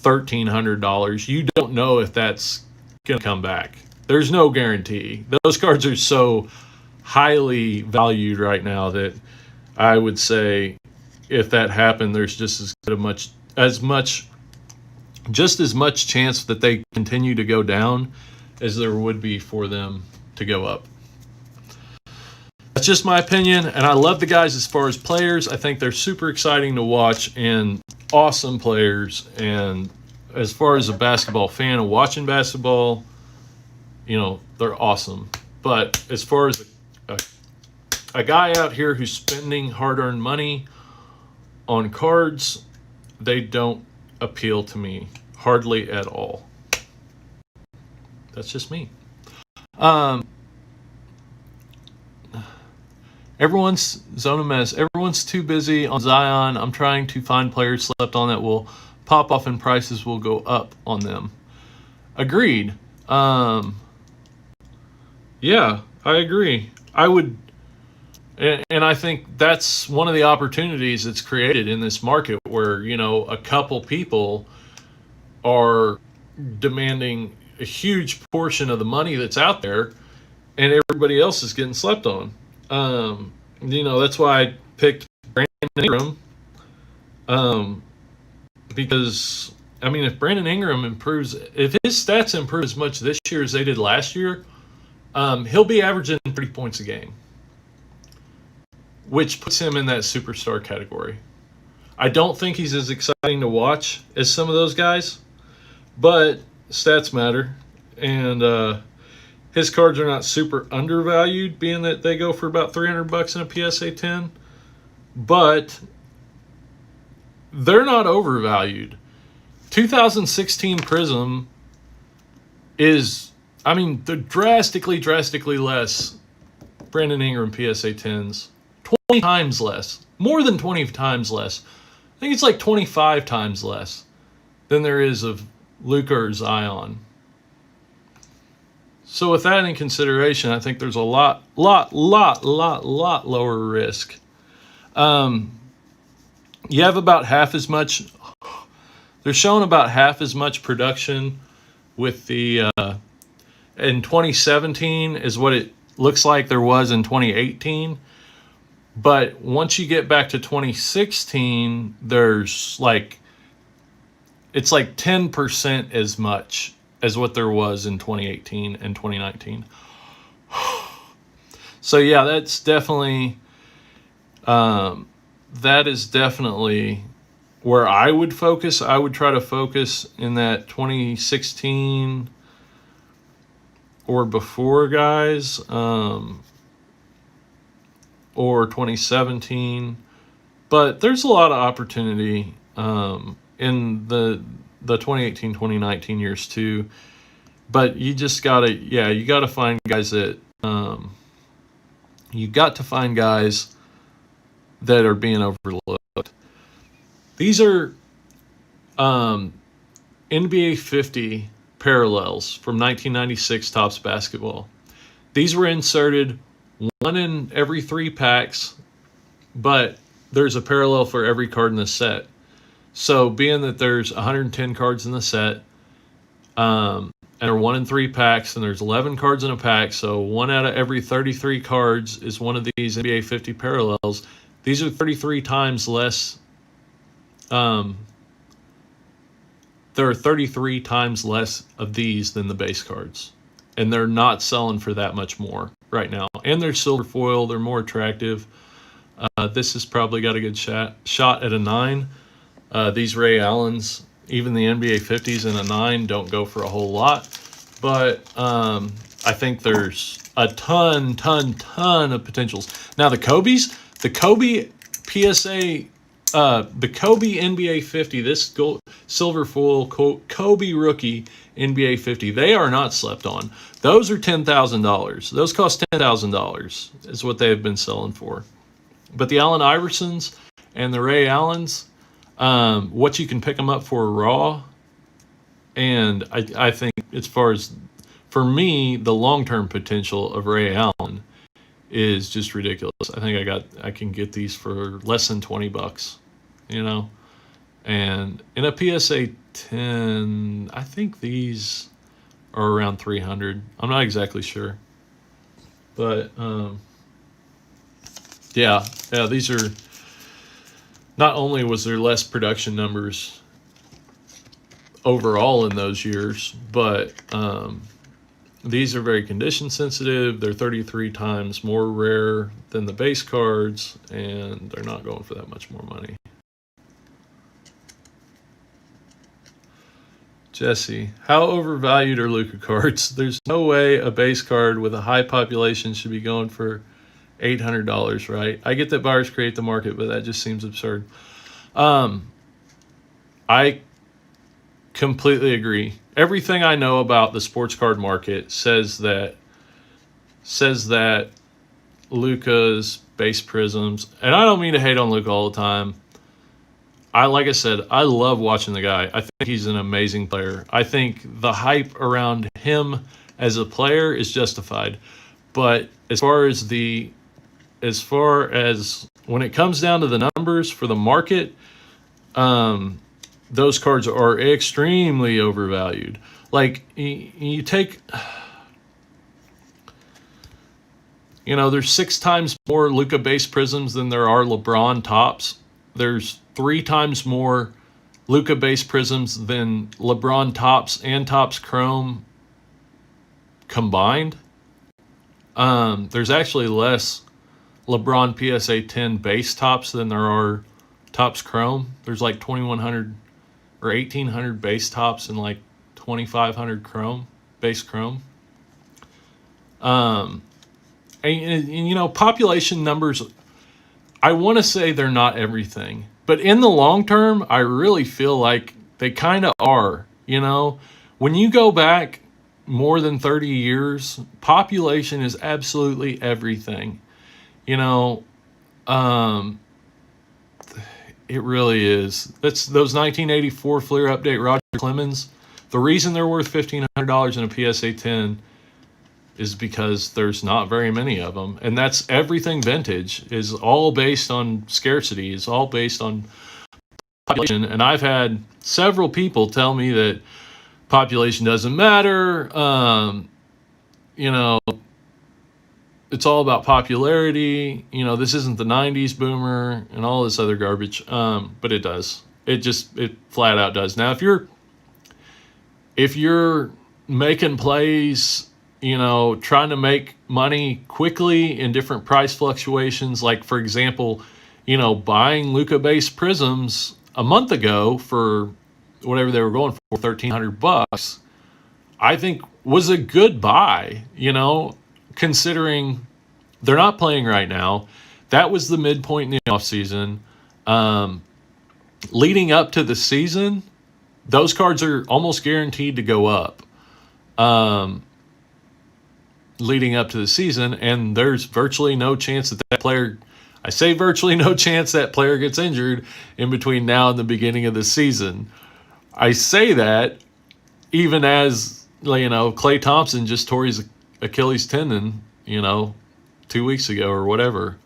$1,300, you don't know if that's going to come back. There's no guarantee. Those cards are so highly valued right now that I would say if that happened, there's just as much chance that they continue to go down as there would be for them to go up. That's just my opinion, and I love the guys as far as players. I think they're super exciting to watch and awesome players. And as far as a basketball fan and watching basketball, they're awesome. But as far as a guy out here who's spending hard-earned money on cards, they don't appeal to me hardly at all. That's just me. Everyone's zone of mess. Everyone's too busy on Zion. I'm trying to find players slept on that will pop off and prices will go up on them. Agreed. Yeah, I agree. I would, and I think that's one of the opportunities that's created in this market where, a couple people are demanding a huge portion of the money that's out there, and everybody else is getting slept on. That's why I picked Brandon Ingram. Because if Brandon Ingram improves, if his stats improve as much this year as they did last year, he'll be averaging 30 points a game, which puts him in that superstar category. I don't think he's as exciting to watch as some of those guys, but stats matter, and his cards are not super undervalued, being that they go for about $300 in a PSA 10, but they're not overvalued. 2016 Prism is, they're drastically less Brandon Ingram PSA 10s. 20 times less. More than 20 times less. I think it's like 25 times less than there is of Luka or Zion. So with that in consideration, I think there's a lot lower risk. You have about half as much. They're showing about half as much production with the in 2017 is what it looks like there was in 2018. But once you get back to 2016, there's it's like 10% as much as what there was in 2018 and 2019. So yeah, that's definitely that is definitely where I would focus. I would try to focus in that 2016 or before guys, or 2017. But there's a lot of opportunity in the 2018, 2019 years too. But you just you gotta find guys that that are being overlooked. These are NBA 50 parallels from 1996 Topps Basketball. These were inserted one in every 3 packs, but there's a parallel for every card in the set. So being that there's 110 cards in the set, and they're 1 in 3 packs, and there's 11 cards in a pack, so 1 out of every 33 cards is one of these NBA 50 parallels. These are 33 times less. There are 33 times less of these than the base cards, and they're not selling for that much more right now. And they're silver foil; they're more attractive. This has probably got a good shot at a 9. These Ray Allens, even the NBA 50s in a 9, don't go for a whole lot, but I think there's a ton of potentials. Now the Kobe PSA. The Kobe NBA 50, this gold, silver foil Kobe rookie NBA 50, they are not slept on. Those are $10,000. Those cost $10,000 is what they have been selling for. But the Allen Iversons and the Ray Allens, what you can pick them up for raw, and I think as far as, for me, the long-term potential of Ray Allen is just ridiculous. I think I can get these for less than $20, and in a PSA 10, I think these are around 300. I'm not exactly sure, but these are, not only was there less production numbers overall in those years, but these are very condition sensitive. They're 33 times more rare than the base cards, and they're not going for that much more money. Jesse, how overvalued are Luka cards? There's no way a base card with a high population should be going for $800, right? I get that buyers create the market, but that just seems absurd. I completely agree. Everything I know about the sports card market says that Luka's base prisms, and I don't mean to hate on Luka all the time. Like I said, I love watching the guy. I think he's an amazing player. I think the hype around him as a player is justified. But as far as when it comes down to the numbers for the market, those cards are extremely overvalued. Like, you take You know, there's 6 times more Luka base prisms than there are LeBron tops. There's 3 times more Luka base prisms than LeBron tops and tops chrome combined. There's actually less LeBron PSA 10 base tops than there are tops chrome. There's like 2,100 or 1,800 base tops and like 2,500 chrome, base chrome. And you know, population numbers, I want to say they're not everything. But in the long term, I really feel like they kind of are. You know, when you go back more than 30 years, population is absolutely everything. You know, it really is. That's those 1984 Fleer update Roger Clemens. The reason they're worth $1,500 in a PSA 10 is because there's not very many of them, and that's everything vintage. Is all based on scarcity. Is all based on population. And I've had several people tell me that population doesn't matter. You know, it's all about popularity. You know, this isn't the 90s boomer and all this other garbage. But it does. It flat out does. Now, if you're making plays, you know, trying to make money quickly in different price fluctuations, like, for example, you know, buying Luka base prisms a month ago for whatever they were going for, $1,300, I think was a good buy, you know, considering they're not playing right now. That was the midpoint in the offseason. Leading up to the season, those cards are almost guaranteed to go up. Leading up to the season, and there's virtually no chance that player, I say virtually no chance that player gets injured in between now and the beginning of the season. I say that even as, you know, Klay Thompson just tore his Achilles tendon, you know, 2 weeks ago or whatever,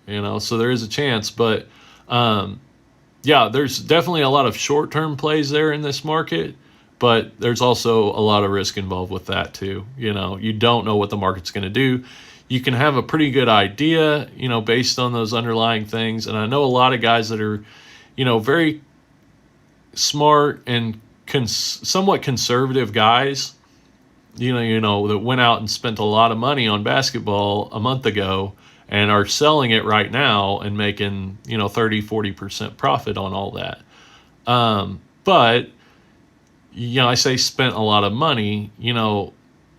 you know, so there is a chance. But yeah, there's definitely a lot of short-term plays there in this market, but there's also a lot of risk involved with that too. You know, you don't know what the market's going to do. You can have a pretty good idea, you know, based on those underlying things. And I know a lot of guys that are, you know, very smart and somewhat conservative guys, you know, that went out and spent a lot of money on basketball a month ago and are selling it right now and making, you know, 30-40% profit on all that. But, you know, I say spent a lot of money, you know,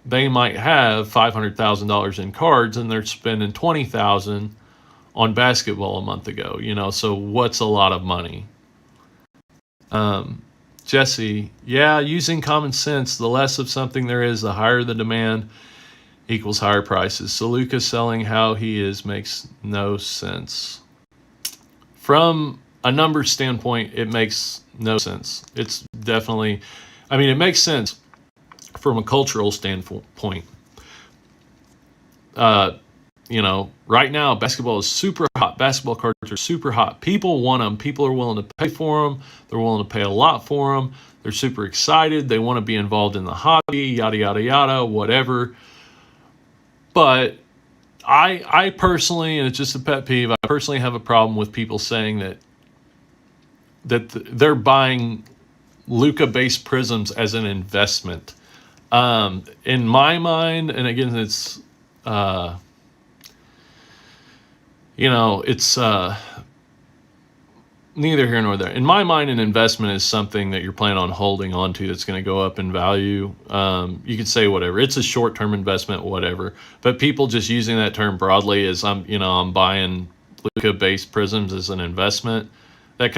they might have $500,000 in cards and they're spending $20,000 on basketball a month ago, you know, so what's a lot of money? Jesse, yeah, using common sense, the less of something there is, the higher the demand equals higher prices. So Luka selling how he is makes no sense. From a numbers standpoint, it makes no sense. It's definitely, I mean, it makes sense from a cultural standpoint. You know, right now, basketball is super hot. Basketball cards are super hot. People want them. People are willing to pay for them. They're willing to pay a lot for them. They're super excited. They want to be involved in the hobby, yada, yada, yada, whatever. But I personally, and it's just a pet peeve, I personally have a problem with people saying that they're buying Luka-based prisms as an investment. In my mind, and again, it's... you know, it's neither here nor there. In my mind, an investment is something that you're planning on holding on to that's going to go up in value. You could say whatever. It's a short-term investment, whatever. But people just using that term broadly as I'm buying Luka-based prisms as an investment. That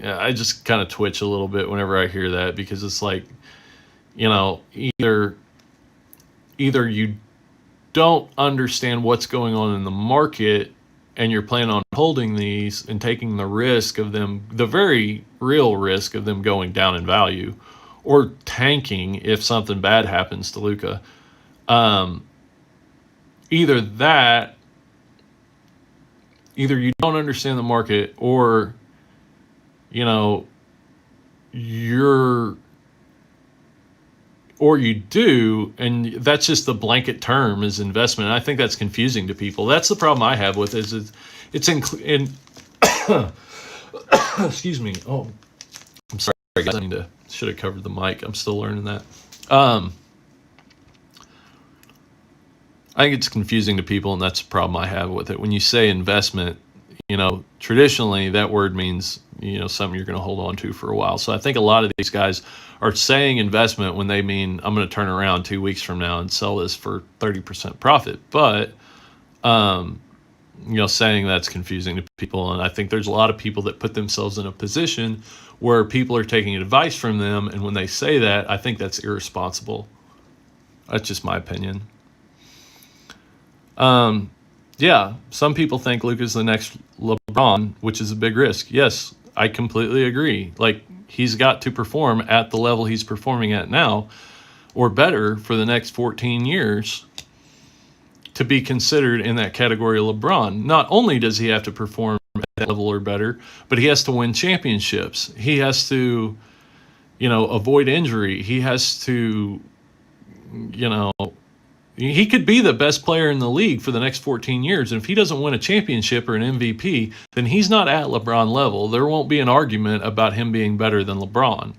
I just kind of twitch a little bit whenever I hear that, because it's like, you know, either you don't understand what's going on in the market and you're planning on holding these and taking the risk of them, the very real risk of them going down in value or tanking if something bad happens to Luka. Either you don't understand the market, or, or you do, and that's just the blanket term is investment. And I think that's confusing to people. That's the problem I have with it, is it's in excuse me. Oh, I'm sorry, guys. Should have covered the mic. I'm still learning that. I think it's confusing to people, and that's the problem I have with it. When you say investment, traditionally that word means, something you're going to hold on to for a while. So I think a lot of these guys are saying investment when they mean I'm going to turn around 2 weeks from now and sell this for 30% profit. But, saying that's confusing to people. And I think there's a lot of people that put themselves in a position where people are taking advice from them. And when they say that, I think that's irresponsible. That's just my opinion. Yeah, some people think Luka's the next LeBron, which is a big risk. Yes, I completely agree. Like, he's got to perform at the level he's performing at now, or better, for the next 14 years to be considered in that category of LeBron. Not only does he have to perform at that level or better, but he has to win championships. He has to, avoid injury. He has to, he could be the best player in the league for the next 14 years. And if he doesn't win a championship or an MVP, then he's not at LeBron level. There won't be an argument about him being better than LeBron.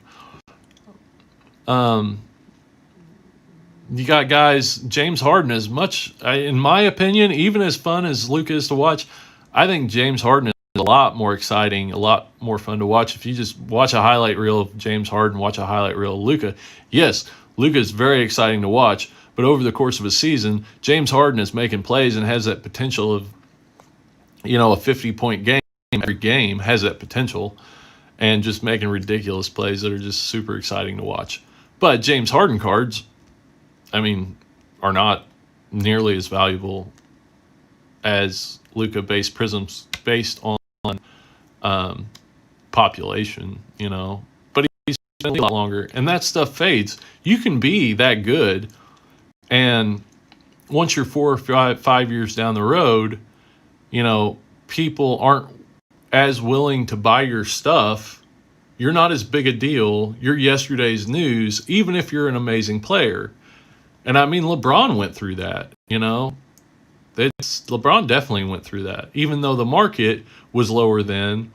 You got guys, James Harden, as much, in my opinion, even as fun as Luka is to watch, I think James Harden is a lot more exciting, a lot more fun to watch. If you just watch a highlight reel of James Harden, watch a highlight reel of Luka, yes, Luka is very exciting to watch. But over the course of a season, James Harden is making plays and has that potential of, a 50-point game every game, has that potential, and just making ridiculous plays that are just super exciting to watch. But James Harden cards, are not nearly as valuable as Luka-based prisms based on population, But he's been a lot longer, and that stuff fades. You can be that good. And once you're 4 or 5 years down the road, people aren't as willing to buy your stuff. You're not as big a deal. You're yesterday's news, even if you're an amazing player. And LeBron went through that, LeBron definitely went through that. Even though the market was lower then,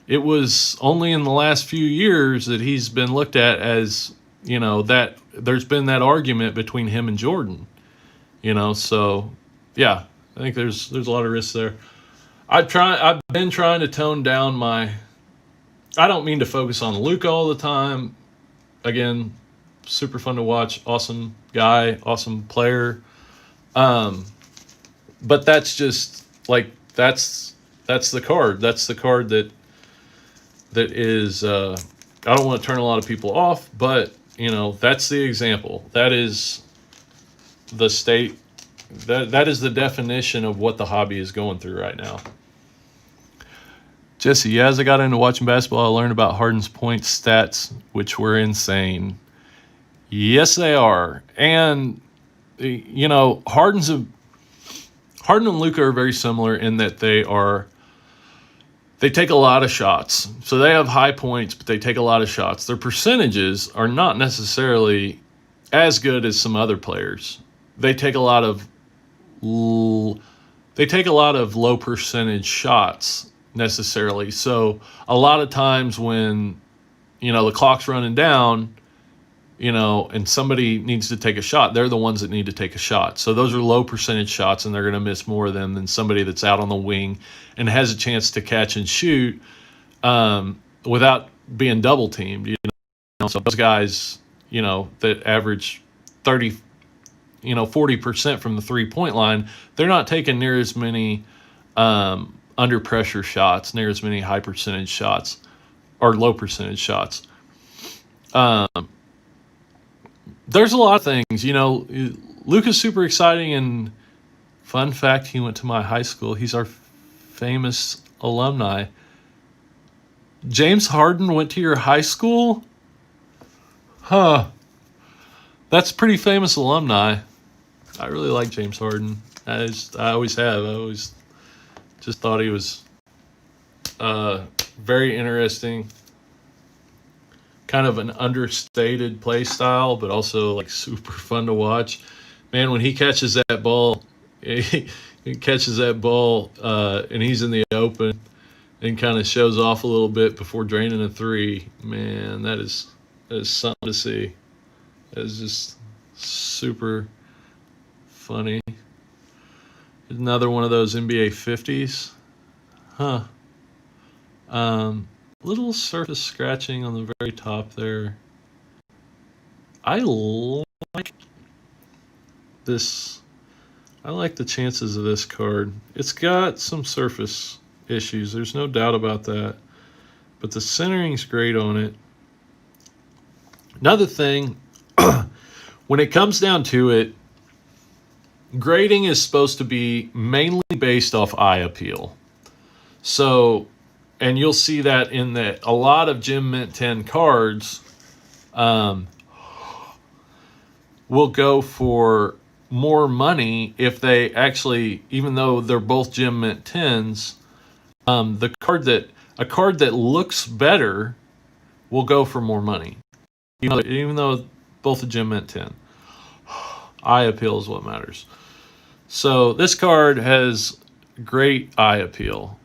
it was only in the last few years that he's been looked at as, that there's been that argument between him and Jordan, so yeah, I think there's a lot of risks there. I've been trying to tone down I don't mean to focus on Luka all the time. Again, super fun to watch, awesome guy, awesome player. But that's just that's the card. That's the card that is, I don't want to turn a lot of people off, but that's the example. That is the state. That is the definition of what the hobby is going through right now. Jesse, as I got into watching basketball, I learned about Harden's point stats, which were insane. Yes, they are. And, Harden and Luka are very similar in that they take a lot of shots. So they have high points, but they take a lot of shots. Their percentages are not necessarily as good as some other players. They take a lot of low percentage shots necessarily. So a lot of times when, the clock's running down, and somebody needs to take a shot, they're the ones that need to take a shot. So those are low percentage shots, and they're going to miss more of them than somebody that's out on the wing and has a chance to catch and shoot without being double teamed. So those guys, that average 40% from the 3-point line, they're not taking near as many under pressure shots, near as many high percentage shots or low percentage shots. There's a lot of things, Luka's super exciting, and fun fact, he went to my high school. He's our famous alumni. James Harden went to your high school? Huh. That's pretty famous alumni. I really like James Harden. I always have. I always just thought he was very interesting. kind of an understated play style, but also like super fun to watch. Man, when he catches that ball, he catches that ball, and he's in the open and kind of shows off a little bit before draining a three. Man, that is something to see. That is just super funny. Another one of those NBA 50s. Huh. Little surface scratching on the very top there. I like this. I like the chances of this card. It's got some surface issues. There's no doubt about that. But the centering's great on it. Another thing, when it comes down to it, grading is supposed to be mainly based off eye appeal. So, and you'll see that in that a lot of Gem Mint 10 cards will go for more money if they actually, even though they're both Gem Mint 10s, a card that looks better will go for more money, even though both a Gem Mint 10. Eye appeal is what matters. So this card has great eye appeal.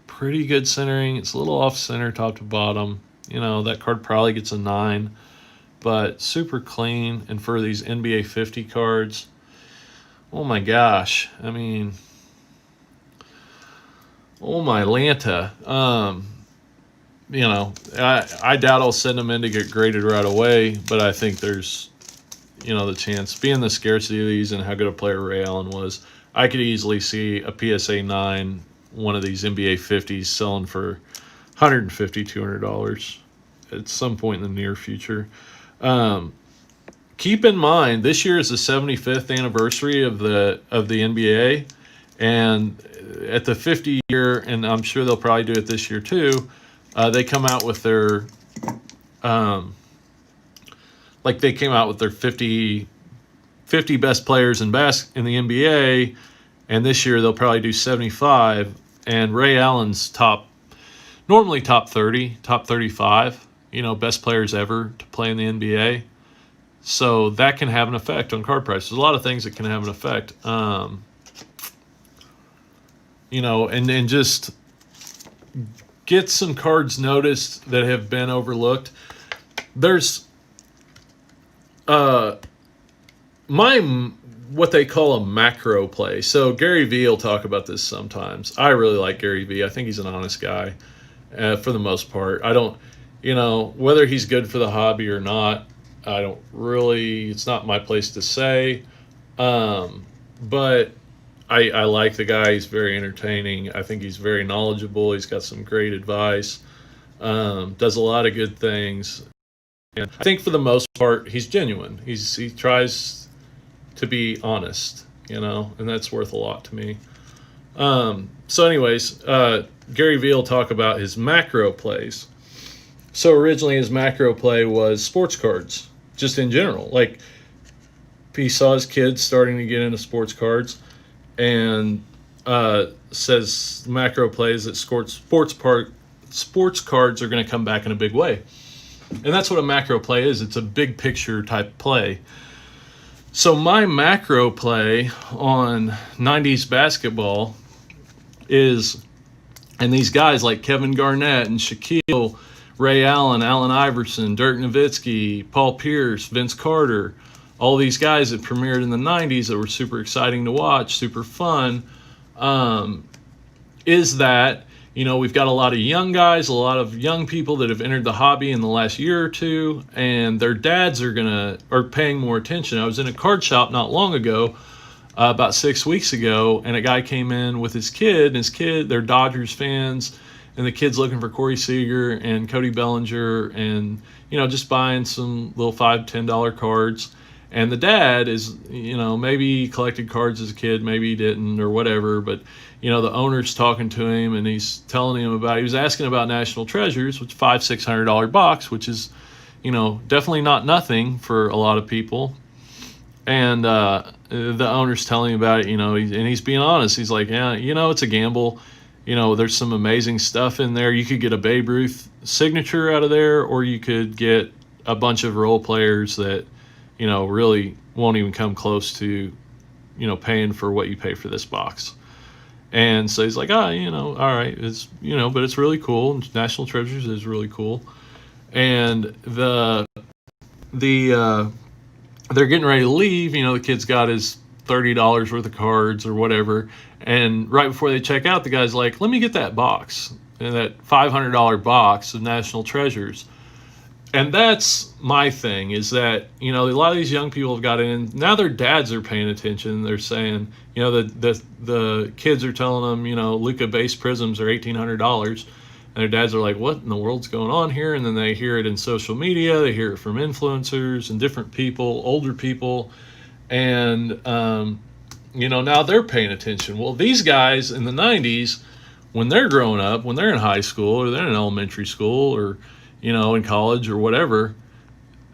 Pretty good centering. It's a little off center top to bottom. That card probably gets a 9, but super clean. And for these NBA 50 cards, oh my gosh. I mean, oh my Lanta. I doubt I'll send them in to get graded right away, but I think there's, the chance, being the scarcity of these and how good a player Ray Allen was, I could easily see a PSA 9, one of these NBA 50s selling for $150, $200 at some point in the near future. Keep in mind, this year is the 75th anniversary of the NBA, and at the 50 year, and I'm sure they'll probably do it this year too, they come out with their they came out with their 50 best players in the NBA, and this year they'll probably do 75. And Ray Allen's normally top 30, top 35, best players ever to play in the NBA. So that can have an effect on card prices. There's a lot of things that can have an effect. And just get some cards noticed that have been overlooked. There's what they call a macro play. So Gary Vee will talk about this sometimes. I really like Gary Vee. I think he's an honest guy for the most part. I don't, whether he's good for the hobby or not, I don't really, it's not my place to say. But I like the guy. He's very entertaining. I think he's very knowledgeable. He's got some great advice. Does a lot of good things. And I think for the most part, he's genuine. He tries to be honest, and that's worth a lot to me. So anyways, Gary Vee will talk about his macro plays. So originally his macro play was sports cards, just in general. Like, he saw his kids starting to get into sports cards, and says macro plays that sports cards are going to come back in a big way. And that's what a macro play is. It's a big picture type play. So my macro play on 90s basketball is, and these guys like Kevin Garnett and Shaquille, Ray Allen, Allen Iverson, Dirk Nowitzki, Paul Pierce, Vince Carter, all these guys that premiered in the 90s that were super exciting to watch, super fun, is that, we've got a lot of young guys, a lot of young people that have entered the hobby in the last year or two, and their dads are paying more attention. I was in a card shop not long ago, about 6 weeks ago, and a guy came in with his kid, and they're Dodgers fans, and the kid's looking for Corey Seager and Cody Bellinger, and just buying some little $5, $10 cards. And the dad is, maybe he collected cards as a kid, maybe he didn't, or whatever, but the owner's talking to him, and he's telling him he was asking about National Treasures, which $500-$600 box, which is, definitely not nothing for a lot of people. And the owner's telling him about it, and he's being honest. He's like, yeah, it's a gamble. there's some amazing stuff in there. You could get a Babe Ruth signature out of there, or you could get a bunch of role players that, really won't even come close to, paying for what you pay for this box. And so he's like, all right, it's, but it's really cool. National Treasures is really cool. And they're getting ready to leave. The kid's got his $30 worth of cards or whatever. And right before they check out, the guy's like, let me get that box, and that $500 box of National Treasures. And that's my thing, is that, a lot of these young people have got in. Now their dads are paying attention. They're saying, the kids are telling them, Luca base prisms are $1,800. And their dads are like, what in the world's going on here? And then they hear it in social media. They hear it from influencers and different people, older people. And, now they're paying attention. Well, these guys in the 90s, when they're growing up, when they're in high school or they're in elementary school or, in college or whatever,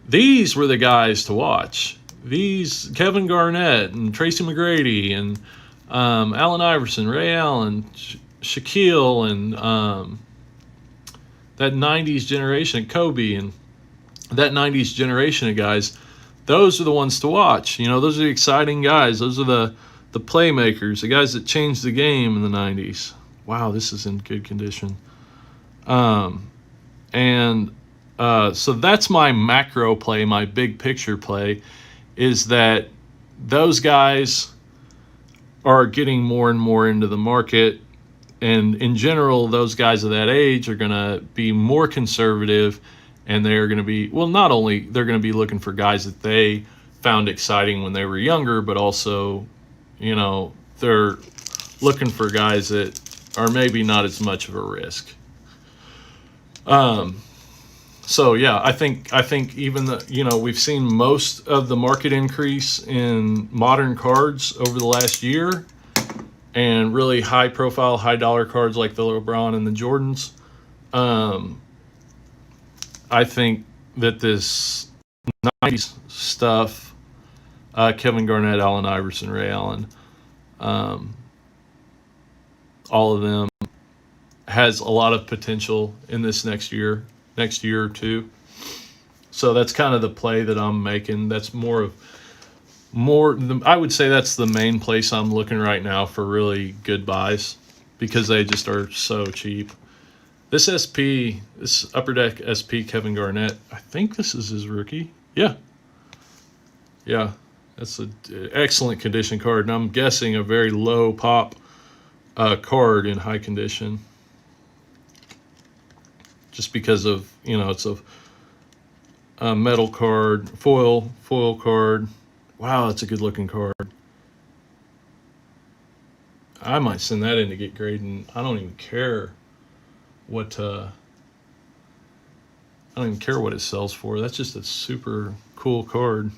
these were the guys to watch. These Kevin Garnett and Tracy McGrady and Allen Iverson, Ray Allen, Shaquille, and that 90s generation, Kobe, and that 90s generation of guys, those are the ones to watch. Those are the exciting guys. Those are the playmakers, the guys that changed the game in the 90s. Wow, this is in good condition. So that's my macro play, my big picture play, is that those guys are getting more and more into the market. And in general, those guys of that age are going to be more conservative, and they're going to be, well, not only they're going to be looking for guys that they found exciting when they were younger, but also, they're looking for guys that are maybe not as much of a risk. So yeah, I think even we've seen most of the market increase in modern cards over the last year, and really high profile, high dollar cards like the LeBron and the Jordans. I think that this 90s stuff, Kevin Garnett, Allen Iverson, Ray Allen, all of them, has a lot of potential in this next year or two. So that's kind of the play that I'm making. That's I would say that's the main place I'm looking right now for really good buys, because they just are so cheap. This Upper Deck SP Kevin Garnett, I think this is his rookie. Yeah, that's an excellent condition card, and I'm guessing a very low pop card in high condition, just because of, it's a metal card, foil card. Wow, that's a good looking card. I might send that in to get graded, and I don't even care what it sells for. That's just a super cool card.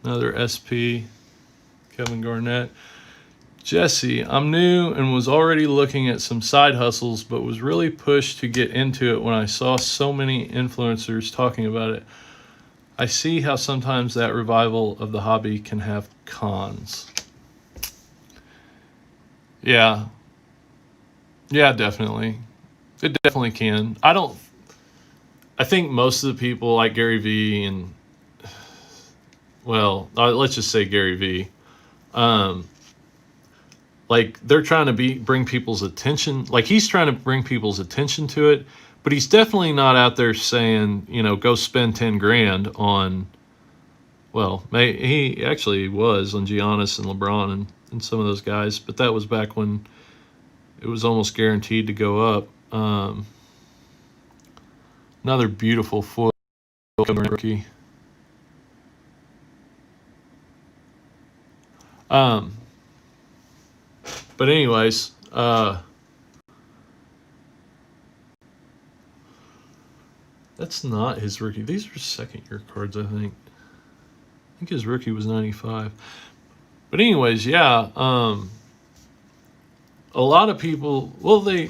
Another SP Kevin Garnett. Jesse, I'm new and was already looking at some side hustles, but was really pushed to get into it when I saw so many influencers talking about it. I see how sometimes that revival of the hobby can have cons. Yeah, definitely. It definitely can. I think most of the people like Gary Vee and, let's just say Gary Vee, like they're trying to bring people's attention. Like he's trying to bring people's attention to it, but he's definitely not out there saying, go spend 10 grand on, he actually was on Giannis and LeBron and some of those guys, but that was back when it was almost guaranteed to go up. Another beautiful foil rookie. But anyways, that's not his rookie. These are second year cards, I think. I think his rookie was 95. But anyways, yeah, a lot of people, they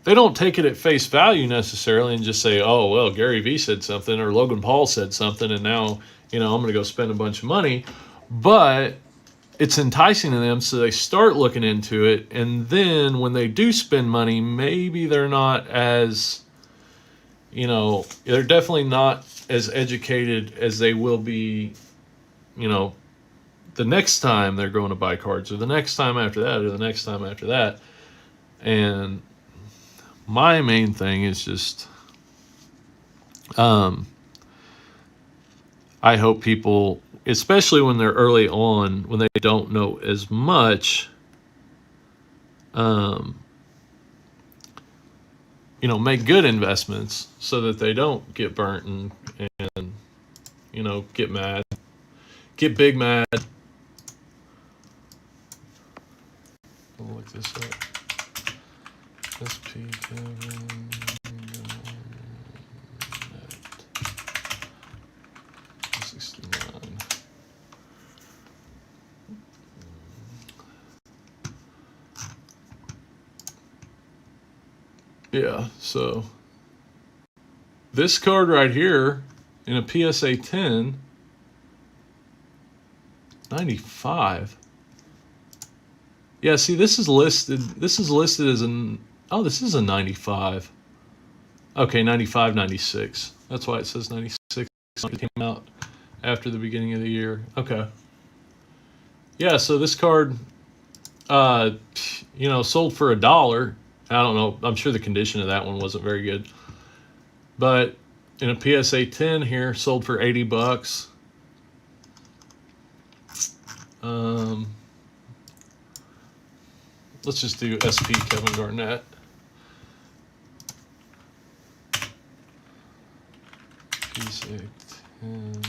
don't take it at face value necessarily and just say, oh, well, Gary Vee said something or Logan Paul said something, and now, I'm going to go spend a bunch of money. But it's enticing to them, so they start looking into it, and then when they do spend money, maybe they're not as, they're definitely not as educated as they will be, the next time they're going to buy cards, or the next time after that, or the next time after that. And my main thing is just, I hope people, especially when they're early on, when they don't know as much, make good investments so that they don't get burnt and get mad, get big mad. I'll look this up. SP Kevin. 69. Yeah, so this card right here in a PSA 10, 95. Yeah, see, this is listed as an, oh, this is a 95. Okay, 95, 96. That's why it says 96. It came out after the beginning of the year. Okay. Yeah, so this card, sold for $1. I don't know. I'm sure the condition of that one wasn't very good. But in a PSA 10 here, sold for $80. Let's just do SP Kevin Garnett. PSA 10.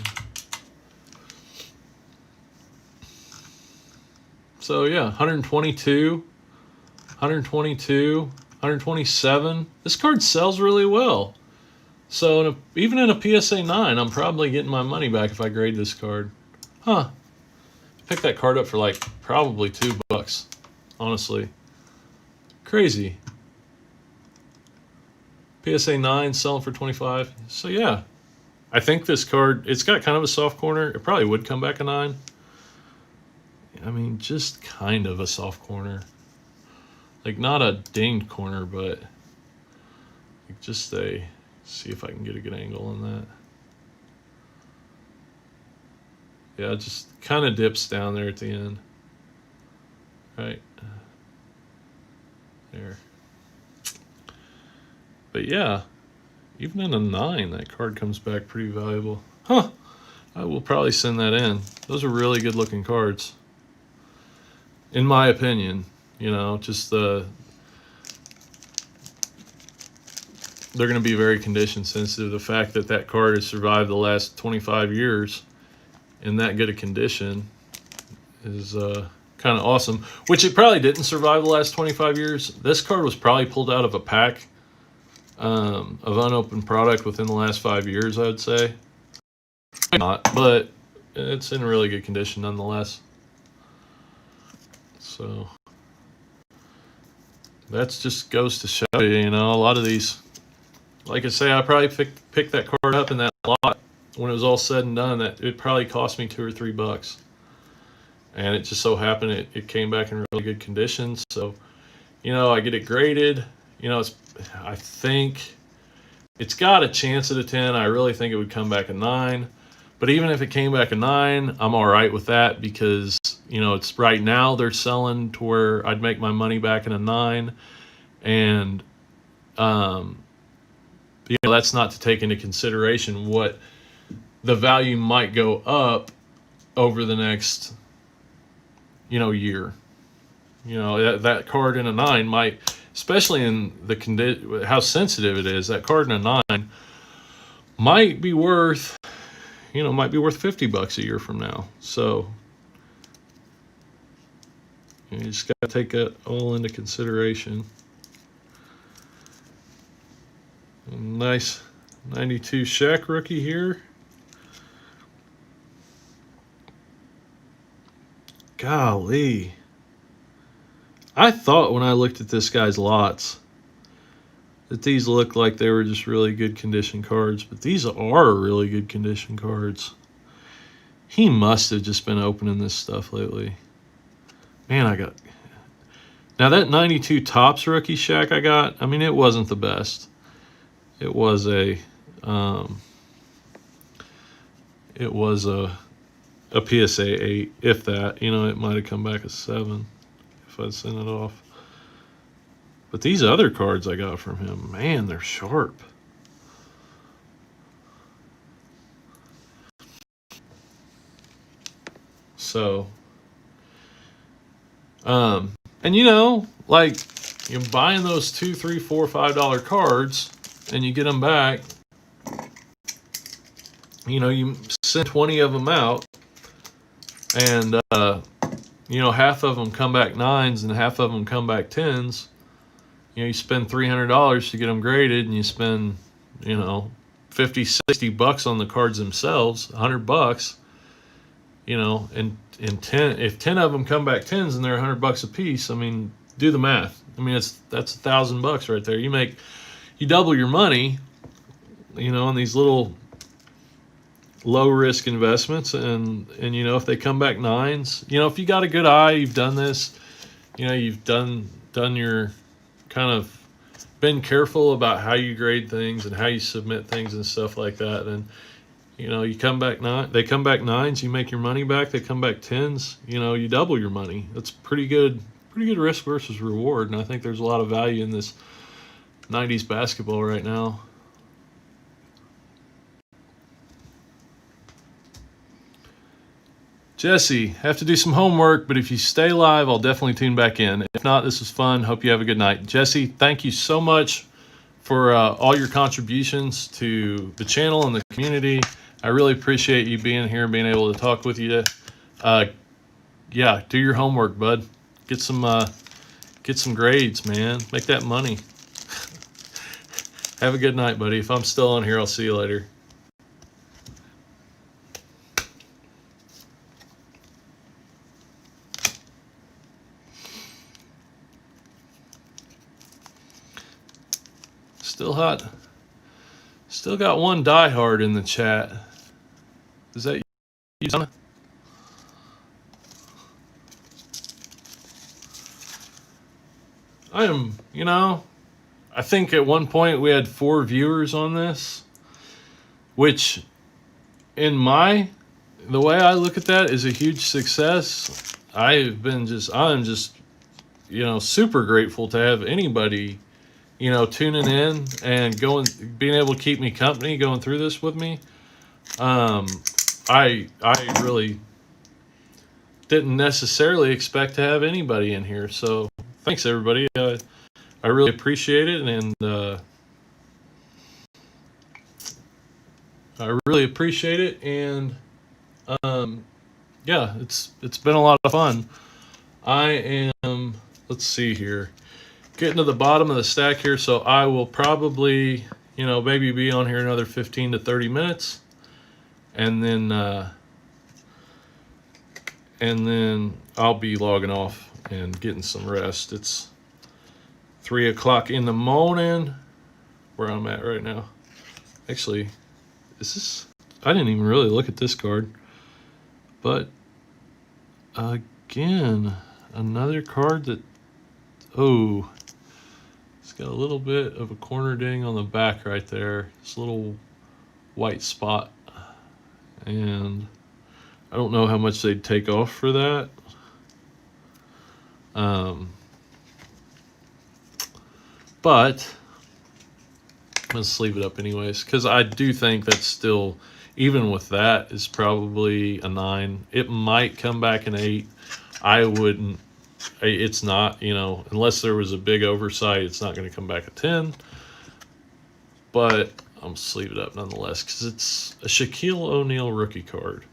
So yeah, 122, 122, 127. This card sells really well. So even in a PSA 9, I'm probably getting my money back if I grade this card. Huh. Picked that card up for like probably $2, honestly. Crazy. PSA 9 selling for 25. So yeah, I think this card, it's got kind of a soft corner. It probably would come back a 9. I mean, just kind of a soft corner. Like not a dinged corner, but like just a, see if I can get a good angle on that. Yeah, it just kind of dips down there at the end. Right. There. But yeah, even in a 9, that card comes back pretty valuable. Huh. I will probably send that in. Those are really good looking cards. In my opinion, just they're going to be very condition sensitive. The fact that that card has survived the last 25 years in that good a condition is kind of awesome. Which it probably didn't survive the last 25 years. This card was probably pulled out of a pack of unopened product within the last 5 years, I would say. Not, but it's in really good condition nonetheless. So that just goes to show you, a lot of these, like I say, I probably picked that card up in that lot when it was all said and done. That it probably cost me $2 or $3, and it just so happened it came back in really good condition. So, I get it graded. I think it's got a chance at a 10. I really think it would come back a 9. But even if it came back a 9, I'm all right with that because, it's right now they're selling to where I'd make my money back in a 9. And, that's not to take into consideration what the value might go up over the next, year. That card in a 9 might, especially in the how sensitive it is, that card in a 9 might be worth, $50 a year from now. So you just got to take that all into consideration. Nice 92 Shaq rookie here. Golly. I thought when I looked at this guy's lots that these looked like they were just really good condition cards, but these are really good condition cards. He must have just been opening this stuff lately. Man, I got... Now, that 92 Topps rookie Shaq I got, I mean, it wasn't the best. It was a... it was a PSA 8, if that. You know, it might have come back a 7 if I'd sent it off. But these other cards I got from him, man, they're sharp. So, and you know, like, you're buying those $2, $3, $4, $5 cards, and you get them back. You know, you send 20 of them out, and you know, half of them come back 9s and half of them come back 10s. You know, you spend $300 to get them graded, and you spend, you know, 50, 60 bucks on the cards themselves, $100. You know, and if 10 of them come back 10s and they're $100 a piece, I mean, do the math. I mean, that's $1,000 right there. You double your money, you know, on these little low risk investments, and you know, if they come back 9s, you know, if you got a good eye, you've done this, you know, you've done your kind of been careful about how you grade things and how you submit things and stuff like that, and you know, you come back they come back 9s, you make your money back. They come back 10s, you know, you double your money. That's pretty good risk versus reward, and I think there's a lot of value in this 90s basketball right now. Jesse, have to do some homework, but if you stay live, I'll definitely tune back in. If not, this was fun. Hope you have a good night. Jesse, thank you so much for all your contributions to the channel and the community. I really appreciate you being here and being able to talk with you. Yeah, do your homework, bud. Get some grades, man. Make that money. Have a good night, buddy. If I'm still on here, I'll see you later. Still hot. Still got one diehard in the chat. Is that you, Donna? You know, I think at one point we had 4 viewers on this, which the way I look at that is a huge success. I'm just, you know, super grateful to have anybody, you know, tuning in and being able to keep me company going through this with me. I really didn't necessarily expect to have anybody in here, so thanks everybody. I really appreciate it, and I really appreciate it, and yeah, it's been a lot of fun. I am, let's see here, getting to the bottom of the stack here, so I will probably, you know, maybe be on here another 15 to 30 minutes, and then I'll be logging off and getting some rest. It's 3 o'clock in the morning where I'm at right now. Actually, I didn't even really look at this card, but again, another card that, oh, it's got a little bit of a corner ding on the back right there. This little white spot, and I don't know how much they'd take off for that. But let's leave it up anyways, because I do think that's still, even with that, is probably a 9. It might come back an 8. I wouldn't. It's not, you know, unless there was a big oversight, it's not going to come back a 10. But I'm just leave it up nonetheless, because it's a Shaquille O'Neal rookie card.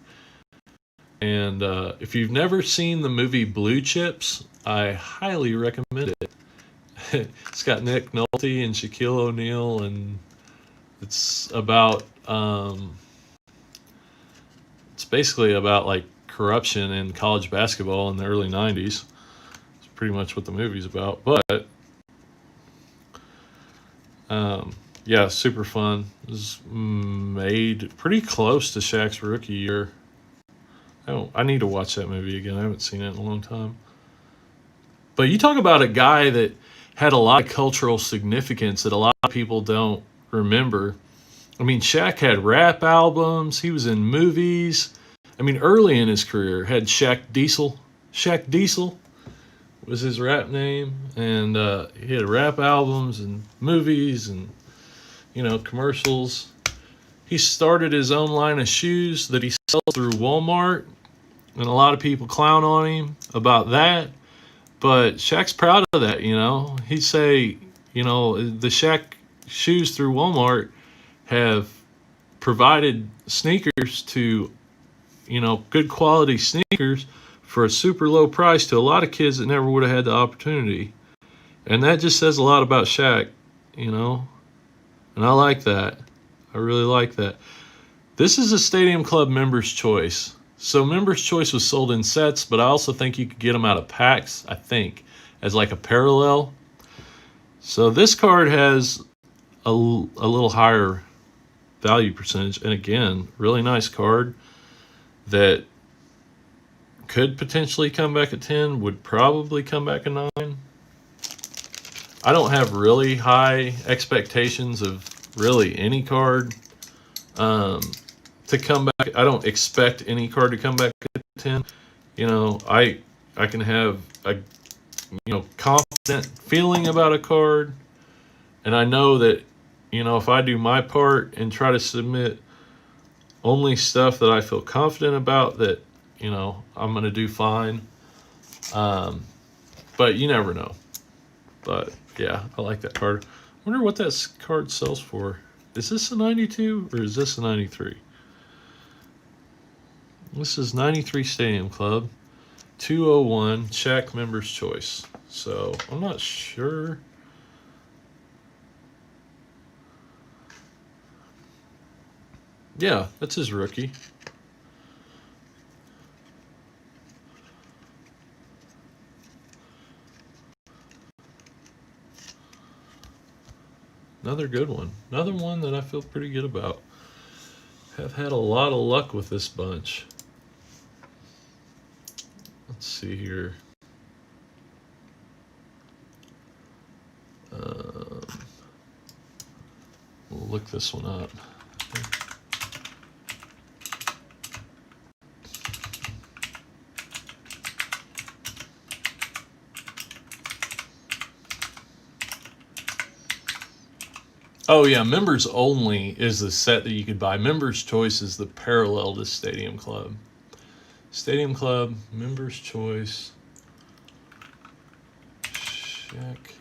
And if you've never seen the movie Blue Chips, I highly recommend it. It's got Nick Nolte and Shaquille O'Neal, and it's about it's basically about like corruption in college basketball in the early 90s. It's pretty much what the movie's about. But yeah, super fun. It was made pretty close to Shaq's rookie year. I need to watch that movie again. I haven't seen it in a long time. But you talk about a guy that had a lot of cultural significance that a lot of people don't remember. I mean, Shaq had rap albums. He was in movies. I mean, early in his career, had Shaq Diesel. Shaq Diesel was his rap name, and he had rap albums and movies and commercials. He started his own line of shoes that he sells through Walmart, and a lot of people clown on him about that. But Shaq's proud of that. He'd say, the Shaq shoes through Walmart have provided sneakers to, good quality sneakers for a super low price to a lot of kids that never would have had the opportunity. And that just says a lot about Shaq, and I like that. I really like that. This is a Stadium Club Members Choice. So Members Choice was sold in sets, but I also think you could get them out of packs, I think, as like a parallel. So this card has a little higher value percentage. And again, really nice card that could potentially come back at 10, would probably come back at 9. I don't have really high expectations of really any card to come back. I don't expect any card to come back at 10. I can have a confident feeling about a card, and I know that if I do my part and try to submit only stuff that I feel confident about, that I'm gonna do fine. But you never know. But yeah, I like that card. I wonder what that card sells for. Is this a 92 or is this a 93? This is 93 Stadium Club, 201 Shaq Members Choice. So I'm not sure. Yeah, that's his rookie. Another good one. Another one that I feel pretty good about. Have had a lot of luck with this bunch. Let's see here. We'll look this one up. Oh yeah, Members Only is the set that you could buy. Members Choice is the parallel to Stadium Club. Stadium Club, Members Choice, check.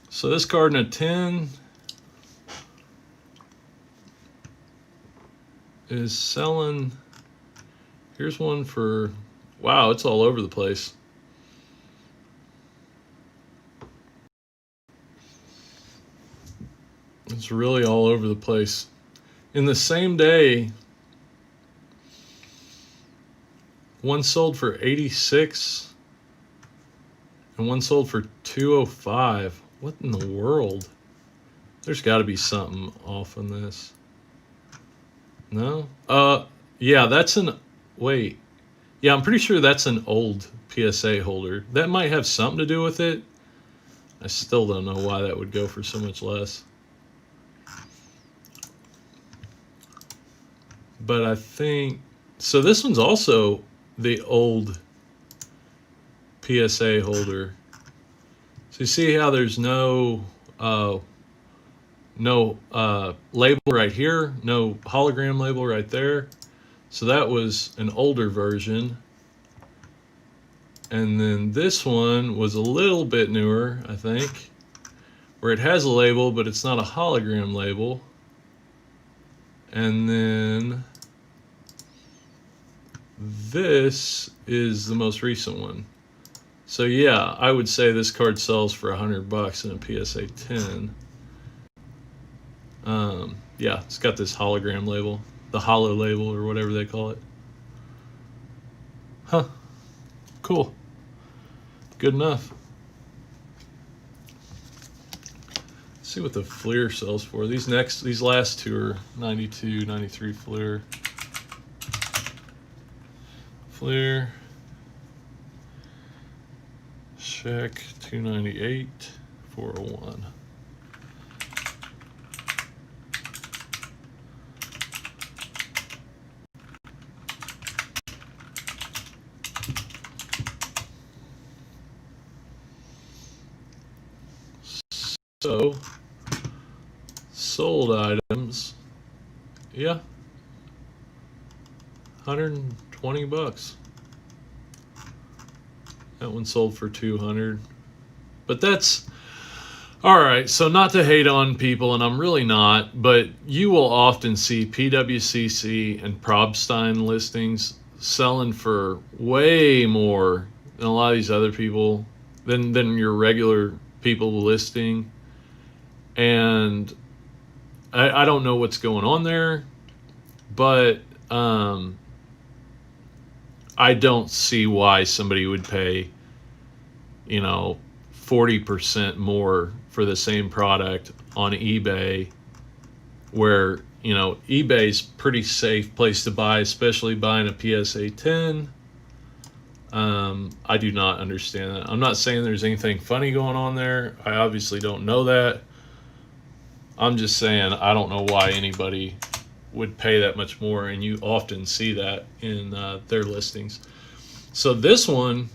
So this card in a 10 is selling. Here's one for, wow, it's all over the place. It's really all over the place. In the same day, one sold for 86 and one sold for 205. What in the world? There's got to be something off on this. No? Yeah, that's an, wait. Yeah, I'm pretty sure that's an old PSA holder. That might have something to do with it. I still don't know why that would go for so much less. But I think, so this one's also the old PSA holder. So you see how there's no label right here, no hologram label right there. So that was an older version. And then this one was a little bit newer, I think, where it has a label, but it's not a hologram label. And then this is the most recent one. So yeah, I would say this card sells for $100 in a PSA 10. Yeah, it's got this hologram label, the holo label or whatever they call it. Huh. Cool. Good enough. see what the Fleer sells for. These last two are 92, 93 Fleer. Fleer. Check 298, 401. So, sold items, yeah, 120 bucks. That one sold for 200. But that's all right. So not to hate on people, and I'm really not, but you will often see PWCC and Probstein listings selling for way more than a lot of these other people, than your regular people listing. And I don't know what's going on there, but I don't see why somebody would pay, 40% more for the same product on eBay, where, eBay's pretty safe place to buy, especially buying a PSA 10. I do not understand that. I'm not saying there's anything funny going on there. I obviously don't know that. I'm just saying I don't know why anybody would pay that much more, and you often see that in their listings. So this one,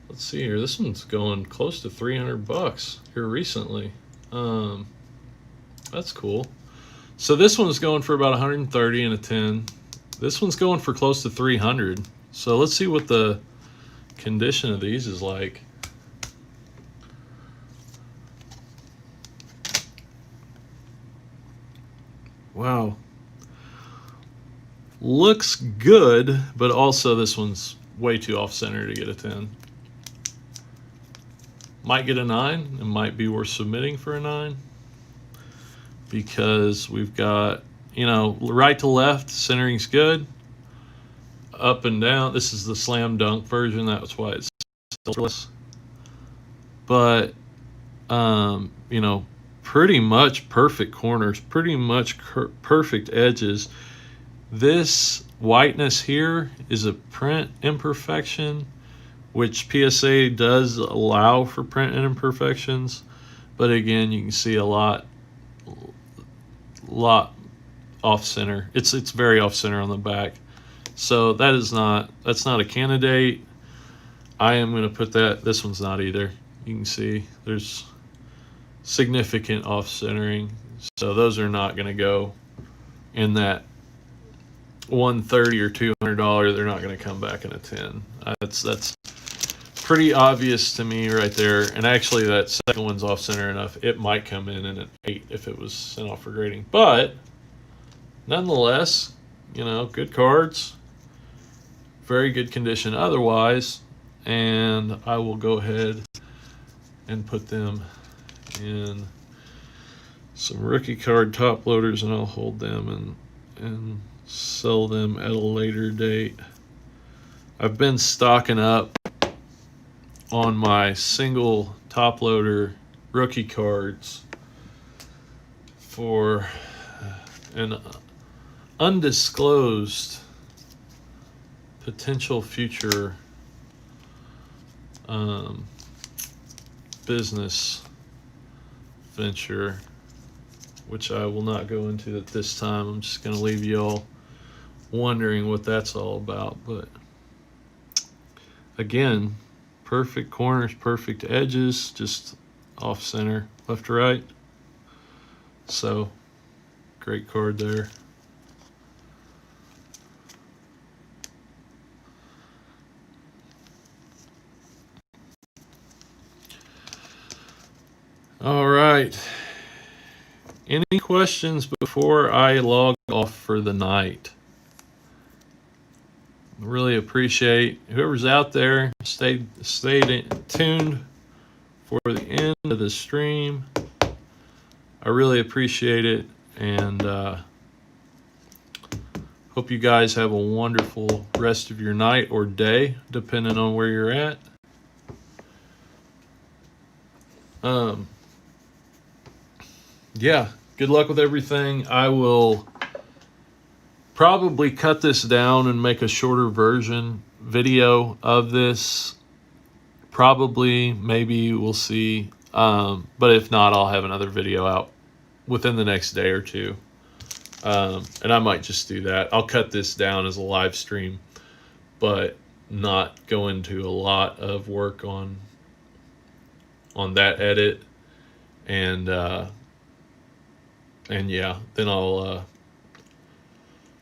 let's see here. This one's going close to 300 bucks here recently. That's cool. So this one's going for about 130 and a 10. This one's going for close to 300. So let's see what the condition of these is like. Wow. Looks good, but also this one's way too off-center to get a 10. Might get a 9. It might be worth submitting for a 9. Because we've got, right to left, centering's good. Up and down. This is the slam dunk version. That's why it's less. But, pretty much perfect corners, pretty much perfect edges. This whiteness here is a print imperfection, which PSA does allow for print imperfections. But again, you can see a lot off center. It's very off center on the back. So that's not a candidate. I am going to put that. This one's not either. You can see there's significant off centering. So those are not going to go in that $130 or $200. They're not going to come back in a 10. That's pretty obvious to me right there. And actually that second one's off center enough. It might come in at an 8 if it was sent off for grading. But nonetheless, good cards. Very good condition otherwise. And I will go ahead and put them in some rookie card top loaders, and I'll hold them and sell them at a later date. I've been stocking up on my single top loader rookie cards for an undisclosed potential future business venture, which I will not go into at this time. I'm just going to leave you all wondering what that's all about. But again, perfect corners, perfect edges, just off center, left to right. So great card there. All right. Any questions before I log off for the night? Really appreciate whoever's out there. Stay tuned for the end of the stream. I really appreciate it, and hope you guys have a wonderful rest of your night or day, depending on where you're at. Yeah, good luck with everything. I will probably cut this down and make a shorter version video of this. Probably, maybe, we'll see. But if not, I'll have another video out within the next day or two. And I might just do that. I'll cut this down as a live stream, but not go into a lot of work on that edit. And yeah, then I'll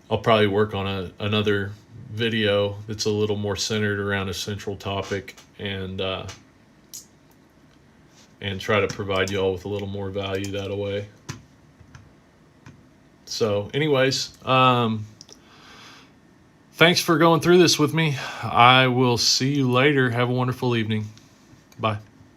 probably work on another video that's a little more centered around a central topic, and try to provide you all with a little more value that way. So anyways, thanks for going through this with me. I will see you later. Have a wonderful evening. Bye.